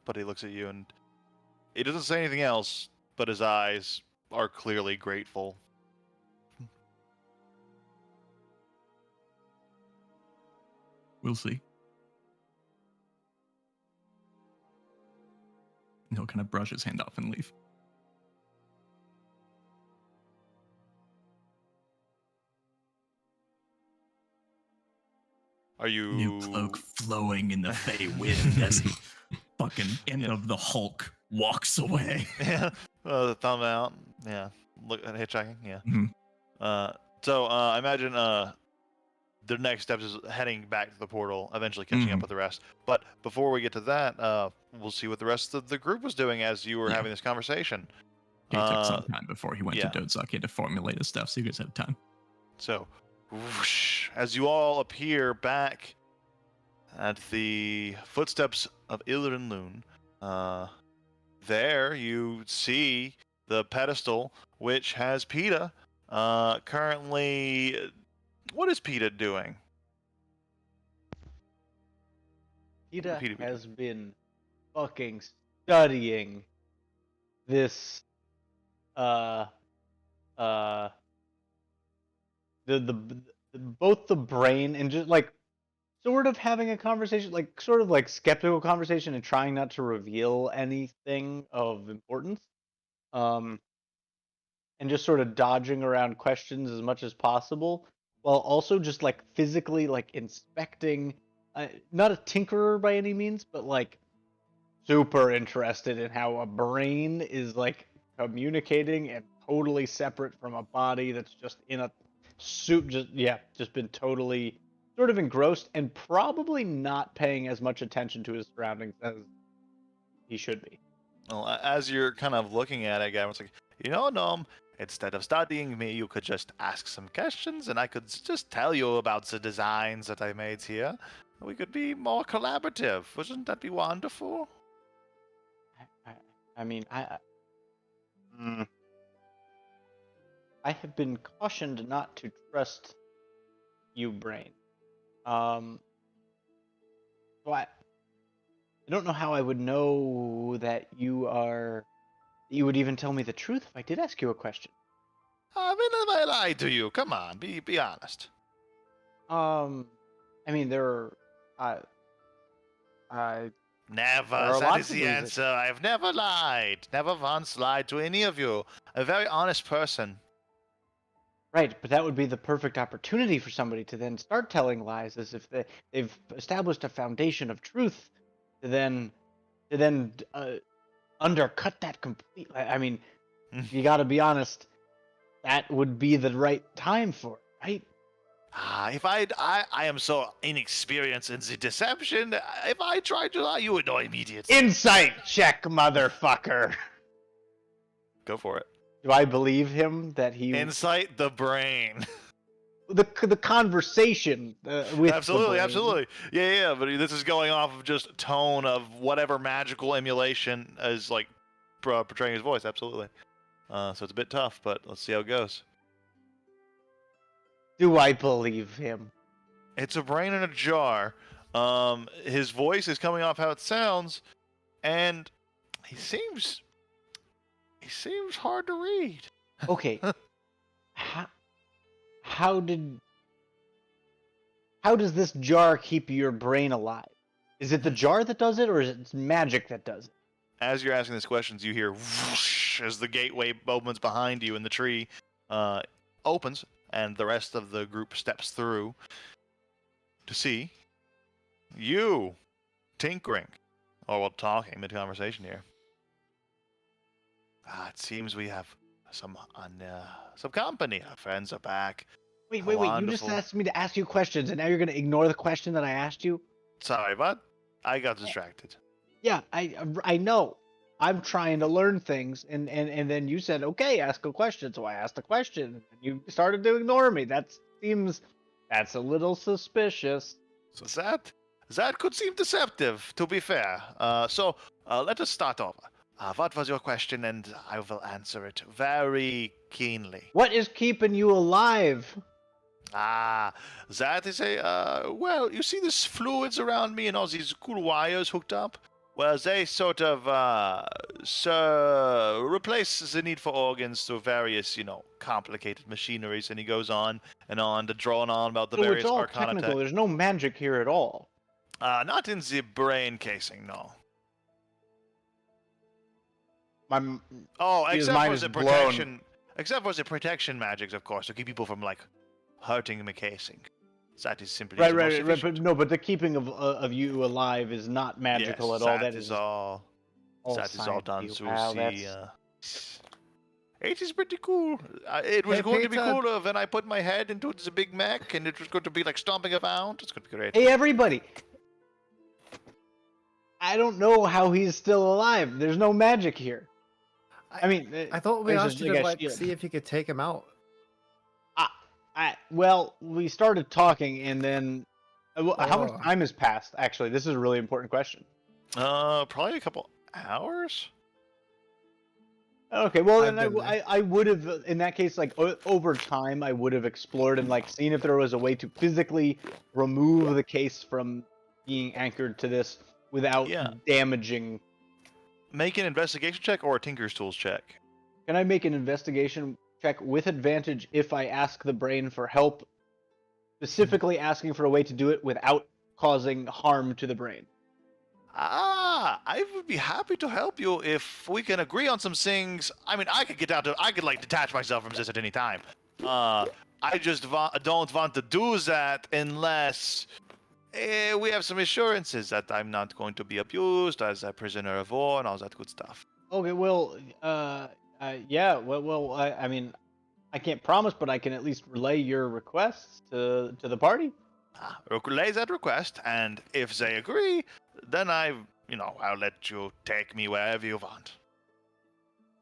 But he looks at you and he doesn't say anything else, but his eyes are clearly grateful. We'll see. And he'll kind of brush his hand off and leave. Are you... New cloak flowing in the Fey wind as he fucking end of the Hulk walks away. Yeah, the thumb out. Yeah, look at hitchhiking. Yeah. Mhm. So I imagine the next steps is heading back to the portal, eventually catching up Mhm. with the rest. But before we get to that, we'll see what the rest of the group was doing as you were Yeah. having this conversation. He took some time before he went yeah. to Dodzak. He had to formulate his stuff, so you guys had time. So, whoosh, as you all appear back at the footsteps of Illidan Loon, there you see the pedestal, which has PETA. Currently, what is PETA doing? PETA PETA be has been fucking studying this the both the brain and just like sort of having a conversation, like sort of like skeptical conversation and trying not to reveal anything of importance. And just sort of dodging around questions as much as possible, while also just like physically like inspecting. Not a tinkerer by any means, but like super interested in how a brain is like communicating and totally separate from a body that's just in a suit. Just been totally sort of engrossed and probably not paying as much attention to his surroundings as he should be. Well, as you're kind of looking at it, Gavin, it's like, Gnome, instead of studying me, you could just ask some questions and I could just tell you about the designs that I made here. We could be more collaborative. Wouldn't that be wonderful? I mean, I have been cautioned not to trust you, brain. So I don't know how I would know that you would even tell me the truth if I did ask you a question. I mean, I lied to you. Come on, be honest. I mean, I Never. There are That lots is of the reasons. answer. I've never lied. Never once lied to any of you. A very honest person. right, but that would be the perfect opportunity for somebody to then start telling lies, as if they've established a foundation of truth, to then undercut that completely. I mean, you got to be honest. That would be the right time for it, right? If I am so inexperienced in the deception, if I tried to lie, you would know immediately. Insight check, motherfucker. Go for it. Do I believe him that he Insight the brain. the conversation with Absolutely, the brain. absolutely. Yeah, but this is going off of just tone of whatever magical emulation is like portraying his voice. Absolutely. So it's a bit tough, but let's see how it goes. Do I believe him? It's a brain in a jar. His voice is coming off how it sounds, and he seems hard to read. Okay. How does this jar keep your brain alive? Is it the jar that does it, or is it magic that does it? As you're asking these questions, you hear whoosh as the gateway opens behind you, and the tree opens, and the rest of the group steps through to see you tinkering, or talking mid-conversation here. It seems we have some company. Our friends are back. Wait. How You just wonderful. asked me to ask you questions, and now you're going to ignore the question that I asked you? Sorry, bud. I got distracted. Yeah, I know. I'm trying to learn things, and then you said, okay, ask a question. So I asked a question, and you started to ignore me. That's a little suspicious. So that could seem deceptive, to be fair. So let us start over. What was your question? And I will answer it very keenly. What is keeping you alive? That is well, you see these fluids around me and all these cool wires hooked up? Well, they sort of, replace the need for organs through various, complicated machineries, and he goes on and on to drone on about the So various it's all arcana technical. There's no magic here at all. Not in the brain casing, no. Oh, His except mind for is the blown. protection. Except for the protection magics, of course, to keep people from hurting the casing. That is simply the most Right. efficient. But no, but the keeping of you alive is not magical Yes, at all. That is all. that is all done. So Wow, see, that's... it is pretty cool. It was Hey, going to be Peter. cooler when I put my head into the Big Mac, and it was going to be like stomping around. It's going to be great. Hey, everybody! I don't know how he's still alive. There's no magic here. I mean, I thought we there's asked just you like to a like shield. see if you could take him out. Well, we started talking, and then how much Oh. time has passed? Actually, this is a really important question. Probably a couple hours. Okay, well I've then been there. I would have in that case like over time I would have explored and like seen if there was a way to physically remove the case from being anchored to this without Yeah. damaging. Make an investigation check or a Tinker's Tools check. Can I make an investigation check with advantage if I ask the brain for help, specifically asking for a way to do it without causing harm to the brain? I would be happy to help you if we can agree on some things. I mean, I could like detach myself from this at any time. I just don't want to do that unless we have some assurances that I'm not going to be abused as a prisoner of war and all that good stuff. Okay, well, yeah, I mean, I can't promise, but I can at least relay your requests to the party. Relay that request, and if they agree, then I'll let you take me wherever you want.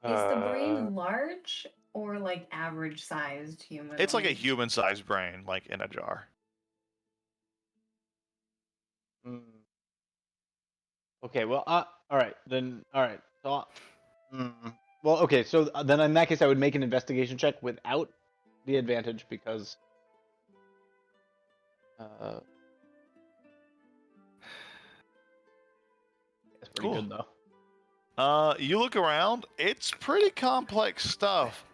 Is the brain large or like average sized human? It's like a human-sized brain, like in a jar. Mm. Okay, well, all right, then, all right. So, well, okay, so then in that case, I would make an investigation check without the advantage because, that's pretty Cool. good though. You look around. It's pretty complex stuff.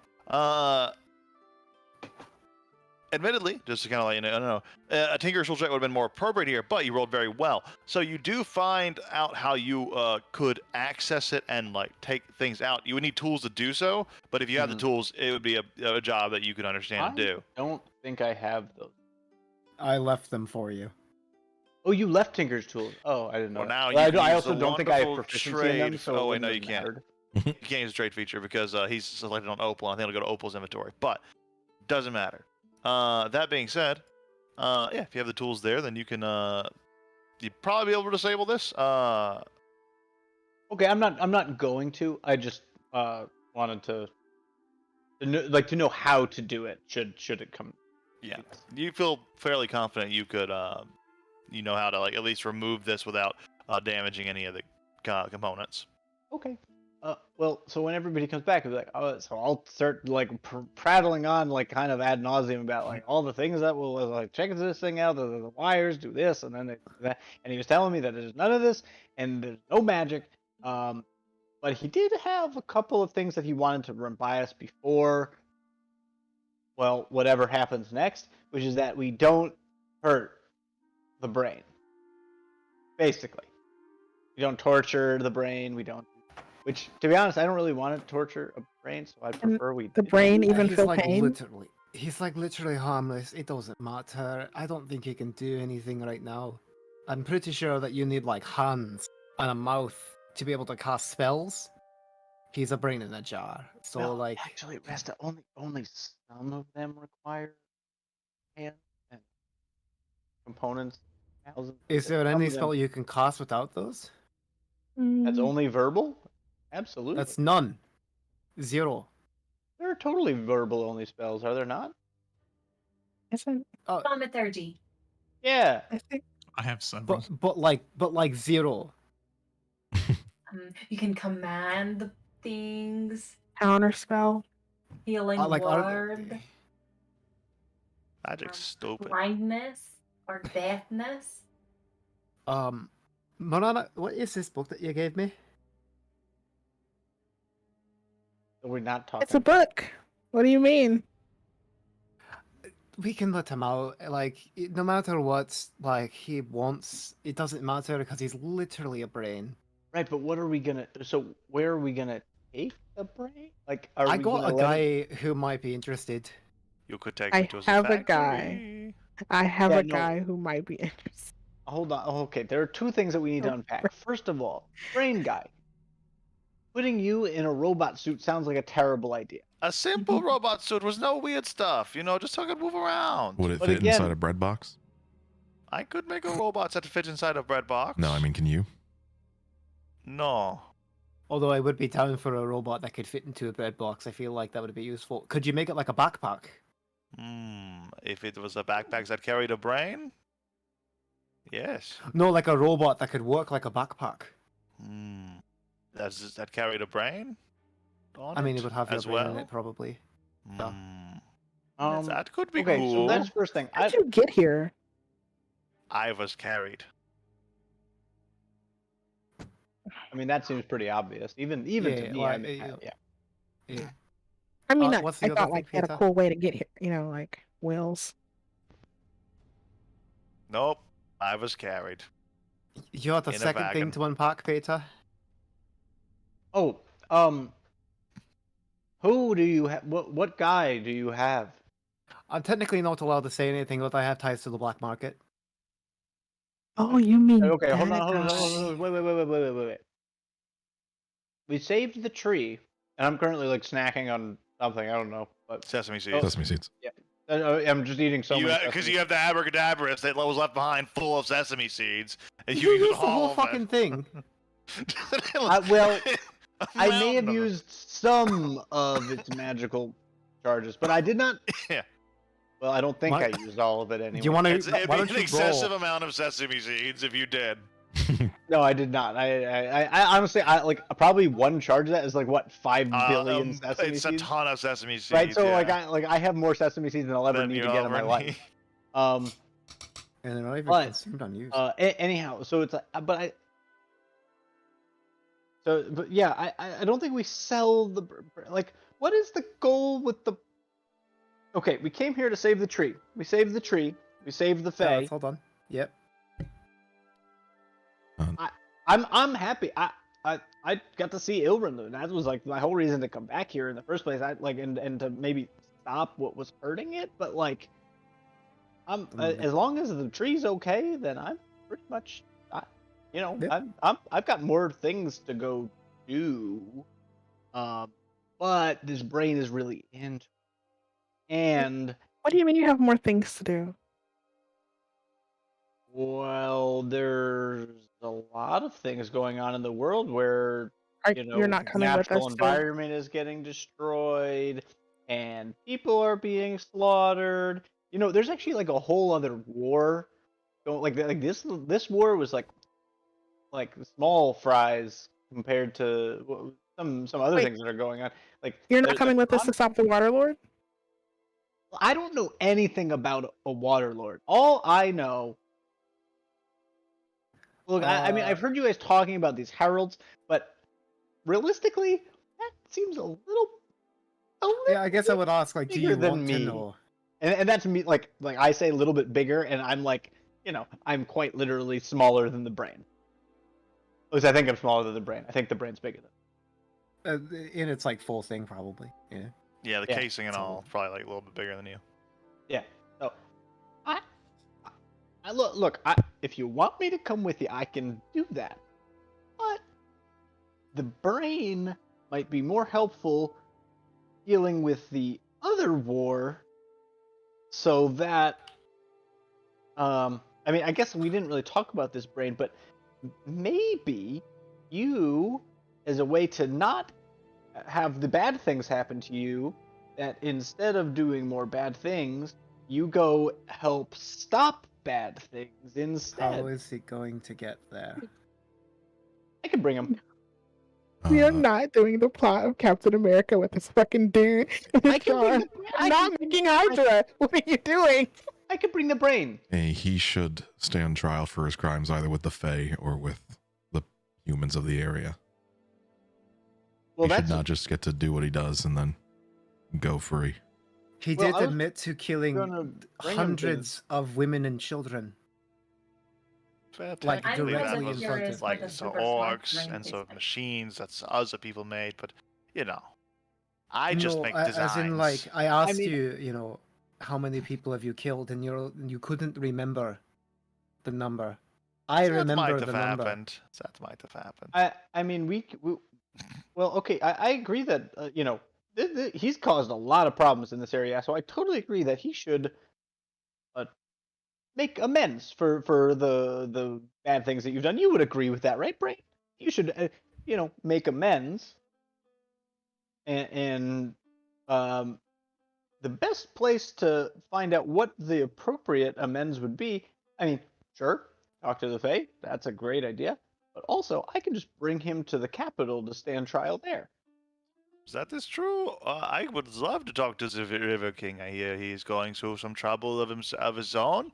Admittedly, just to kind of let you know, I don't know, a Tinker's Tool check would have been more appropriate here, but you rolled very well. So you do find out how you could access it and like take things out. You would need tools to do so, but if you had the tools, it would be a job that you could understand and do. I don't think I have those. I left them for you. Oh, you left Tinker's Tools. Oh, I didn't know. Well, that. now Well, you can I use also the don't think I have wonderful proficiency in them, trade- so oh, it wait, no, wouldn't you have can't. mattered. You can't use the trade feature because he's selected on Opal, and I think it'll go to Opal's inventory, but doesn't matter. That being said, yeah, if you have the tools there, then you can you'd probably be able to disable this. Okay, I'm not going to. I just wanted to know how to do it. Should it come? Yeah, you feel fairly confident you could you know how to like at least remove this without damaging any of the components. Okay. Well, so when everybody comes back, I'll be like, oh, so I'll start like prattling on like kind of ad nauseum about like all the things that will like check this thing out, the wires, do this, and then that. And he was telling me that there's none of this and there's no magic. But he did have a couple of things that he wanted to run by us before. Well, whatever happens next, which is that we don't hurt the brain. Basically, we don't torture the brain. We don't. Which, to be honest, I don't really want to torture a brain, so I prefer we. The brain even he's feel like pain? he's like literally harmless. It doesn't matter. I don't think he can do anything right now. I'm pretty sure that you need like hands and a mouth to be able to cast spells. He's a brain in a jar. So Well, like actually, Resta, only some of them require hands and components. is there Some any of them- spell you can cast without those? That's Mm, only verbal? Absolutely. That's none. Zero. There are totally verbal only spells, are there not? isn't Thaumaturgy. Yeah. I think I have several. But like zero. You can command things. counter spell. Healing Like word. Magic's stupid. Blindness or deafness. Marana, what is this book that you gave me? We're not talking. It's a book. What do you mean? We can let him out. Like, no matter what, like, he wants, it doesn't matter because he's literally a brain. Right, but what are we gonna? So where are we gonna take the brain? Like, are I we got gonna a let it- guy who might be interested. You could take I me to the have a factory. guy. I have Yeah, a no. guy who might be interested. Hold on. Okay, there are two things that we need to Oh, unpack. First of all, brain guy. putting you in a robot suit sounds like a terrible idea. A simple robot suit was no weird stuff. You know, just so I could move around. Would it But fit again- inside a bread box? I could make a robot that fits inside a bread box. No, I mean, can you? No. Although I would be down for a robot that could fit into a bread box. I feel like that would be useful. Could you make it like a backpack? If it was a backpack that carried a brain? Yes. No, like a robot that could work like a backpack. That carried a brain? I mean, it would have your as brain in well? it probably. Yeah. That could be Okay, cool. so that's the first thing. How'd you get here? I was carried. I mean, that seems pretty obvious. Even Yeah, to me, well, I mean, yeah. yeah. I mean, what's I the other thought thing, like they had a Peter? cool way to get here. You know, like wheels. Nope. I was carried. You had the In a second thing wagon. to unpack, Peter. Oh, who do you have? What guy do you have? I'm technically not allowed to say anything, but I have ties to the black market. Oh, you mean Okay, hold that on, hold on, guy. hold on, wait. We saved the tree, and I'm currently like snacking on something. I don't know, but Sesame seeds. Sesame seeds. I'm just eating so much. Because you have the abracadabra that was left behind full of sesame seeds. And You use used the whole all of it. fucking thing. Well, A I may have mountain of them. used some of its magical charges, but I did not. Yeah. Well, I don't think What? I used all of it anyway. Do you want to? It'd Why be don't an you excessive roll? amount of sesame seeds if you did. No, I did not. I honestly, I like probably one charge of that is like what 5 billion sesame It's seeds, a ton of sesame seeds. right? So yeah. I have more sesame seeds than I'll ever Than need you to get in my ever life. need. Um. And they're not even But, consumed on use. Anyhow, so it's like, but yeah, I don't think we sell the like. What is the goal with the? Okay, we came here to save the tree. We saved the tree. We saved the Fae. Hold on. Yep. I'm happy. I got to see Ilrenlu. That was like my whole reason to come back here in the first place. I like and to maybe stop what was hurting it. But like, as long as the tree's okay, then I'm pretty much, Yeah. I've got more things to go do. But this brain is really into, and What do you mean you have more things to do? well, there's a lot of things going on in the world where You're not coming with natural us. environment is getting destroyed and people are being slaughtered. There's actually like a whole other war going, like this war was like small fries compared to some other Wait. things that are going on. Like You're not there's a coming with us to con- stop the water lord. I don't know anything about a water lord. All I know. Look, I mean, I've heard you guys talking about these heralds, but realistically, that seems a little. Yeah, I guess I would ask, like, do bigger you than want to me. know? And that's me. Like I say, a little bit bigger, and I'm like, I'm quite literally smaller than the brain. At least I think I'm smaller than the brain. I think the brain's bigger than. In its like full thing, probably. Yeah. Yeah, the Yeah, casing and so- all, probably like a little bit bigger than you. Yeah. So, I look. If you want me to come with you, I can do that. But the brain might be more helpful dealing with the other war, so that. I mean, I guess we didn't really talk about this brain, but maybe you, as a way to not have the bad things happen to you, that instead of doing more bad things, you go help stop bad things instead. How is he going to get there? I can bring him. We are Uh, not doing the plot of Captain America with his fucking dude. I can bring the, I'm not making Hydra. What are you doing? I can bring the brain. he should stand trial for his crimes either with the Fae or with the humans of the area. Well, He should that's not just get to do what he does and then go free. He Well, did I was admit to killing gonna bring him to- hundreds of women and children. Like, I'm Technically, that directly kind was in front curious of- what like the some super smart orcs brain and tastes some like. machines that's other people made, but I just No, make as designs. in, like, I asked mean- you, how many people have you killed, and you couldn't remember the number. I That remember might the have number. happened. That might have happened. I mean, we Well, okay, I agree that he's caused a lot of problems in this area, so I totally agree that he should uh, make amends for the bad things that you've done. You would agree with that, right, Brain? You should make amends, and um, the best place to find out what the appropriate amends would be. I mean, sure, talk to the Fae. That's a great idea. But also, I can just bring him to the capital to stand trial there. That is true. I would love to talk to the River King. I hear he's going through some trouble of his own.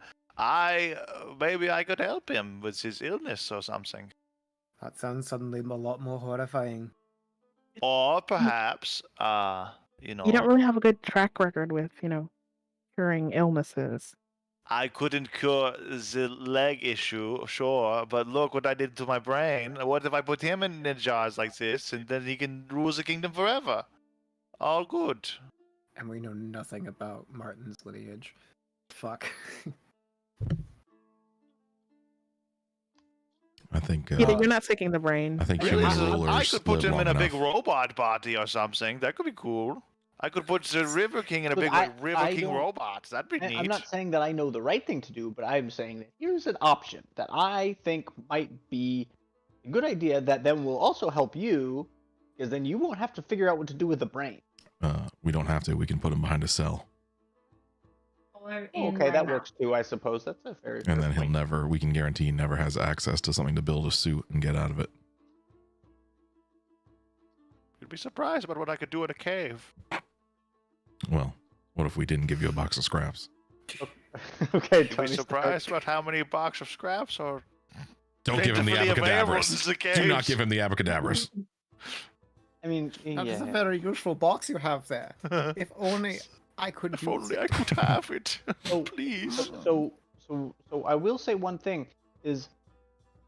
Maybe I could help him with his illness or something. That sounds suddenly a lot more horrifying. Or perhaps, You don't really have a good track record with, curing illnesses. I couldn't cure the leg issue, sure, but look what I did to my brain. What if I put him in jars like this, and then he can rule the kingdom forever? All good. And we know nothing about Martin's lineage. Fuck. I think. You're not taking the brain. I think Really, human I rulers could put live him in long a big enough. robot body or something. That could be cool. I could put the River King in a Look, big River I King don't- robot. That'd be neat. I'm not saying that I know the right thing to do, but I'm saying that here's an option that I think might be a good idea that then will also help you, because then you won't have to figure out what to do with the brain. We don't have to. We can put him behind a cell, Or in Okay, that my works too, I suppose. That's a very and fair then he'll point. never. We can guarantee he never has access to something to build a suit and get out of it. You'd be surprised about what I could do in a cave. Well, what if we didn't give you a box of scraps? Okay, You'd be Tony surprised Stark. about how many box of scraps are Don't give him the plentifully available in abracadabras. the Do not caves. give him the abracadabras. I mean, That is a yeah. very useful box you have there. If only I could If use only it. I could have it. Oh, Please. So I will say one thing is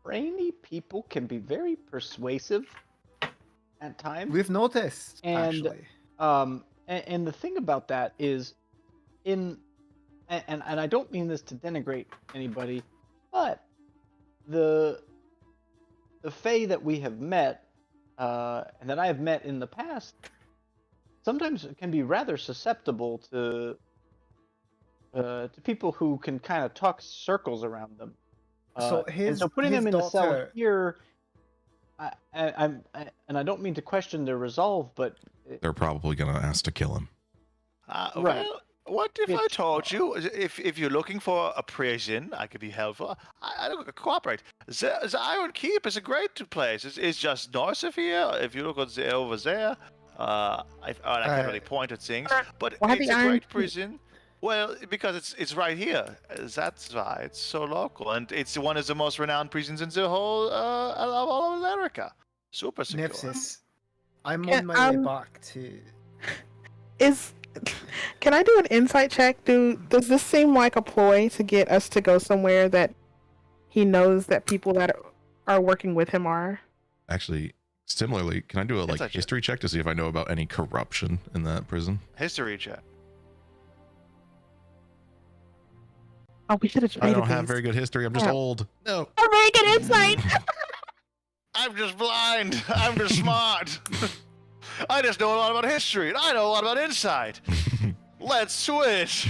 brainy people can be very persuasive at times. We've noticed, And- actually. And the thing about that is and I don't mean this to denigrate anybody, but the Fae that we have met and that I have met in the past sometimes can be rather susceptible to people who can kind of talk circles around them. So And so putting his them in a cell daughter- here, I don't mean to question their resolve, but They're probably gonna ask to kill him. Right. Well, what if I It's- told you, if you're looking for a prison, I could be helpful. I don't cooperate. The Iron Keep is a great place. It's just north of here. If you look over there, I can't really point at things, but why it's the a Iron great Keep? prison. Well, because it's right here. That's why it's so local, and it's one of the most renowned prisons in the whole all of America. Super secure. Nipsis, I'm Yeah, on my way um, back to. Can I do an insight check? Does this seem like a ploy to get us to go somewhere that he knows that people that are working with him are? Actually, similarly, can I do a Insight check. history check to see if I know about any corruption in that prison? History check. Oh, we should have I traded don't have these. very good history. I'm just Yeah. old. No. A very good insight. I'm just blind. I'm just smart. I just know a lot about history, and I know a lot about insight. Let's switch.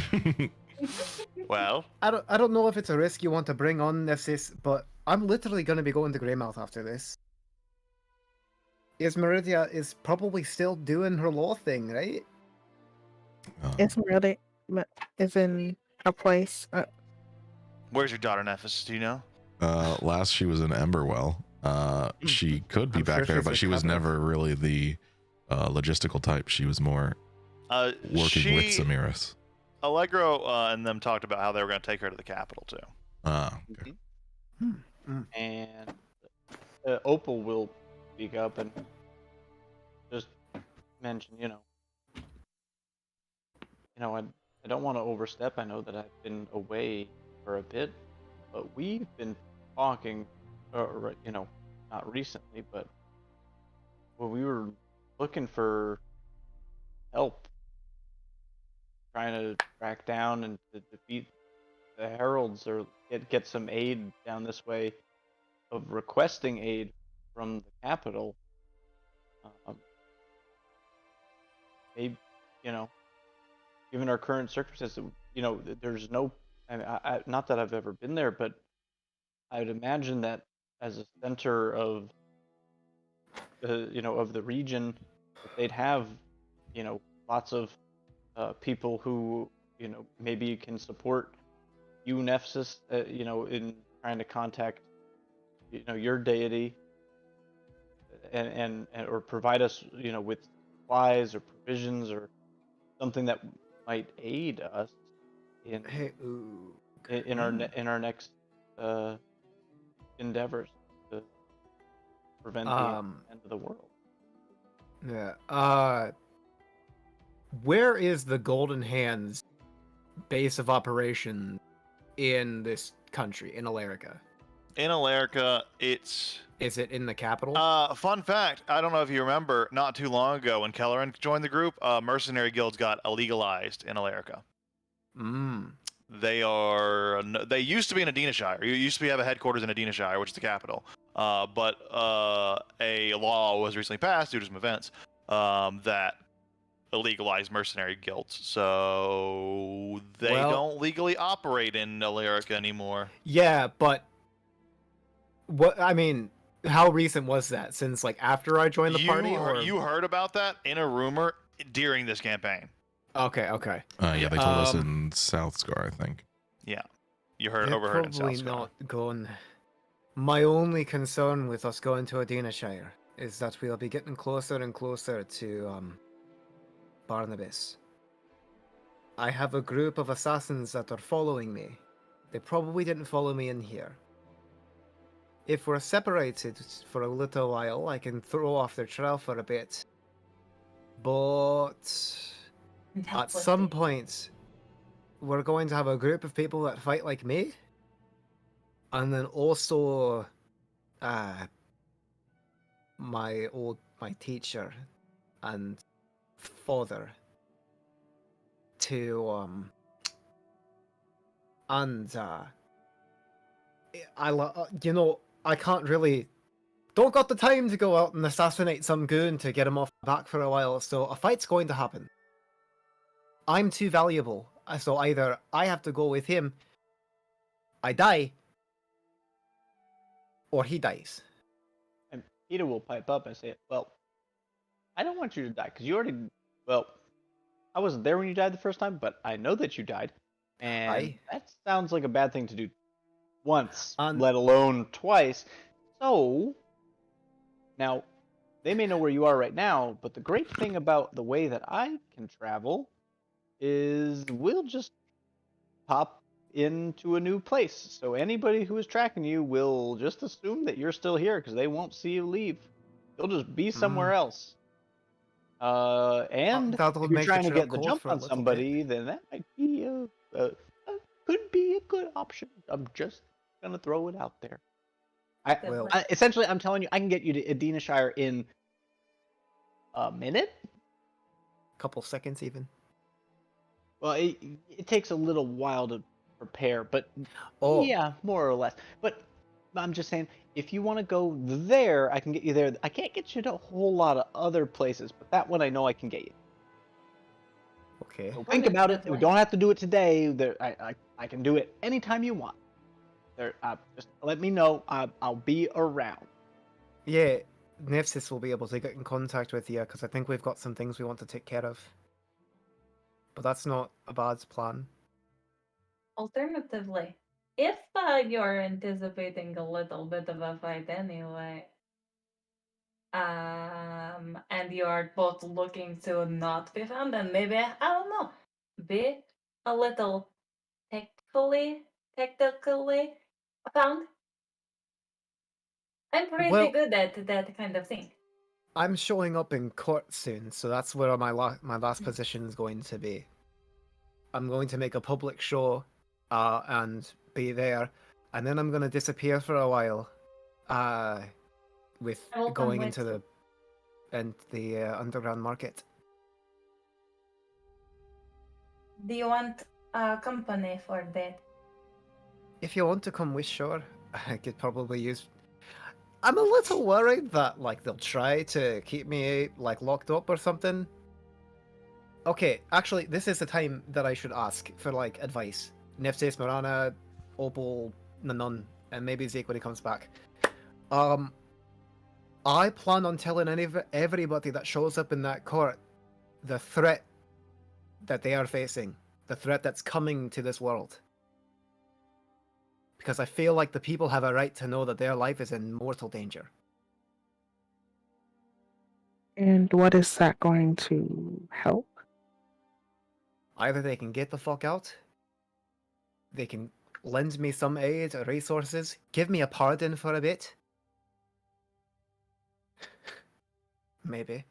Well, I don't know if it's a risk you want to bring on, Nipsis, but I'm literally going to be going to Greymouth after this. Meridia is probably still doing her law thing, right? It's really is in a place. where's your daughter, Nephis? Do you know? Last she was in Emberwell. She could be I'm back sure there, she's but she was recovered. never really the logistical type. She was more working with Samiris. Allegro and them talked about how they were going to take her to the capital too. Okay. and Opal will speak up and just mention, I don't want to overstep. I know that I've been away for a bit, but we've been talking, or not recently, but when we were looking for help, trying to track down and to defeat the heralds or get some aid down this way, of requesting aid from the capital. Um, maybe, given our current circumstances, there's no. Not that I've ever been there, but I would imagine that as a center of of the region, that they'd have, lots of people who, maybe can support you, Nephthys, in trying to contact, your deity, and or provide us, with supplies or provisions or something that might aid us in Hey, ooh. in our next endeavors to prevent the Um, end of the world. yeah. Where is the Golden Hands base of operation in this country, in Alarica? In Alarica, it's Is it in the capital? fun fact. I don't know if you remember, not too long ago when Kelleran joined the group, mercenary guilds got illegalized in Alarica. Mm. They used to be in Adinashire. You used to have a headquarters in Adinashire, which is the capital. But a law was recently passed due to some events that illegalized mercenary guilds. So they don't legally operate in Alarica anymore. Yeah, but what I mean, how recent was that? Since like after I joined the party, or You heard about that in a rumor during this campaign? Okay. Yeah, they told us in South Scar, I think. Yeah, you They're overheard in probably South Scar. not going. My only concern with us going to Adinashire is that we'll be getting closer and closer to Barnabas. I have a group of assassins that are following me. They probably didn't follow me in here. If we're separated for a little while, I can throw off their trail for a bit. But at some point, we're going to have a group of people that fight like me. And then also, my teacher and father to, and, I can't really, don't got the time to go out and assassinate some goon to get him off my back for a while, so a fight's going to happen. I'm too valuable, so either I have to go with him, I die, or he dies. And Peter will pipe up and say, "Well, I don't want you to die because you already. Well, I wasn't there when you died the first time, but I know that you died, and Aye. that sounds like a bad thing to do once, And- let alone twice. So now they may know where you are right now, but the great thing about the way that I can travel is we'll just pop into a new place. So anybody who is tracking you will just assume that you're still here because they won't see you leave. You'll just be somewhere else. And that'll if you're make trying to trail get the cold jump for a on little somebody, then that might be could be a good option. I'm just gonna throw it out there. Essentially, I'm telling you, I can get you to Adinashire in a minute. Couple seconds even. Well, it takes a little while to prepare, but Oh. yeah, more or less. But I'm just saying, if you want to go there, I can get you there. I can't get you to a whole lot of other places, but that one I know I can get you. Okay. So think about it. We don't have to do it today. I can do it anytime you want. Just let me know. I'll be around. Yeah, Nephthys will be able to get in contact with you because I think we've got some things we want to take care of. But that's not a bad plan. Alternatively, if you're anticipating a little bit of a fight anyway, and you are both looking to not be found, and maybe, I don't know, be a little technically found. I'm pretty good at that kind of thing. I'm showing up in court soon, so that's where my last position is going to be. I'm going to make a public show, and be there, and then I'm going to disappear for a while, with going into the underground market. Do you want company for that? If you want to come with, sure. I could probably use. I'm a little worried that like they'll try to keep me like locked up or something. Okay, actually, this is the time that I should ask for like advice. Neftis, Marana, Opal, Nanon, and maybe Zeke when he comes back. I plan on telling everybody that shows up in that court the threat that they are facing, the threat that's coming to this world. Because I feel like the people have a right to know that their life is in mortal danger. And what is that going to help? Either they can get the fuck out, they can lend me some aid or resources, give me a pardon for a bit. Maybe.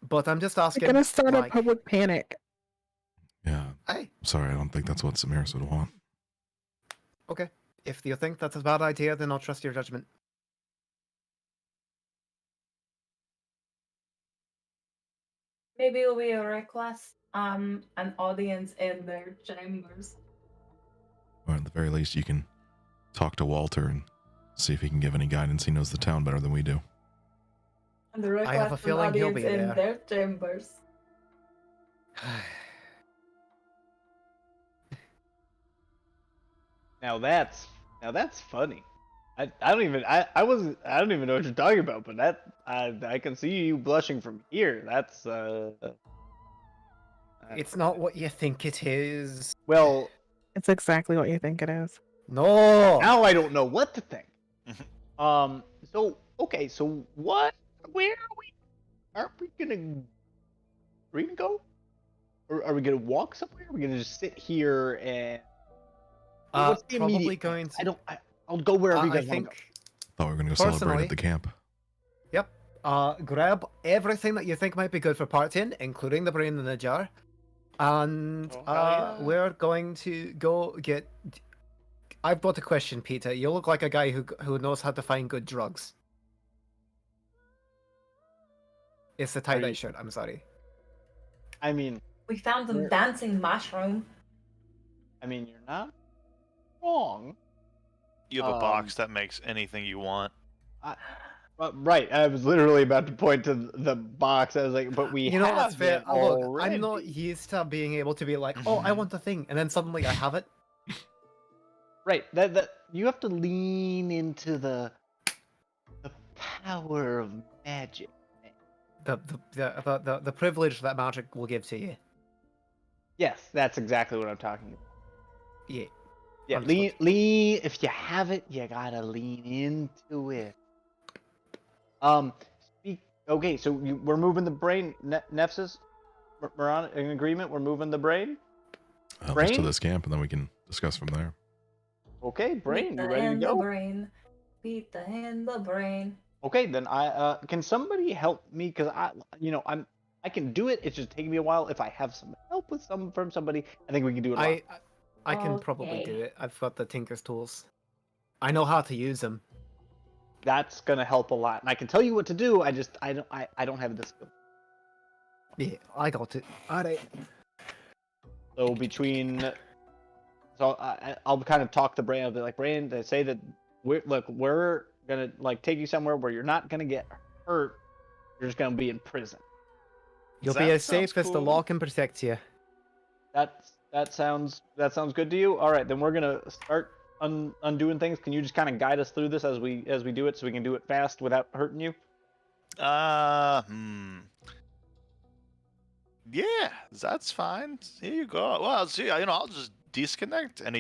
But I'm just asking. They're gonna start like, a public panic. Yeah. Hey, Sorry, I don't think that's what Samiris would want. okay. If you think that's a bad idea, then I'll trust your judgment. Maybe it'll be a request, an audience in their chambers. Or at the very least, you can talk to Walter and see if he can give any guidance. He knows the town better than we do. And the request have a feeling an he'll audience be in there. their chambers. Now that's funny. I don't even know what you're talking about, but that I can see you blushing from here. That's It's not what you think it is. well, It's exactly what you think it is. No! now I don't know what to think. So okay, so what? Where are we? Aren't we gonna? Are we gonna go? Or are we gonna walk somewhere? Are we gonna just sit here and? What's the Probably immediate going plan? to. I'll go wherever you I guys want think. to go. Thought we were going to go celebrate Personally- at the camp. Yep. Grab everything that you think might be good for partying, including the brain in the jar. And Oh, hell yeah. we're going to go get. I've got a question, Peter. You look like a guy who knows how to find good drugs. It's the tie-dye you- shirt. I'm sorry. I mean, We found a Where- dancing mushroom. you're not wrong. You have a box that makes anything you want. Right, I was literally about to point to the box. I was like, but we You know have that's fair. it Look, already. I'm not used to being able to be like, oh, I want the thing, and then suddenly I have it. Right, that you have to lean into the power of magic. The privilege that magic will give to you. Yes, that's exactly what I'm talking about. Yeah. Yeah, Understood. lean. If you have it, you gotta lean into it. Okay, so we're moving the brain. Nefsis, we're on in agreement. We're moving the brain. Let's to Brain? this camp, and then we can discuss from there. Okay, brain, you Pizza ready to in the go? brain. Pizza in the brain. Okay, then I can somebody help me because I can do it. It's just taking me a while. If I have some help from somebody, I think we can do it. I can probably Okay. do it. I've got the Tinker's tools. I know how to use them. That's gonna help a lot, and I can tell you what to do. I don't have the skill. Yeah, I got it. Alright. So I'll kind of talk to Brain. I'll be like, Brain, they say that we're gonna like take you somewhere where you're not gonna get hurt. You're just gonna be in prison. You'll That be as sounds safe as the cool. law can protect you. That sounds good to you. All right, then we're gonna start undoing things. Can you just kind of guide us through this as we do it, so we can do it fast without hurting you? Yeah, that's fine. Here you go. Well, see, I'll just disconnect, and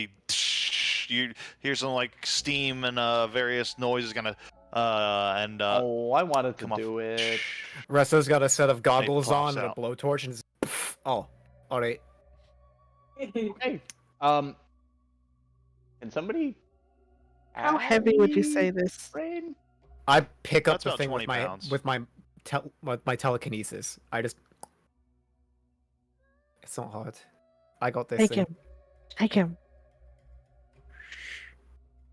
you hear some like steam and various noises gonna Oh, I wanted to come off. do it. Resto's got a set of goggles pops on and a out. blowtorch and oh, alright. Okay. Can somebody? How heavy would you add say me, this? Brain? I pick up That's the about thing 20 pounds. with my telekinesis. I just it's not hard. I got this Take thing. him. Take him.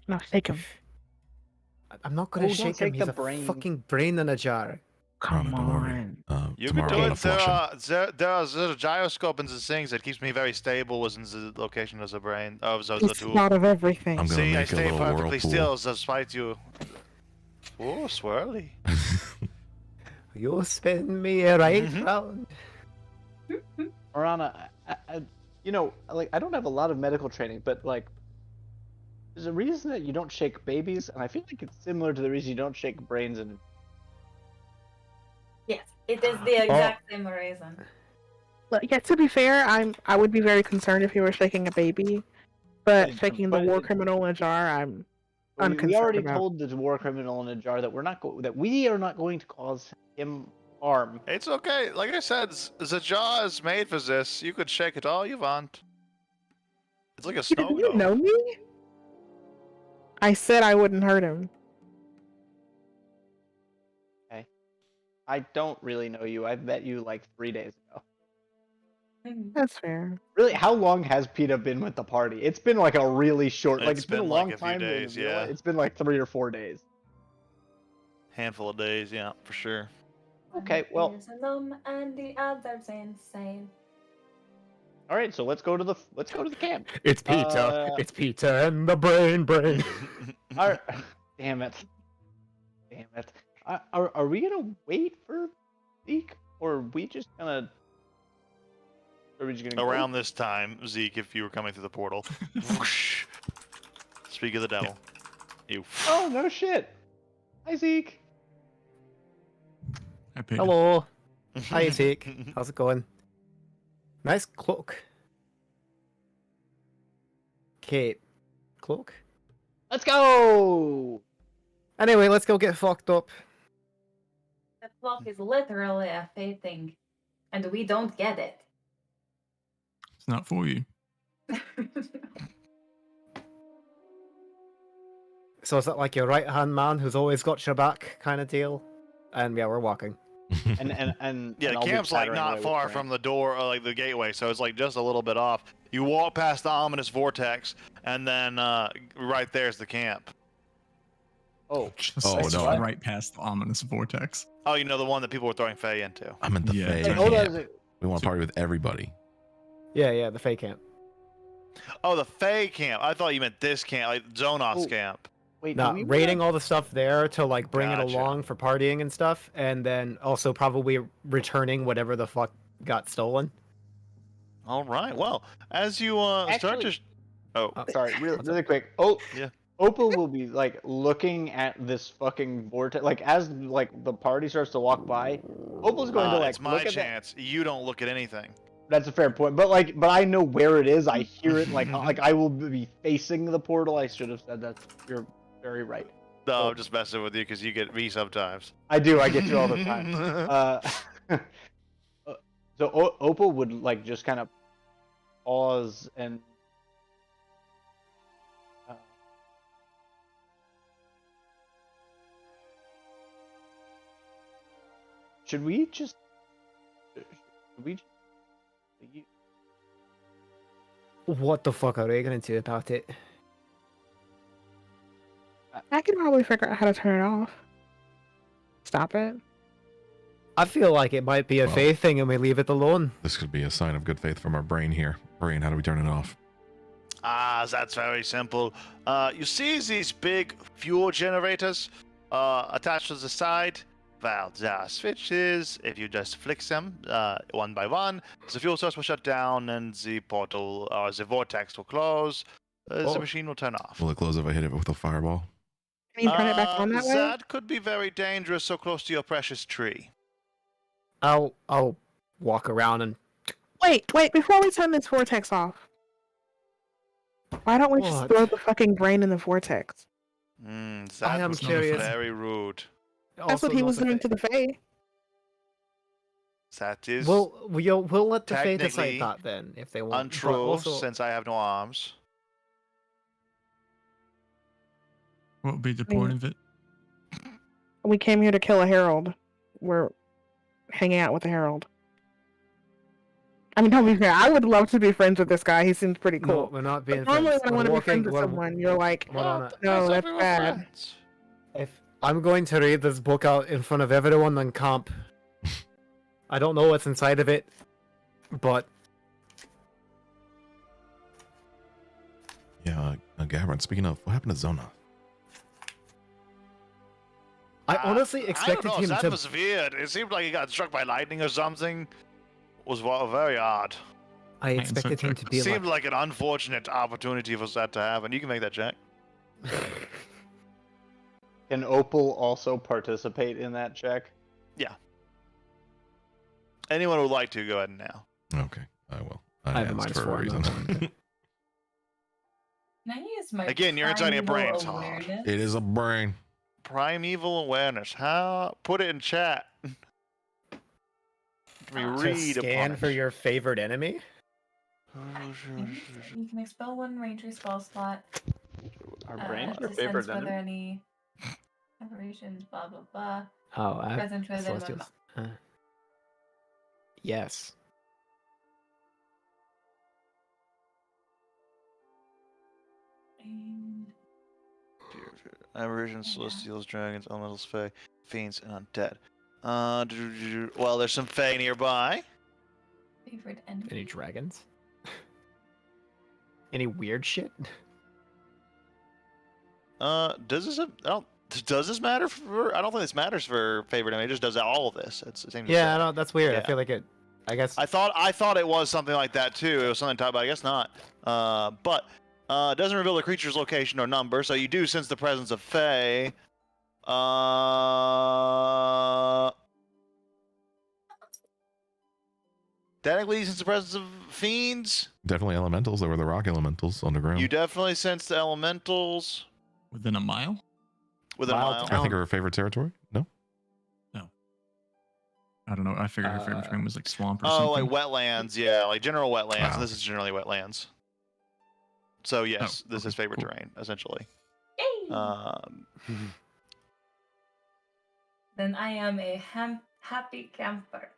No, take him. I'm not gonna Oh, don't shake him. take He's the a brain. fucking brain in a jar. Come don't worry. on. You Tomorrow can I'm do gonna it. flush him. There's a gyroscope and the things that keeps me very stable within the location of the brain of the It's tool. out of everything. I'm gonna See, I make a stay little perfectly whirlpool. still despite you Oh, swirly. You spin me right Mhm. round. Marana, you know, like I don't have a lot of medical training, but like, there's a reason that you don't shake babies, and I feel like it's similar to the reason you don't shake brains. And Yes, it is the exact same reason. But yeah, to be fair, I would be very concerned if you were shaking a baby, but shaking the but war it- criminal in a jar, I'm we unconcerned already about. told the war criminal in a jar that that we are not going to cause him harm. It's okay. Like I said, the jaw is made for this. You could shake it all you want. It's like a Peter, snow do you globe. know me? I said I wouldn't hurt him. I don't really know you. I met you like 3 days ago. That's fair. Really, how long has PETA been with the party? It's been like a really short. Like It's it's been a been long like a few time. days, yeah. It's been like 3 or 4 days. Handful of days, yeah, for sure. Okay, One well- is a gnome and the other's insane. All right, so let's go to the camp. It's Peter. It's Peter and the brain. All right. Damn it. Are we gonna wait for Zeke, or are we just gonna? Or are we just gonna Around this time, Zeke, if you were coming through the portal, whoosh, speak of the devil. You. Oh no shit! Hi Zeke. I paid. Hello. Hi, Zeke. How's it going? Nice cloak. Kate. Cloak? Let's go. Anyway, let's go get fucked up. The clock is literally a fate thing, and we don't get it. It's not for you. So is that like your right hand man who's always got your back kind of deal? And yeah, we're walking. And Yeah, and the I'll be camp's like pattering away not with far Frank. from the door, like the gateway, so it's like just a little bit off. You walk past the ominous vortex, and then right there's the camp. Oh, Just Oh, it's no. right past the ominous vortex. Oh, you know the one that people were throwing Faye into. I'm in the Yeah. Fae wait, hold on. camp. We want to party with everybody. Yeah, the fake camp. Oh, the Faye camp. I thought you meant this camp, like Zonoth's Oh. camp. Wait, Nah, do we raiding all the stuff there to like bring it Gotcha. along for partying and stuff, and then also probably returning whatever the fuck got stolen. All right. Well, as you start Actually- to. Oh, Sorry, really, What's really quick. Oh, Yeah. Opal will be like looking at this fucking vortex, like as like the party starts to walk by. Opal's going to like it's my look at that. chance. You don't look at anything. That's a fair point, but I know where it is. I hear it. Like I will be facing the portal. I should have said that. You're very right. No, Oh. I'm just messing with you because you get me sometimes. I do. I get you all the time. So Opal would like just kind of pause and. Should we just? Should we? What the fuck are they gonna do about it? I can probably figure out how to turn it off. Stop it. I feel like it might be a Well- faith thing and we leave it alone. This could be a sign of good faith from our brain here. Brain, how do we turn it off? That's very simple. You see these big fuel generators attached to the side? Well, there are switches. If you just flick them one by one, the fuel source will shut down and the portal or the vortex will close. Oh. The machine will turn off. Will it close if I hit it with a fireball? Can you turn it back on that way? That could be very dangerous so close to your precious tree. I'll walk around and Wait, before we turn this vortex off, why don't we just What? throw the fucking brain in the vortex? That I am was curious. very rude. That's also what he not was the doing Fae. to the Fae. That is We'll let the Fae decide technically that then if they want. But untrue also, since I have no arms. What would be the I mean- point of it? We came here to kill a herald. We're hanging out with a herald. I mean, don't be fair. I would love to be friends with this guy. He seems pretty no, cool. we're not being But normally, friends. when I We're want to be walking- friends with we're- someone, you're like, we're on it. no, As that's if we were bad. friends. If I'm going to read this book out in front of everyone on camp, I don't know what's inside of it, but Yeah, Gavin, speaking of, what happened to Zona? I honestly I don't expected know, him that to. was weird. It seemed like he got struck by lightning or something. Was very odd. I expected him to be Seemed like. like an unfortunate opportunity for that to happen. You can make that check. Can Opal also participate in that check? Anyone who would like to, go ahead and now. Okay, I will. I have a asked -4 for a on reason. that one. Can I use my Again, you're inside your primeval brain, Todd. awareness? It is a brain. Primeval awareness. How? Put it in chat. Can we To To read scan upon for it? your favorite enemy. You can expel one ranger spell slot. Our brains are To favorite sense whether enemy. any aberrations, blah blah blah. Oh, Present within Celestials. Yes. Aberrations, celestials, dragons, elementals, fae, fiends, and undead. Well, there's some fae nearby. Favorite enemy. Any dragons? Any weird shit? Does this? Does this matter for? I don't think this matters for favorite enemy. It just does all of this. It's the same. Yeah, I don't. That's weird. I Yeah. feel like it. I guess. I thought it was something like that too. It was something to talk about. I guess not. But it doesn't reveal the creature's location or number, so you do sense the presence of fae. Technically, you sense the presence of fiends. Definitely elementals. They were the rock elementals on the ground. You definitely sense the elementals Within a mile? within a Wild mile. town. I think our favorite territory. No. I don't know. I figured her favorite terrain was like swamp or Oh, something. like wetlands, yeah, like general wetlands. Wow. This is generally wetlands. So yes, this okay, is favorite cool. terrain essentially. Yay! Then I am a happy camper.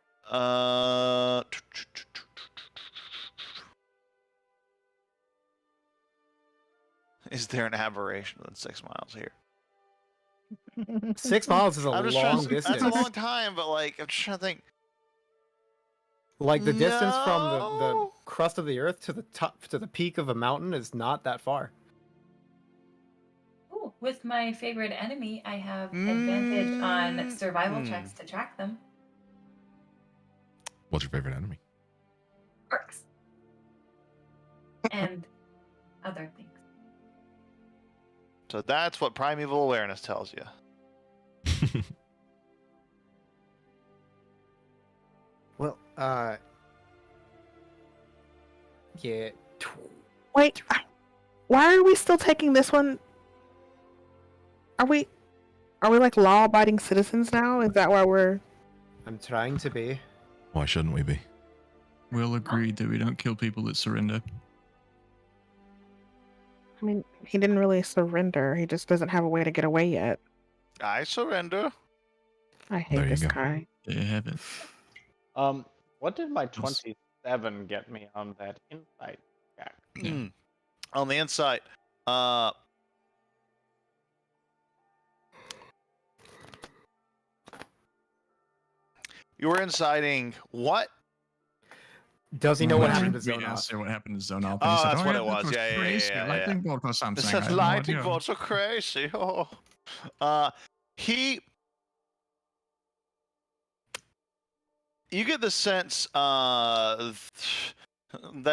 Is there an aberration within 6 miles here? 6 miles is a I'm just long trying to, distance. That's a long time, but like I'm just trying to think. Like the distance from the No. crust of the earth to the top to the peak of a mountain is not that far. Ooh, with my favorite enemy, I have advantage on survival Mm. checks to track them. What's your favorite enemy? Orcs. And other things. So that's what primeval awareness tells you. Well, yeah. Wait, why are we still taking this one? Are we like law-abiding citizens now? Is that why we're? I'm trying to be. Why shouldn't we be? We'll agree that we don't kill people that surrender. I mean, he didn't really surrender. He just doesn't have a way to get away yet. I surrender. I hate There you this go. guy. There you have it. What did my 27 get me on that insight check? Yeah. On the inside, you were inciting what? Does he know what Well, happened to we Zone asked Off? her what happened to Zone Off. Oh, and he said, that's what it that was. Yeah, yeah, crazy. yeah, yeah, Lightning yeah. bolt or something. This I is have no lightning idea." bolts are crazy. Oh. You get the sense that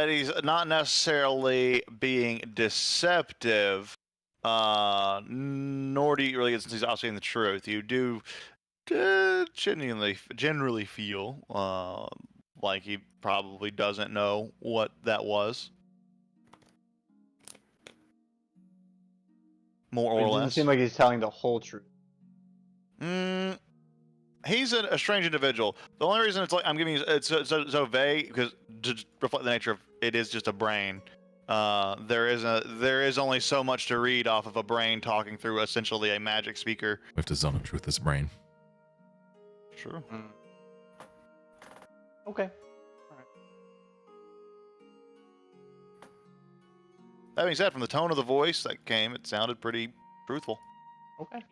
he's not necessarily being deceptive, nor do you really get the sense he's also saying the truth. You do generally feel like he probably doesn't know what that was. More It or doesn't less. seem like he's telling the whole truth. He's a strange individual. The only reason it's like I'm giving you it's so vague because to reflect the nature of it is just a brain. There is only so much to read off of a brain talking through essentially a magic speaker. We have to zone him with this brain. Sure. Okay. That being said, from the tone of the voice that came, it sounded pretty truthful. Okay.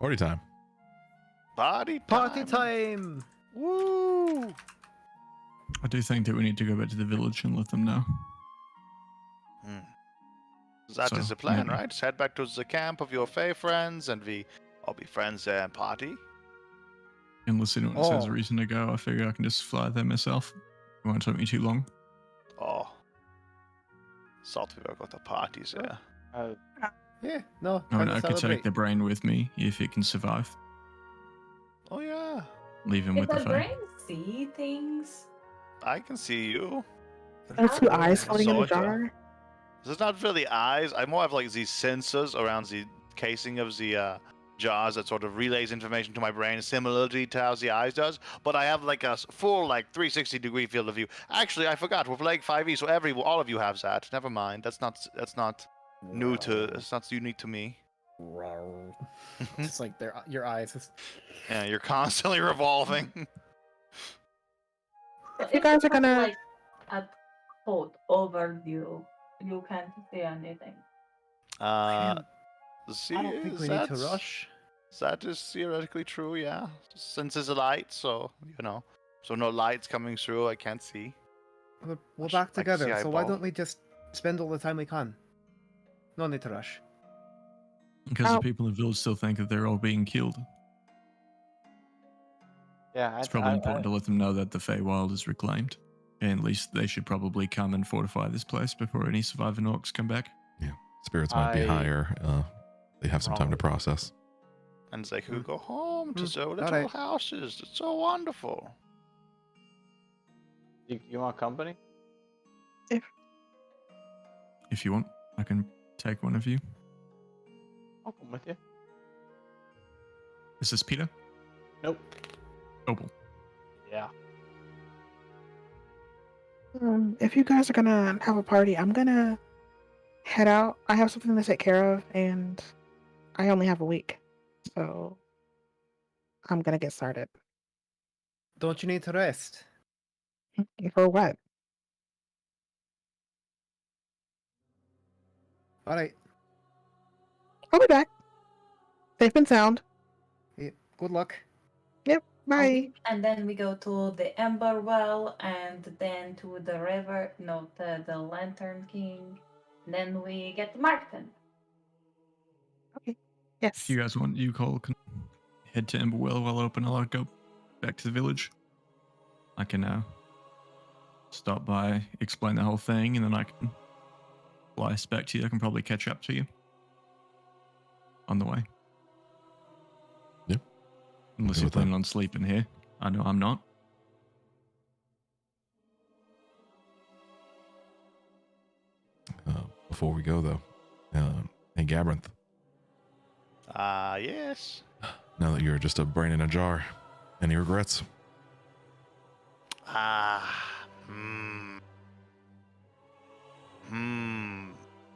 Party time. Party time! Woo! I do think that we need to go back to the village and let them know. That is So, the plan, maybe. right? Head back to the camp of your Fey friends, and we all be friends there and party. Unless anyone says a Oh. reason to go, I figure I can just fly there myself. It won't take me too long. Oh. Thought we were going to parties there. Yeah, no. I mean, time to I could take celebrate. the brain with me if it can survive. Oh yeah, Leave him Did with the the Fae. brain see things? I can see you. Those two eyes floating in the Sorta. jar. This is not really eyes. I more have like these sensors around the casing of the jars that sort of relays information to my brain, similarly to how the eyes does. But I have like a full 360-degree field of view. Actually, I forgot. We're playing 5e, so all of you have that. Never mind. That's not new to. It's not unique to me. Just like your eyes. Yeah, you're constantly revolving. But You if guys are have, gonna- like a coat over you, you can't see anything. See, I don't think we need to rush. That is theoretically true, yeah. Since it's a light, so so no lights coming through, I can't see. We're Sh- back I can see together, so why eyeball. don't we just spend all the time we can? No need to rush. Because Oh. the people in the village still think that they're all being killed. Yeah, It's probably important to let them know that the Feywild is reclaimed. And at least they should probably come and fortify this place before any surviving orcs come back. Spirits might be I- higher. They have some time to process. And they could go home to their little alright. houses. It's so wonderful. You want company? If you want, I can take one of you. I'll come with you. Is this Peter? Nope. Opal. Yeah. If you guys are gonna have a party, I'm gonna head out. I have something to take care of, and I only have a week, so I'm gonna get started. Don't you need to rest? For what? Alright. I'll be back. Safe and sound. Yeah, good luck. Bye. And then we go to the Emberwell, and then to the river, the Lantern King. Then we get to Markton. Yes. If you guys want, you can head to Emberwell while open. I'll go back to the village. I can stop by, explain the whole thing, and then I can fly us back to you. I can probably catch up to you on the way. Yep. Unless Good you're with that. planning on sleeping here. I know I'm not. Before we go, though, hey, Gabriel, Yes. now that you're just a brain in a jar, any regrets?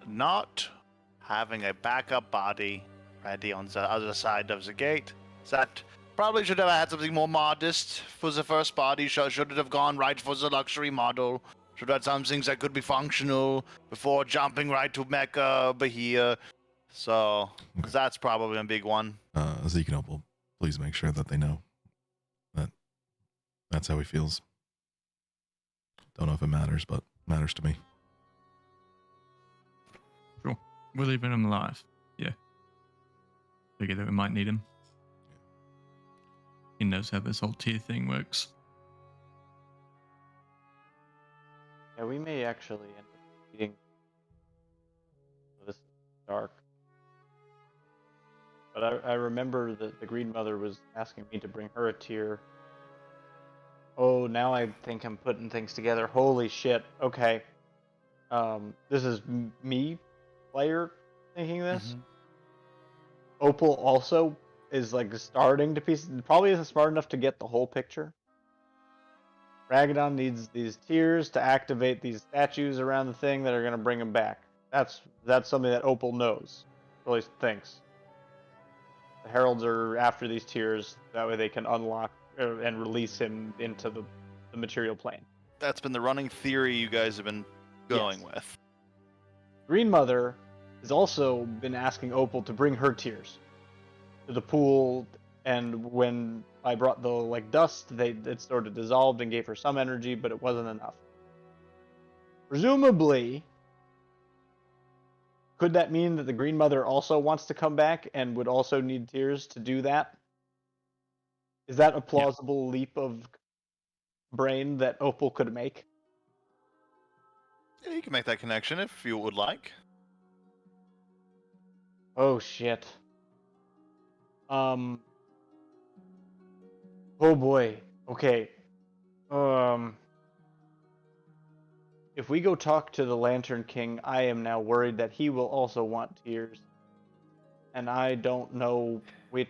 Not having a backup body ready on the other side of the gate. That probably should have had something more modest for the first body. Should it have gone right for the luxury model? Should have had some things that could be functional before jumping right to Mecha Bahia. So that's probably a big one. Zeke and Opal, please make sure that they know that that's how he feels. Don't know if it matters, but matters to me. We're leaving him alive. Yeah. Figure that we might need him. He knows how this whole tier thing works. Yeah, we may actually end up eating. This is dark. But I remember that the Green Mother was asking me to bring her a tier. Oh, now I think I'm putting things together. Holy shit. Okay. This is me, player, thinking this. Opal also is like starting to piece. Probably isn't smart enough to get the whole picture. Ragadon needs these tiers to activate these statues around the thing that are going to bring him back. That's something that Opal knows, or at least thinks. The heralds are after these tiers, that way they can unlock and release him into the material plane. That's been the running theory you guys have been going with. Green Mother has also been asking Opal to bring her tiers to the pool, and when I brought the dust, it sort of dissolved and gave her some energy, but it wasn't enough. Presumably, could that mean that the Green Mother also wants to come back and would also need tears to do that? Is that a plausible leap of brain that Opal could make? Yeah, you can make that connection if you would like. Oh shit. Oh boy. Okay. If we go talk to the Lantern King, I am now worried that he will also want tears. And I don't know which.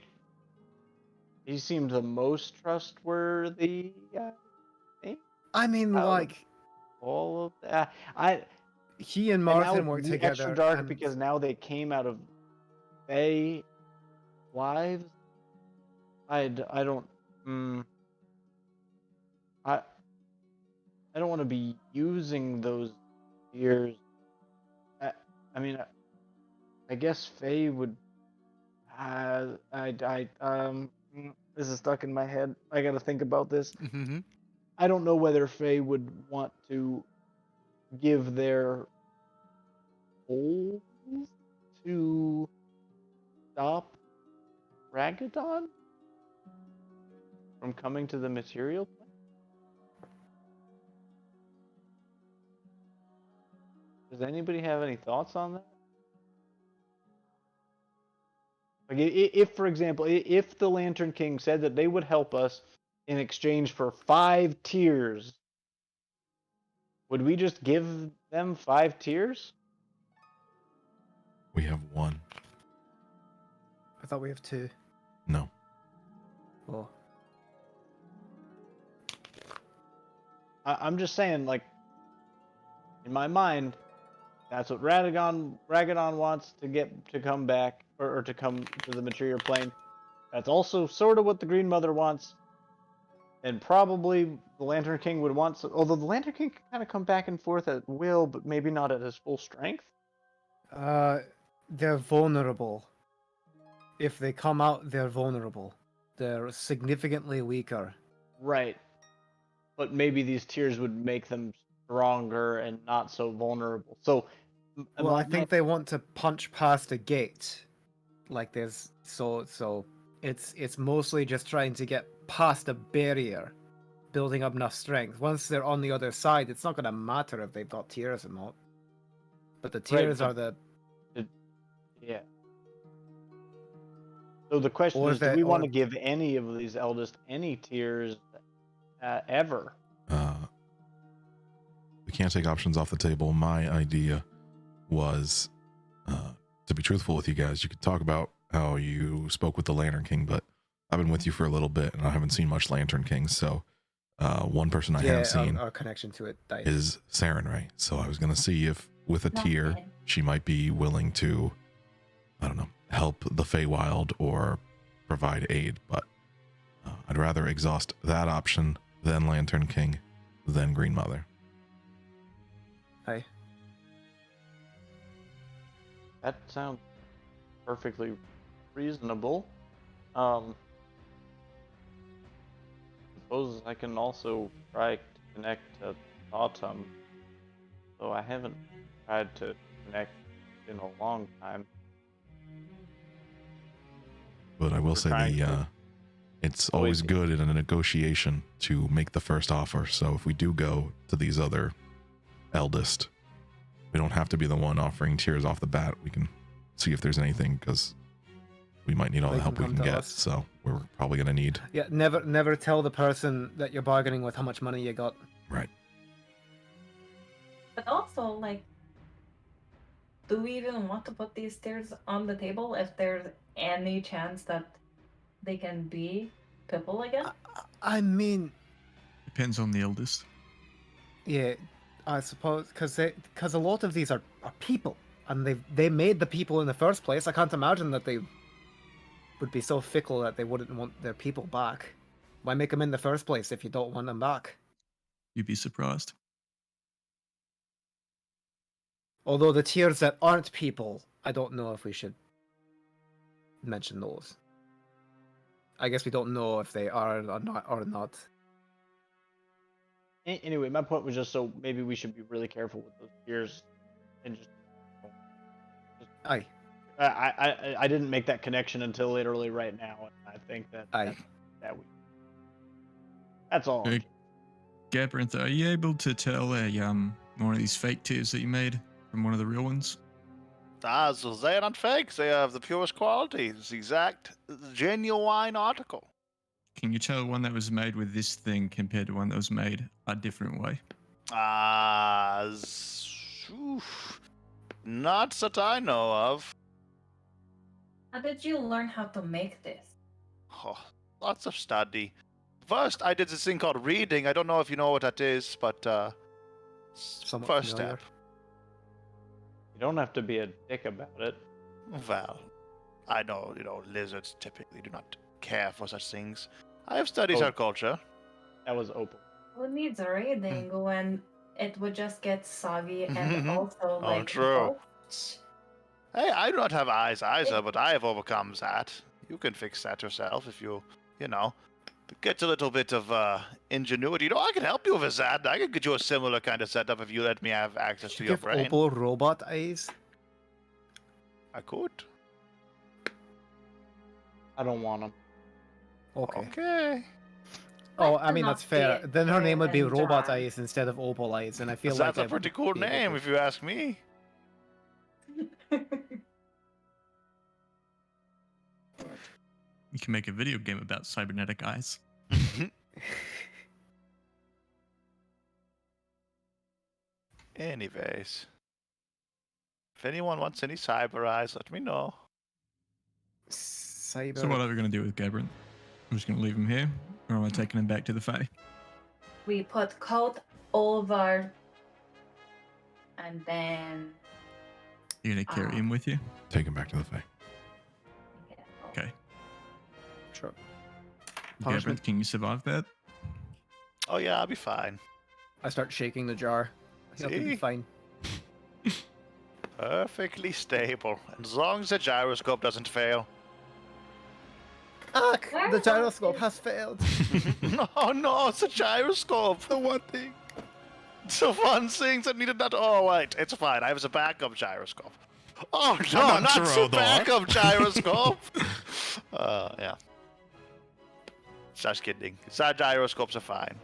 He seemed the most trustworthy, I think, I mean, out of like, all of that. he and And now Martin it's work the extra together. dark and because now they came out of Fae lives. I don't. I don't want to be using those tears. I mean, I guess Faye would. This is stuck in my head. I gotta think about this. Mm-hmm. I don't know whether Faye would want to give their souls to stop Ragaddon from coming to the material plane. Does anybody have any thoughts on that? Like, if, for example, if the Lantern King said that they would help us in exchange for 5 tears, would we just give them 5 tears? We have 1. I thought we have 2. No. Oh. I'm just saying, like, in my mind, that's what Ragaddon wants to come back, or to come to the material plane. That's also sort of what the Green Mother wants. And probably the Lantern King would want, although the Lantern King can kind of come back and forth at will, but maybe not at his full strength. They're vulnerable. If they come out, they're vulnerable. They're significantly weaker. Right. But maybe these tears would make them stronger and not so vulnerable. So, Well, I think they want to punch past a gate. Like there's so it's mostly just trying to get past a barrier, building up enough strength. Once they're on the other side, it's not gonna matter if they've got tears or not. But the tears are the yeah. So the question Or is, do the- we want or- to give any of these eldest any tears ever? We can't take options off the table. My idea was, to be truthful with you guys, you could talk about how you spoke with the Lantern King, but I've been with you for a little bit and I haven't seen much Lantern King. So one person I have seen our connection to it died. is Sarenrae. So I was going to see if with a Not tear, bad. she might be willing to, I don't know, help the Feywild or provide aid. But I'd rather exhaust that option than Lantern King, than Green Mother. Hi. That sounds perfectly reasonable. Suppose I can also try to connect to Autumn, though I haven't tried to connect in a long time. But I will We're say trying to it's always avoid- good in a negotiation to make the first offer. So if we do go to these other eldest, we don't have to be the one offering tears off the bat. We can see if there's anything, because we might need all They the help can we come can to get. us. So we're probably going to need. Yeah, never tell the person that you're bargaining with how much money you got. Right. But also, like, do we even want to put these stairs on the table if there's any chance that they can be people again? I mean, Depends on the eldest. yeah, I suppose because a lot of these are people, and they made the people in the first place. I can't imagine that they would be so fickle that they wouldn't want their people back. Why make them in the first place if you don't want them back? You'd be surprised. Although the tiers that aren't people, I don't know if we should mention those. I guess we don't know if they are or not. Anyway, my point was just so maybe we should be really careful with those tears and just Aye. I didn't make that connection until literally right now, and I think that Aye. that's all. Hey, Gabriel, are you able to tell one of these fake tears that you made from one of the real ones? Ah, so they're not fake. They have the purest quality. It's the exact, genuine article. Can you tell one that was made with this thing compared to one that was made a different way? Not that I know of. How did you learn how to make this? Oh, lots of study. First, I did this thing called reading. I don't know if you know what that is, but Somewhat first familiar. step. You don't have to be a dick about it. Well, I know, lizards typically do not care for such things. I have studied Oh. our culture. That was Opal. Who needs a reading when it would just get soggy and also like true. ghosts? Hey, I do not have eyes either, but I have overcome that. You can fix that yourself if you get a little bit of ingenuity. I can help you with that. I can get you a similar kind of setup if you let me have access to your Give brain. Opal robot eyes. I could. I don't want them. Okay. Okay. Oh, Let I mean them that's not fair. be Then her name would be and Robot dry. Eyes instead of Opal Eyes, and I feel That's like a pretty cool name if you ask me. You can make a video game about cybernetic eyes. Anyways. If anyone wants any cyber eyes, let me know. Cyber. So what are we going to do with Gabriel? I'm just going to leave him here, or am I taking him back to the Fae? We put coat over, and then You're going to carry him with you? Take him back to the Fae. Okay. Sure. Gabriel, Punishment. can you survive that? Oh yeah, I'll be fine. I start shaking the jar. He'll be See? fine. Perfectly stable. As long as the gyroscope doesn't fail. Ah, Where the was gyroscope it? has failed. Oh no, it's a gyroscope. The one thing. It's the one thing that needed that. Oh wait, it's fine. I have a backup gyroscope. Oh no, not not true, the though. backup gyroscope. Yeah. Just kidding. Side gyroscopes are fine.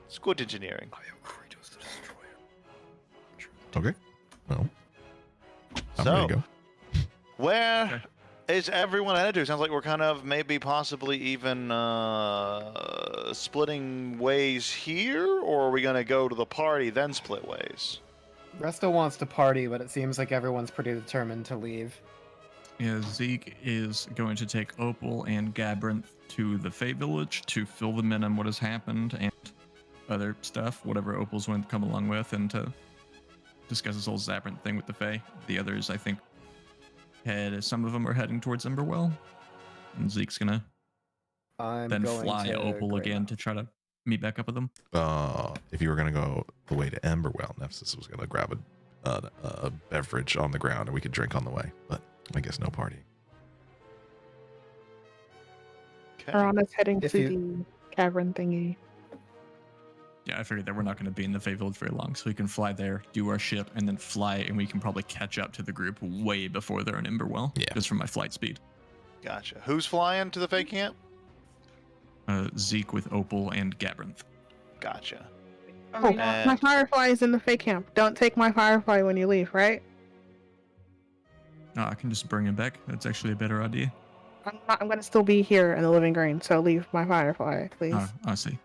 It's good engineering. I am Kratos the Destroyer. Okay. Well, I'm So, ready to go. where is everyone headed to? Sounds like we're kind of maybe possibly even splitting ways here, or are we gonna go to the party then split ways? Resto wants to party, but it seems like everyone's pretty determined to leave. Yeah, Zeke is going to take Opal and Gabriel to the Fae Village to fill them in on what has happened and other stuff, whatever Opal's going to come along with, and to discuss this whole Zabrant thing with the Fae. The others, I think, some of them are heading towards Emberwell, and Zeke's gonna I'm then going fly to Opal again Greymouth. to try to meet back up with them. If you were gonna go the way to Emberwell, Nephthys was gonna grab a beverage on the ground and we could drink on the way. But I guess no party. Okay. Arana's heading If to you- the cavern thingy. Yeah, I figured that we're not going to be in the Fae Village very long, so we can fly there, do our ship, and then fly, and we can probably catch up to the group way before they're in Emberwell. Yeah. Just from my flight speed. Gotcha. Who's flying to the fake camp? Zeke with Opal and Gabriel. Gotcha. Are Oh, we not- my firefly is in the fake camp. Don't take my firefly when you leave, right? I can just bring him back. That's actually a better idea. I'm gonna still be here in the living green, so leave my firefly, please. I see.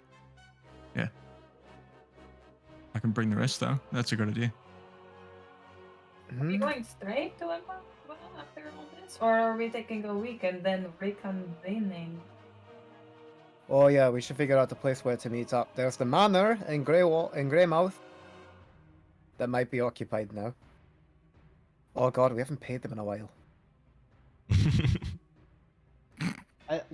Yeah. I can bring the rest, though. That's a good idea. Are we Mhm. going straight to Emma after all this, or are we taking a week and then reconvening? Oh yeah, we should figure out a place where to meet up. There's the manor in Greymouth. That might be occupied now. Oh god, we haven't paid them in a while. But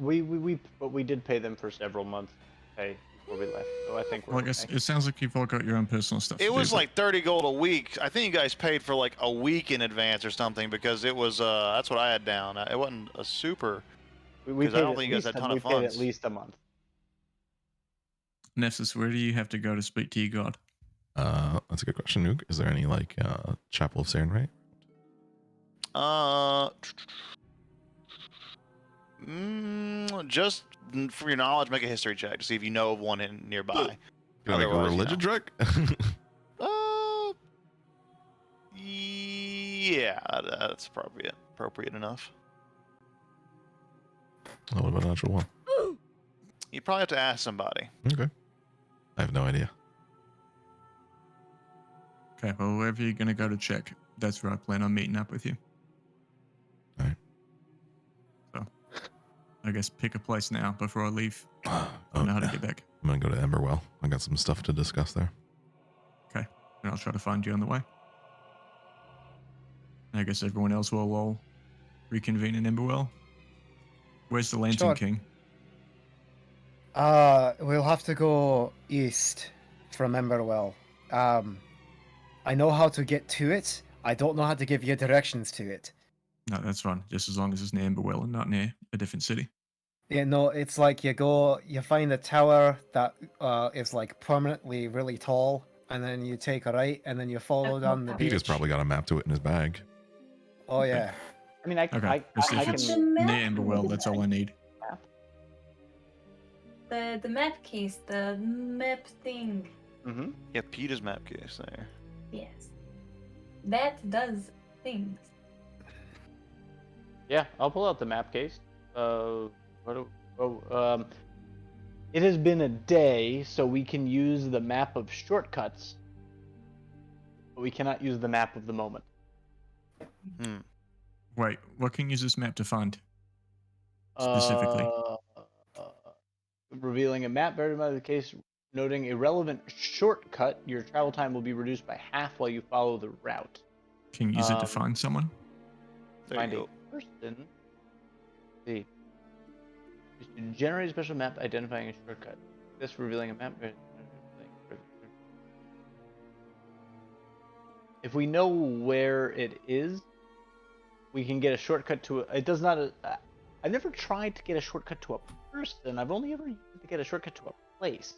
we did pay them for several months pay before we left, so I think we're Well, I guess okay. it sounds like you've all got your own personal stuff. It to was do, but- like 30 gold a week. I think you guys paid for like a week in advance or something because it was that's what I had down. It wasn't a super. We 'cause I paid don't at think you guys least had a ton we of paid at funds. least a month. Nessus, where do you have to go to speak to your god? That's a good question, Nuke. Is there any like Chapel of Sarenrae? Just for your knowledge, make a history check to see if you know of one nearby. Can I make a Otherwise, you religion know. check? Yeah, that's appropriate enough. Oh, what about a natural one? You probably have to ask somebody. Okay. I have no idea. Okay, well, wherever you're gonna go to check, that's where I plan on meeting up with you. Alright. So, I guess pick a place now before I leave. I Oh, don't know how to yeah. get back. I'm gonna go to Emberwell. I got some stuff to discuss there. Okay, and I'll try to find you on the way. I guess everyone else will all reconvene in Emberwell. Where's the Lantern Sure. King? We'll have to go east from Emberwell. I know how to get to it. I don't know how to give you directions to it. No, that's fine. Just as long as it's near Emberwell and not near a different city. Yeah, no, it's like you find a tower that is like permanently really tall, and then you take a right, and then you follow down the beach. Peter's probably got a map to it in his bag. Oh yeah. I mean, I Okay, just if it's can. near Emberwell, that's all I need. The map case, the map thing. Mm-hmm. Yeah, Peter's map case there. Yes. That does things. Yeah, I'll pull out the map case. It has been a day, so we can use the map of shortcuts, but we cannot use the map of the moment. Wait, what can you use this map to find? Specifically. Revealing a map buried by the case, noting a relevant shortcut. Your travel time will be reduced by half while you follow the route. Can you use it to find someone? There Find you a go. person. Let's see. You should generate a special map identifying a shortcut. This revealing a map. If we know where it is, we can get a shortcut to it. It does not. I've never tried to get a shortcut to a person. I've only ever used it to get a shortcut to a place.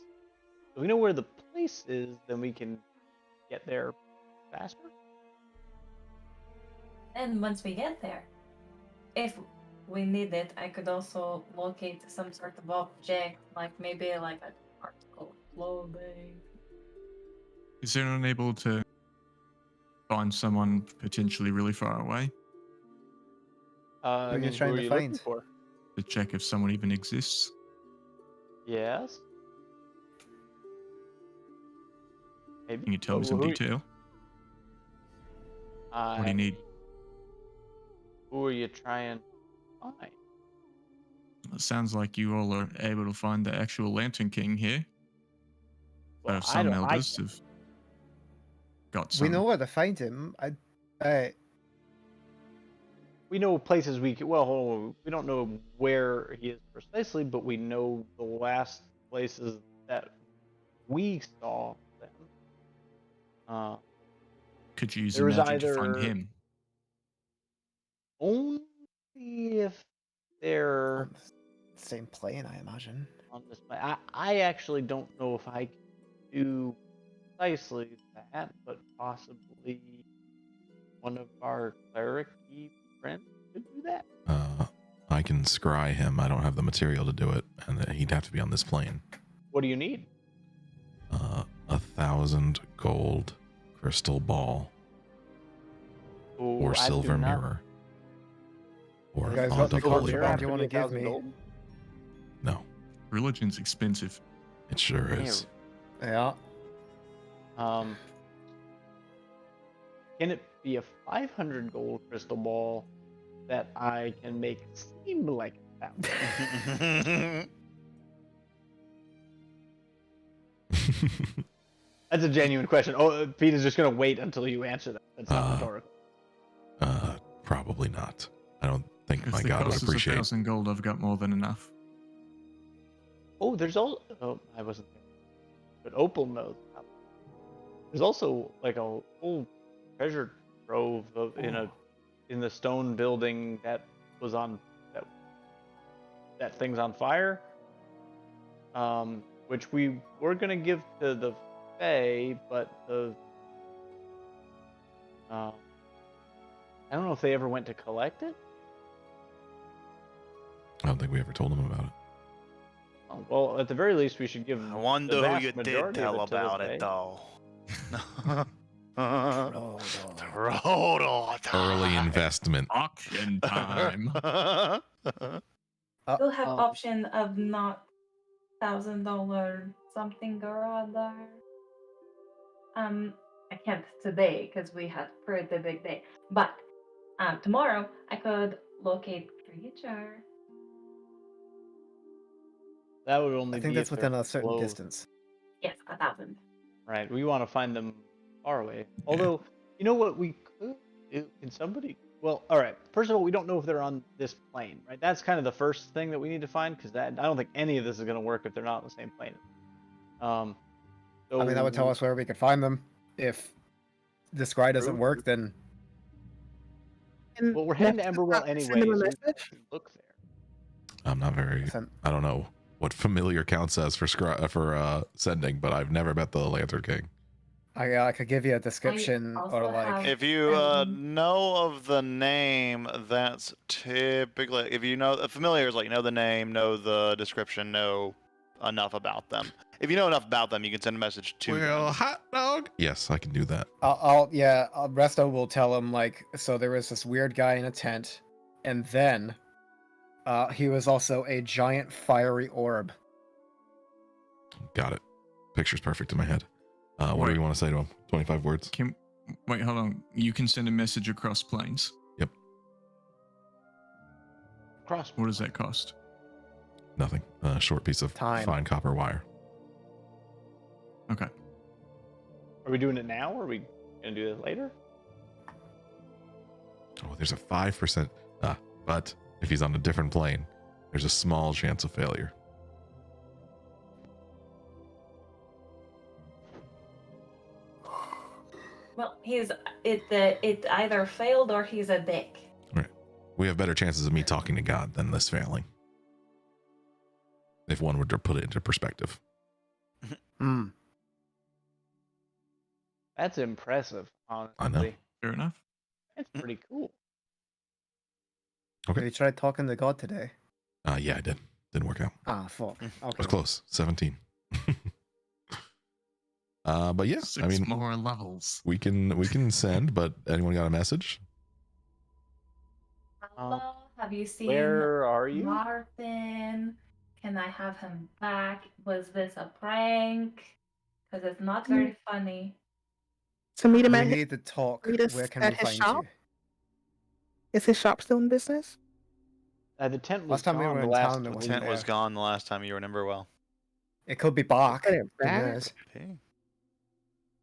If we know where the place is, then we can get there faster. And once we get there, if we need it, I could also locate some sort of object, like maybe like an article of clothing. Is anyone able to find someone potentially really far away I Who are you mean, trying who are to you find? looking for? to check if someone even exists? Yes. Maybe. Can you tell me some Who- detail? What do you need? Who are you trying to find? It sounds like you all are able to find the actual Lantern King here. Well, But I some don't- elders have got some. We know where to find him. We know places we can. Well, hold on, we don't know where he is precisely, but we know the last places that we saw them. Could you use there the was magic to find either- him? Only if they're On the same plane, I imagine. on this. I actually don't know if I can do precisely that, but possibly one of our cleric-y friends could do that. I can scry him. I don't have the material to do it, and he'd have to be on this plane. What do you need? 1,000 gold crystal ball Oh, or I do silver not- mirror or You guys font got of the Silver holy mirror mirror have you to wanna be give 1,000 me? gold? No, Religion's expensive. it sure is. Yeah. Can it be a 500 gold crystal ball that I can make seem like 1,000? That's a genuine question. Oh, Peter's just gonna wait until you answer that. That's not rhetorical. Probably not. I don't think If my the god would cost is appreciate. 1,000 gold, I've got more than enough. Oh, there's also. Oh, I wasn't there. But Opal knows. There's also like a whole treasure trove of, in the stone building that was on that thing's on fire. Which we were gonna give to the Fae, but I don't know if they ever went to collect it. I don't think we ever told him about it. Oh, well, at the very least, we should give. I the wonder who vast you did majority of tell to the about Fae. it, though. Frodo. Frodo Early time. investment. Auction time. We'll have Um, option of not $1,000 something or other. I can't today because we had pretty big day. But tomorrow I could locate creature. That would only I think be that's if they're within a certain close. distance. Yes, 1,000. Right. We want to find them far away. Although, you know what we could do? Can somebody? Well, all right. First of all, we don't know if they're on this plane, right? That's kind of the first thing that we need to find, because I don't think any of this is going to work if they're not on the same plane. So I mean, that would tell us where we could find them. If the scry doesn't True. work, then And Well, we're heading to Nexus Emberwell not anyway. send them a So we message? can look there. I'm not very. send- I don't know what familiar counts as for sending, but I've never met the Lantern King. I could give you a description also or like. have- If you know of the name, that's typically if you know familiars like know the name, know the description, know enough about them. If you know enough about them, you can send a message to them. hot dog. Yes, I can do that. Resto will tell him like, so there was this weird guy in a tent, and then, he was also a giant fiery orb. Got it. Picture's perfect in my head. What do Wait. you want to say to him? 25 words. Wait, hold on. You can send a message across planes. Cross. What does that cost? Nothing. A short piece of Time. fine copper wire. Okay. Are we doing it now, or are we gonna do this later? Oh, there's a 5%. But if he's on a different plane, there's a small chance of failure. Well, it either failed or he's a dick. We have better chances of me talking to God than this failing. If one were to put it into perspective. Hmm. That's impressive, honestly. I know. Fair enough. That's pretty cool. Okay. Have you tried talking to God today? Yeah, I did. Didn't work out. Ah, fuck. I Okay. was close. 17. But yeah, Six I mean, more levels. we can send. But anyone got a message? Hello, have you seen Where are you? Martin? Can I have him back? Was this a prank? Because it's not very funny. So meet him We at his, need to talk. meet us Where can at we his find shop? you? is his shop still in business? The tent was Last time we gone were the in last town, there time was we Tent were was there. gone the last time you were in Emberwell. It could be Bach. Get it Who back? knows? Hey.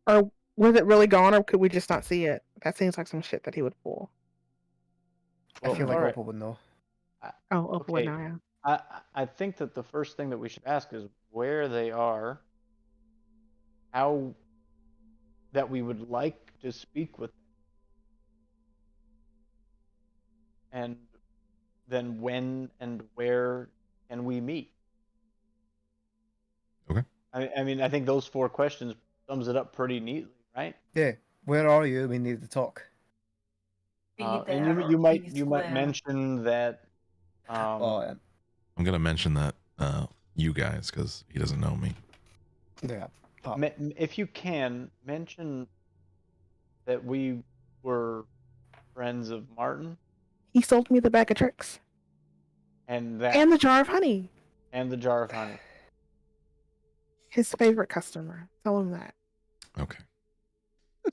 Or was it really gone, or could we just not see it? That seems like some shit that he would pull. I feel like alright. Opal would know. Oh, Opal would Okay. know, yeah. I think that the first thing that we should ask is where they are, how that we would like to speak with them, and then when and where can we meet? Okay. I mean, I think those 4 questions sums it up pretty neatly, right? Yeah. Where are you? We need to talk. Be And there you or might be you might square. mention that. Oh, yeah. I'm gonna mention that you guys, because he doesn't know me. Yeah. Pop. If you can, mention that we were friends of Martin He sold me the bag of tricks and that and the jar of honey. and the jar of honey. His favorite customer. Tell him that. Okay.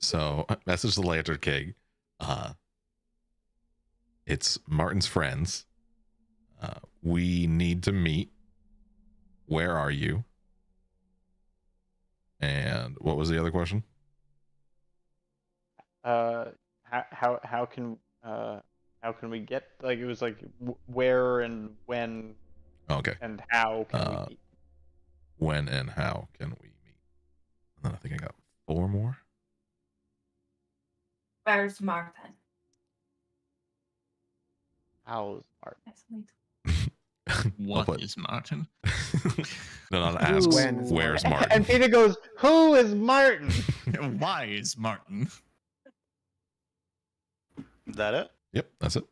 So, message to the Lantern King. It's Martin's friends. We need to meet. Where are you? And what was the other question? How can we get, like, it was like where and when Okay. and how can we meet? When and how can we meet? And then I think I got 4 more. Where's Martin? How's Martin? Yes, we do. What put- is Martin? No, not ask. When is Where's Martin? Martin? And Peter goes, "Who is Martin?" Why is Martin? That it? Yep, that's it.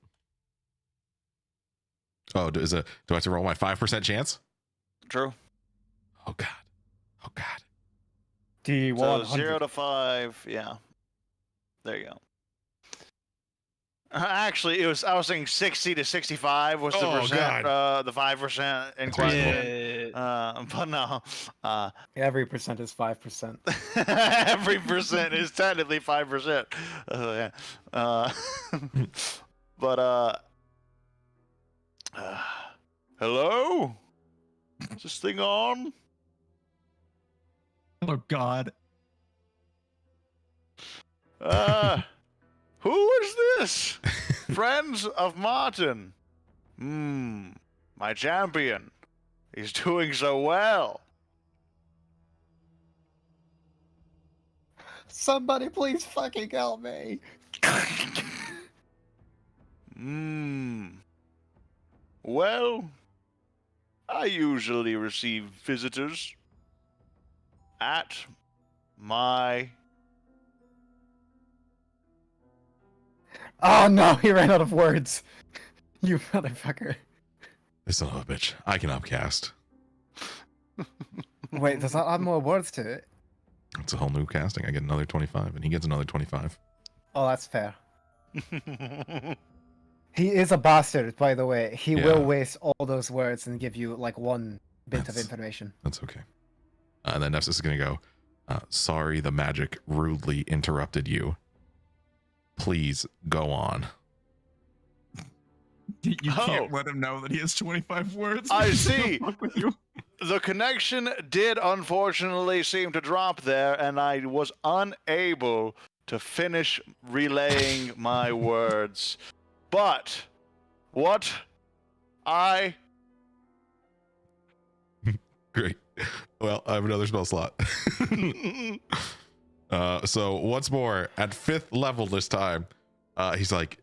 Oh, do I have to roll my 5% chance? True. Oh god. Oh god. D100. So 0 to 5. Yeah. There you go. Actually, I was thinking 60 to 65 was the Oh, percent, God. the 5% in That's question. Yeah. But no, Every percent is 5%. every percent is technically 5%. Yeah. But hello? Is this thing on? Oh God. Who is this? Friends of Martin. My champion. He's doing so well. Somebody please fucking help me. Well, I usually receive visitors at my... Oh no, he ran out of words. You motherfucker. This son of a bitch. I can upcast. Wait, does that add more words to it? It's a whole new casting. I get another 25, and he gets another 25. Oh, that's fair. He is a bastard, by the way. He Yeah. will waste all those words and give you like one bit of That's- information. That's okay. And then Nefs is going to go, sorry the magic rudely interrupted you. Please go on. You Oh. can't let him know that he has 25 words. I because he'll see. fuck with you. The connection did unfortunately seem to drop there, and I was unable to finish relaying my words. But what I... Great. Well, I have another spell slot. So once more at 5th level this time, he's like,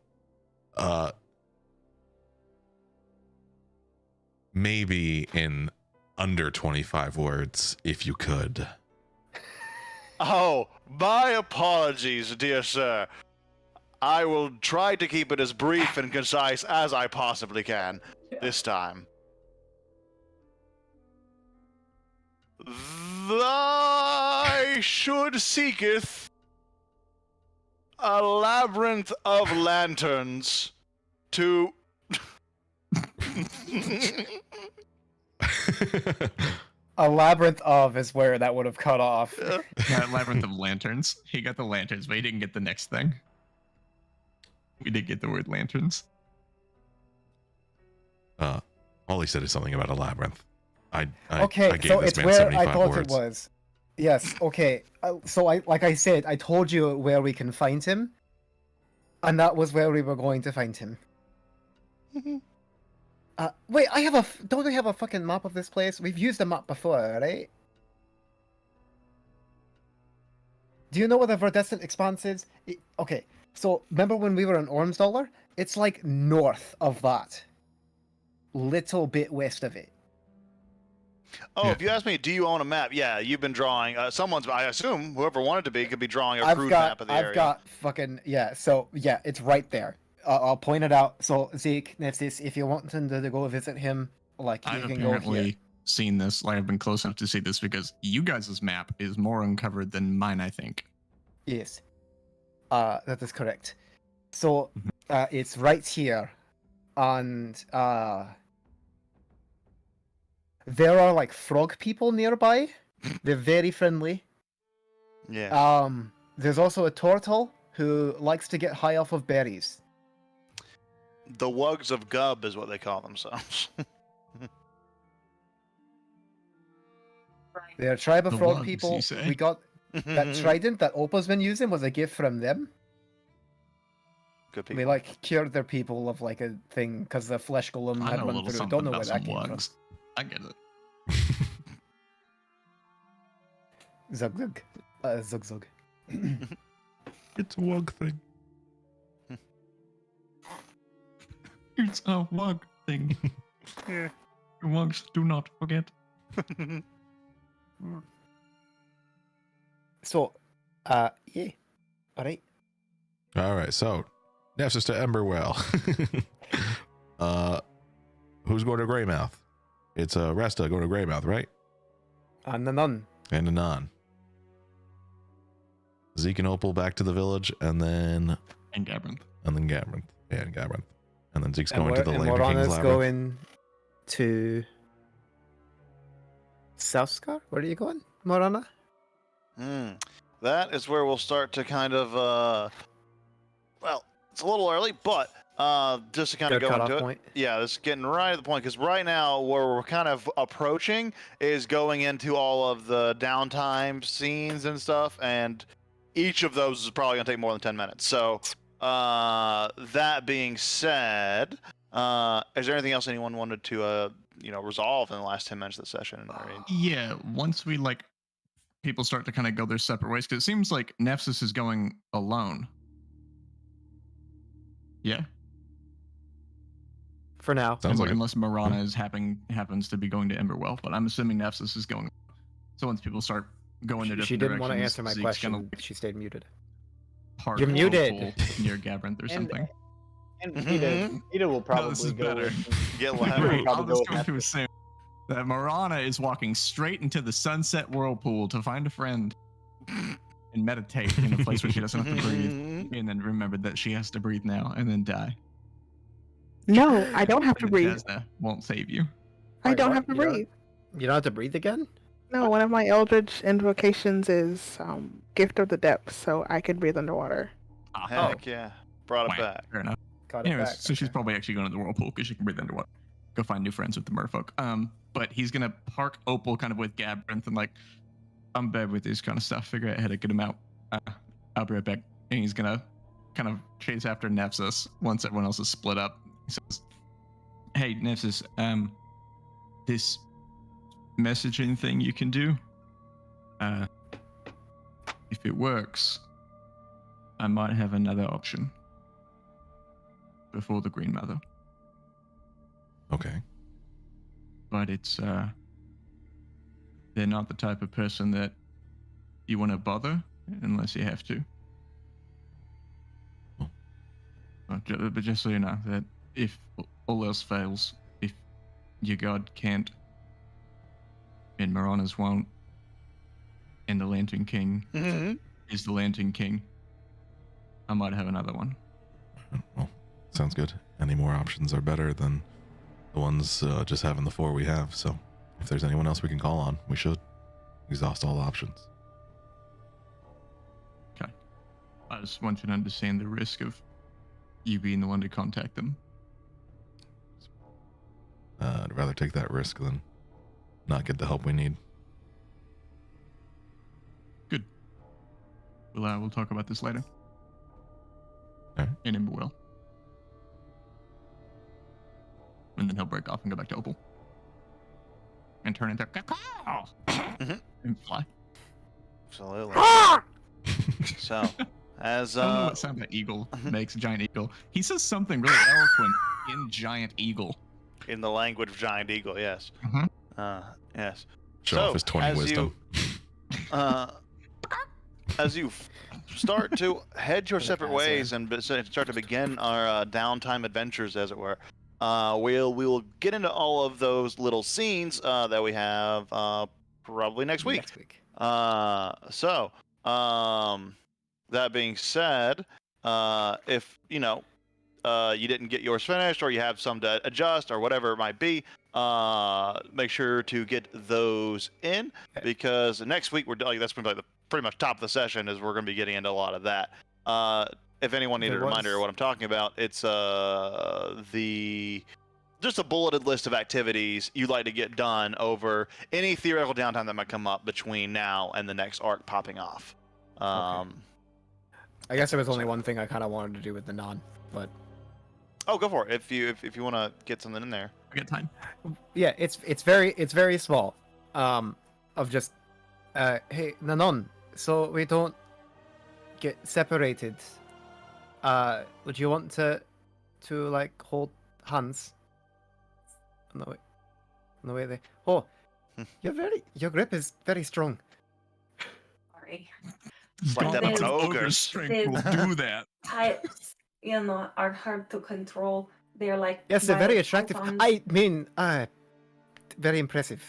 maybe in under 25 words, if you could. Oh, my apologies, dear sir. I will try to keep it as brief and concise as I possibly can this time. Thy should seeketh a labyrinth of lanterns to... A labyrinth of is where that would have cut off. Yeah, labyrinth of lanterns. He got the lanterns, but he didn't get the next thing. We did get the word lanterns. All he said is something about a labyrinth. I Okay, gave so this it's man where 75 I thought words. it was. Yes, okay. So like I said, I told you where we can find him, and that was where we were going to find him. Wait, don't we have a fucking map of this place? We've used a map before, right? Do you know where the Verdescent Expanse is? Okay, so remember when we were in Ormsdollar? It's like north of that. Little bit west of it. Oh, Yeah. if you ask me, do you own a map? Yeah, you've been drawing. Someone's, I assume, whoever wanted to be, could be drawing a I've crude got, map of the I've area. got fucking, yeah, so, yeah, it's right there. I'll point it out. So, Zeke, Nefsis, if you want to go visit him, like, you I've can go here. apparently seen this. Like, I've been close enough to see this because you guys' map is more uncovered than mine, I think. Yes. That is correct. So, Mhm. it's right here, and, there are, like, frog people nearby. They're very friendly. Yeah. There's also a turtle who likes to get high off of berries. The Wugs of Gub is what they call themselves. Right. They're a tribe of The frog Wugs, people. you say? We got that trident that Opa's been using was a gift from them. Good people. We like cured their people of like a thing because the flesh golem I had know a run little through. something Don't know where about that some came from. wugs. I get it. Zug zug. Zug zug. It's a wug thing. It's a wug thing. Yeah. Wugs, do not forget. So, yeah. All right. All right, so Nexus to Emberwell. Who's going to Greymouth? It's Resta going to Greymouth, right? And the nun. And Anon. Zeke and Opal back to the village, and then Gabbrinth. Gabbrinth. And then Zeke's And going to the Land King's Morana's Labyrinth. going to Southscar? Where are you going, Morana? That is where we'll start to kind of, well, it's a little early, but just to kind of Good go cutoff into it. point. Yeah, this is getting right at the point, because right now where we're kind of approaching is going into all of the downtime scenes and stuff, and each of those is probably going to take more than 10 minutes. So, that being said, is there anything else anyone wanted to, resolve in the last 10 minutes of the session? Yeah, once we people start to kind of go their separate ways, because it seems like Nefsus is going alone. Yeah. For now. Sounds like it. Unless Marana happens to be going to Emberwell, but I'm assuming Nefsus is going. So once people start going to different She didn't want to directions, answer my Zeke's question. gonna She stayed muted. park You're muted. Opal near Gabbrinth or something. And Peter will probably this is go better. with Get Great. loud. Probably I'm go just with going to Nefsus. assume that Marana is walking straight into the sunset whirlpool to find a friend and meditate in a place where she doesn't have to breathe, and then remember that she has to breathe now and then die. No, I don't have to And breathe. Jasna won't save you. I Wait, don't what? have to You don't- breathe. You don't have to breathe again? No, one of my Eldritch invocations is Gift of the Depths, so I can breathe underwater. Heck yeah. Brought it Wah. back. Fair enough. Got it Anyways, back. so she's okay. probably actually going to the whirlpool because she can breathe underwater. Go find new friends with the merfolk. But he's gonna park Opal kind of with Gabbrinth and I'm bad with this kind of stuff. Figure out how to get him out. I'll be right back. And he's gonna kind of chase after Nefsus once everyone else is split up. He says, "Hey, Nefsus, this messaging thing you can do. If it works, I might have another option before the Green Mother. Okay. But it's they're not the type of person that you want to bother unless you have to. But just so you know, that if all else fails, if your god can't, and Marana's won't, and the Lantern King is the Lantern King, I might have another one." Well, sounds good. Any more options are better than the ones just having the 4 we have. So if there's anyone else we can call on, we should exhaust all options. Okay. I just want you to understand the risk of you being the one to contact them. I'd rather take that risk than not get the help we need. Good. We'll talk about this later. Alright. In Emberwell. And then he'll break off and go back to Opal. And turn into Cacao! And fly. Absolutely. So, as I don't know what sound that eagle makes, giant eagle. He says something really eloquent in giant eagle. in the language of Giant Eagle, yes. Yes. Show So, off his 20 as wisdom. As you start to head your separate ways and start to begin our downtime adventures, as it were, we will get into all of those little scenes that we have probably next week. So, that being said, if you didn't get yours finished, or you have some to adjust, or whatever it might be, make sure to get those in, because next week that's going to be the pretty much top of the session, is we're going to be getting into a lot of that. If anyone needed a reminder of what I'm talking about, it's just a bulleted list of activities you'd like to get done over any theoretical downtime that might come up between now and the next arc popping off. I guess there was only one thing I kind of wanted to do with the non, but oh, go for it if you want to get something in there. I got time. yeah, it's very small. Of just hey Nanon, so we don't get separated. Would you want to like hold hands? On the way there. Oh, your grip is very strong. Sorry. It's like that This- of an ogre. Ogre strength will do that. are hard to control. They're like Yes, they're very giant attractive. pythons. I mean, very impressive.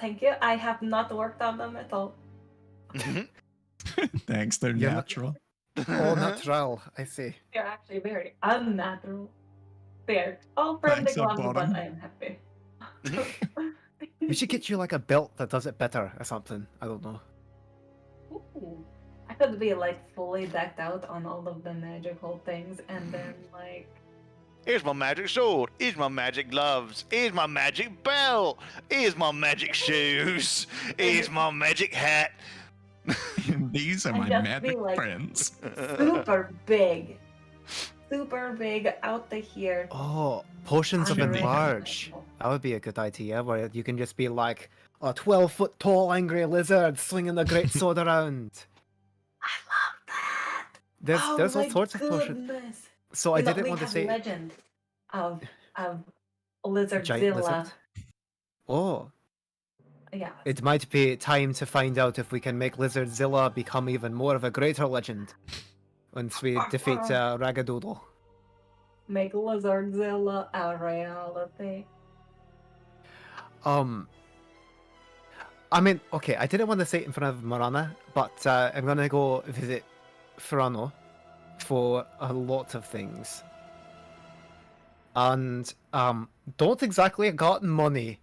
Thank you. I have not worked on them at all. Thanks, they're You're not- natural. All natural, I see. They're actually very unnatural. They're all from Thanks, the I ground, bought but 'em. I am happy. We should get you like a belt that does it better or something. I don't know. Ooh. I could be like fully decked out on all of the magical things, and then like Here's my magic sword. Here's my magic gloves. Here's my magic belt. Here's my magic shoes. Here's my magic hat. These are And my just be magic like- friends. super big out to here. Oh, potions of Honoring enlarge. people. That would be a good idea, where you can just be like a 12-foot tall angry lizard swinging the great sword around. I love that. There's all my sorts of potions. goodness. So I You know, didn't we want to have say legend of giant Lizardzilla. lizard. Oh, Yeah. it might be time to find out if we can make Lizardzilla become even more of a greater legend once we defeat Ragadoodle. Make Lizardzilla a reality. I mean, okay, I didn't want to say it in front of Marana, but I'm gonna go visit Furano for a lot of things. And don't exactly got money.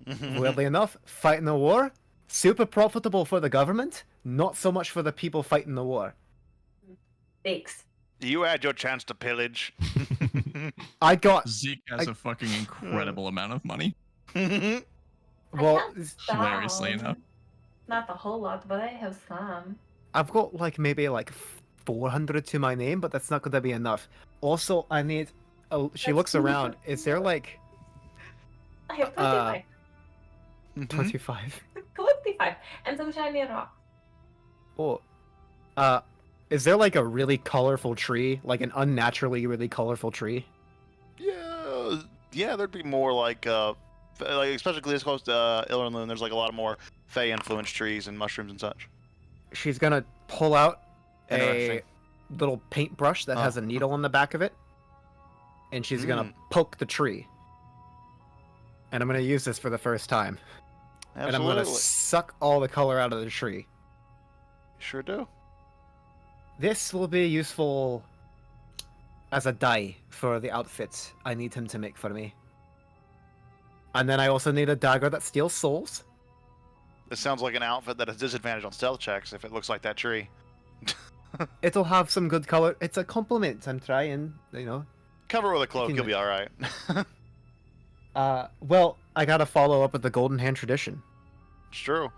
Weirdly enough, fighting a war, super profitable for the government, not so much for the people fighting the war. Thanks. You had your chance to pillage. I got Zeke has a fucking incredible amount of money. well, I have hilariously some. enough. Not a whole lot, but I have some. I've got like maybe like 400 to my name, but that's not going to be enough. Also, I need. She That's looks too around. much. Is there like I have 25. 25? 25. And some shiny rocks. Oh, is there like a really colorful tree, like an unnaturally really colorful tree? Yeah, there'd be more like especially this close to Illerloon, there's like a lot of more Fey influenced trees and mushrooms and such. She's gonna pull out a Interesting. little paintbrush that has a needle on the back of it, and she's gonna poke the tree. And I'm gonna use this for the first time. And I'm Absolutely. gonna suck all the color out of the tree. Sure do. This will be useful as a dye for the outfit I need him to make for me. And then I also need a dagger that steals souls. This sounds like an outfit that has disadvantage on stealth checks if it looks like that tree. It'll have some good color. It's a compliment. I'm trying, you know. Cover it with a cloak, can you'll be all right. Well, I gotta follow up with the Golden Hand tradition. It's true.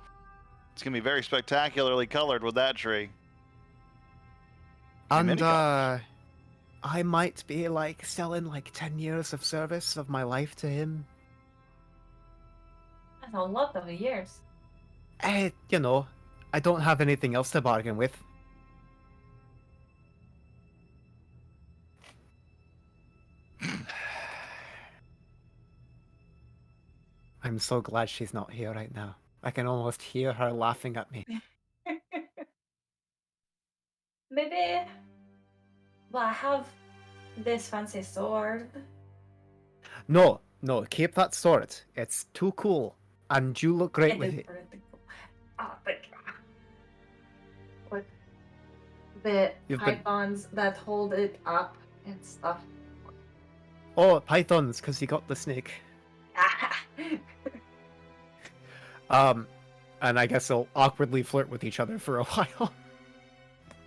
It's gonna be very spectacularly colored with that tree. And many colors. I might be like selling like 10 years of service of my life to him. That's a lot of years. You know, I don't have anything else to bargain with. I'm so glad she's not here right now. I can almost hear her laughing at me. Maybe. Well, I have this fancy sword. No, keep that sword. It's too cool. And you look great with is it. pretty cool. Oh, thank you. With the You've been- pythons that hold it up and stuff. Oh, pythons, because you got the snake. And I guess they'll awkwardly flirt with each other for a while.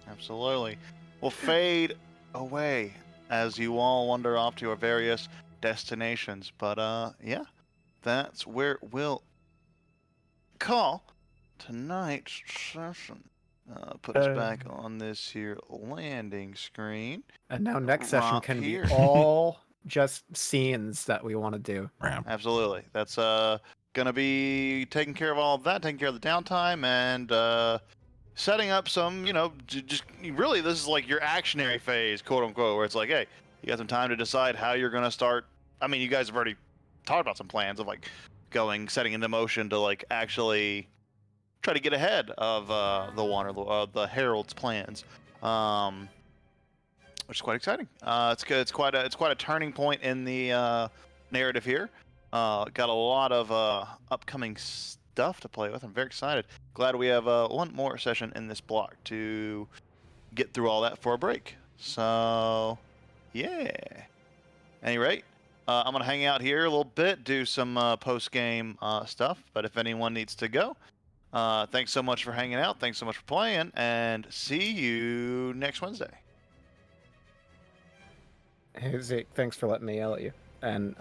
Absolutely. We'll fade away as you all wander off to your various destinations. But yeah, that's where we'll call tonight's session. Put us back on this here landing screen. And now next session Right can here. be all just scenes that we want to do. Absolutely. That's gonna be taking care of all of that, taking care of the downtime, and setting up some, just really this is like your actionary phase, quote unquote, where it's like, hey, you got some time to decide how you're gonna start. I mean, you guys have already talked about some plans of like setting into motion to like actually try to get ahead of the Herald's plans. which is quite exciting. It's good. It's quite a turning point in the narrative here. Got a lot of upcoming stuff to play with. I'm very excited. Glad we have one more session in this block to get through all that for a break. So, yeah. Any rate, I'm gonna hang out here a little bit, do some post-game stuff. But if anyone needs to go, thanks so much for hanging out. Thanks so much for playing, and see you next Wednesday. Hey Zeke, thanks for letting me yell at you. And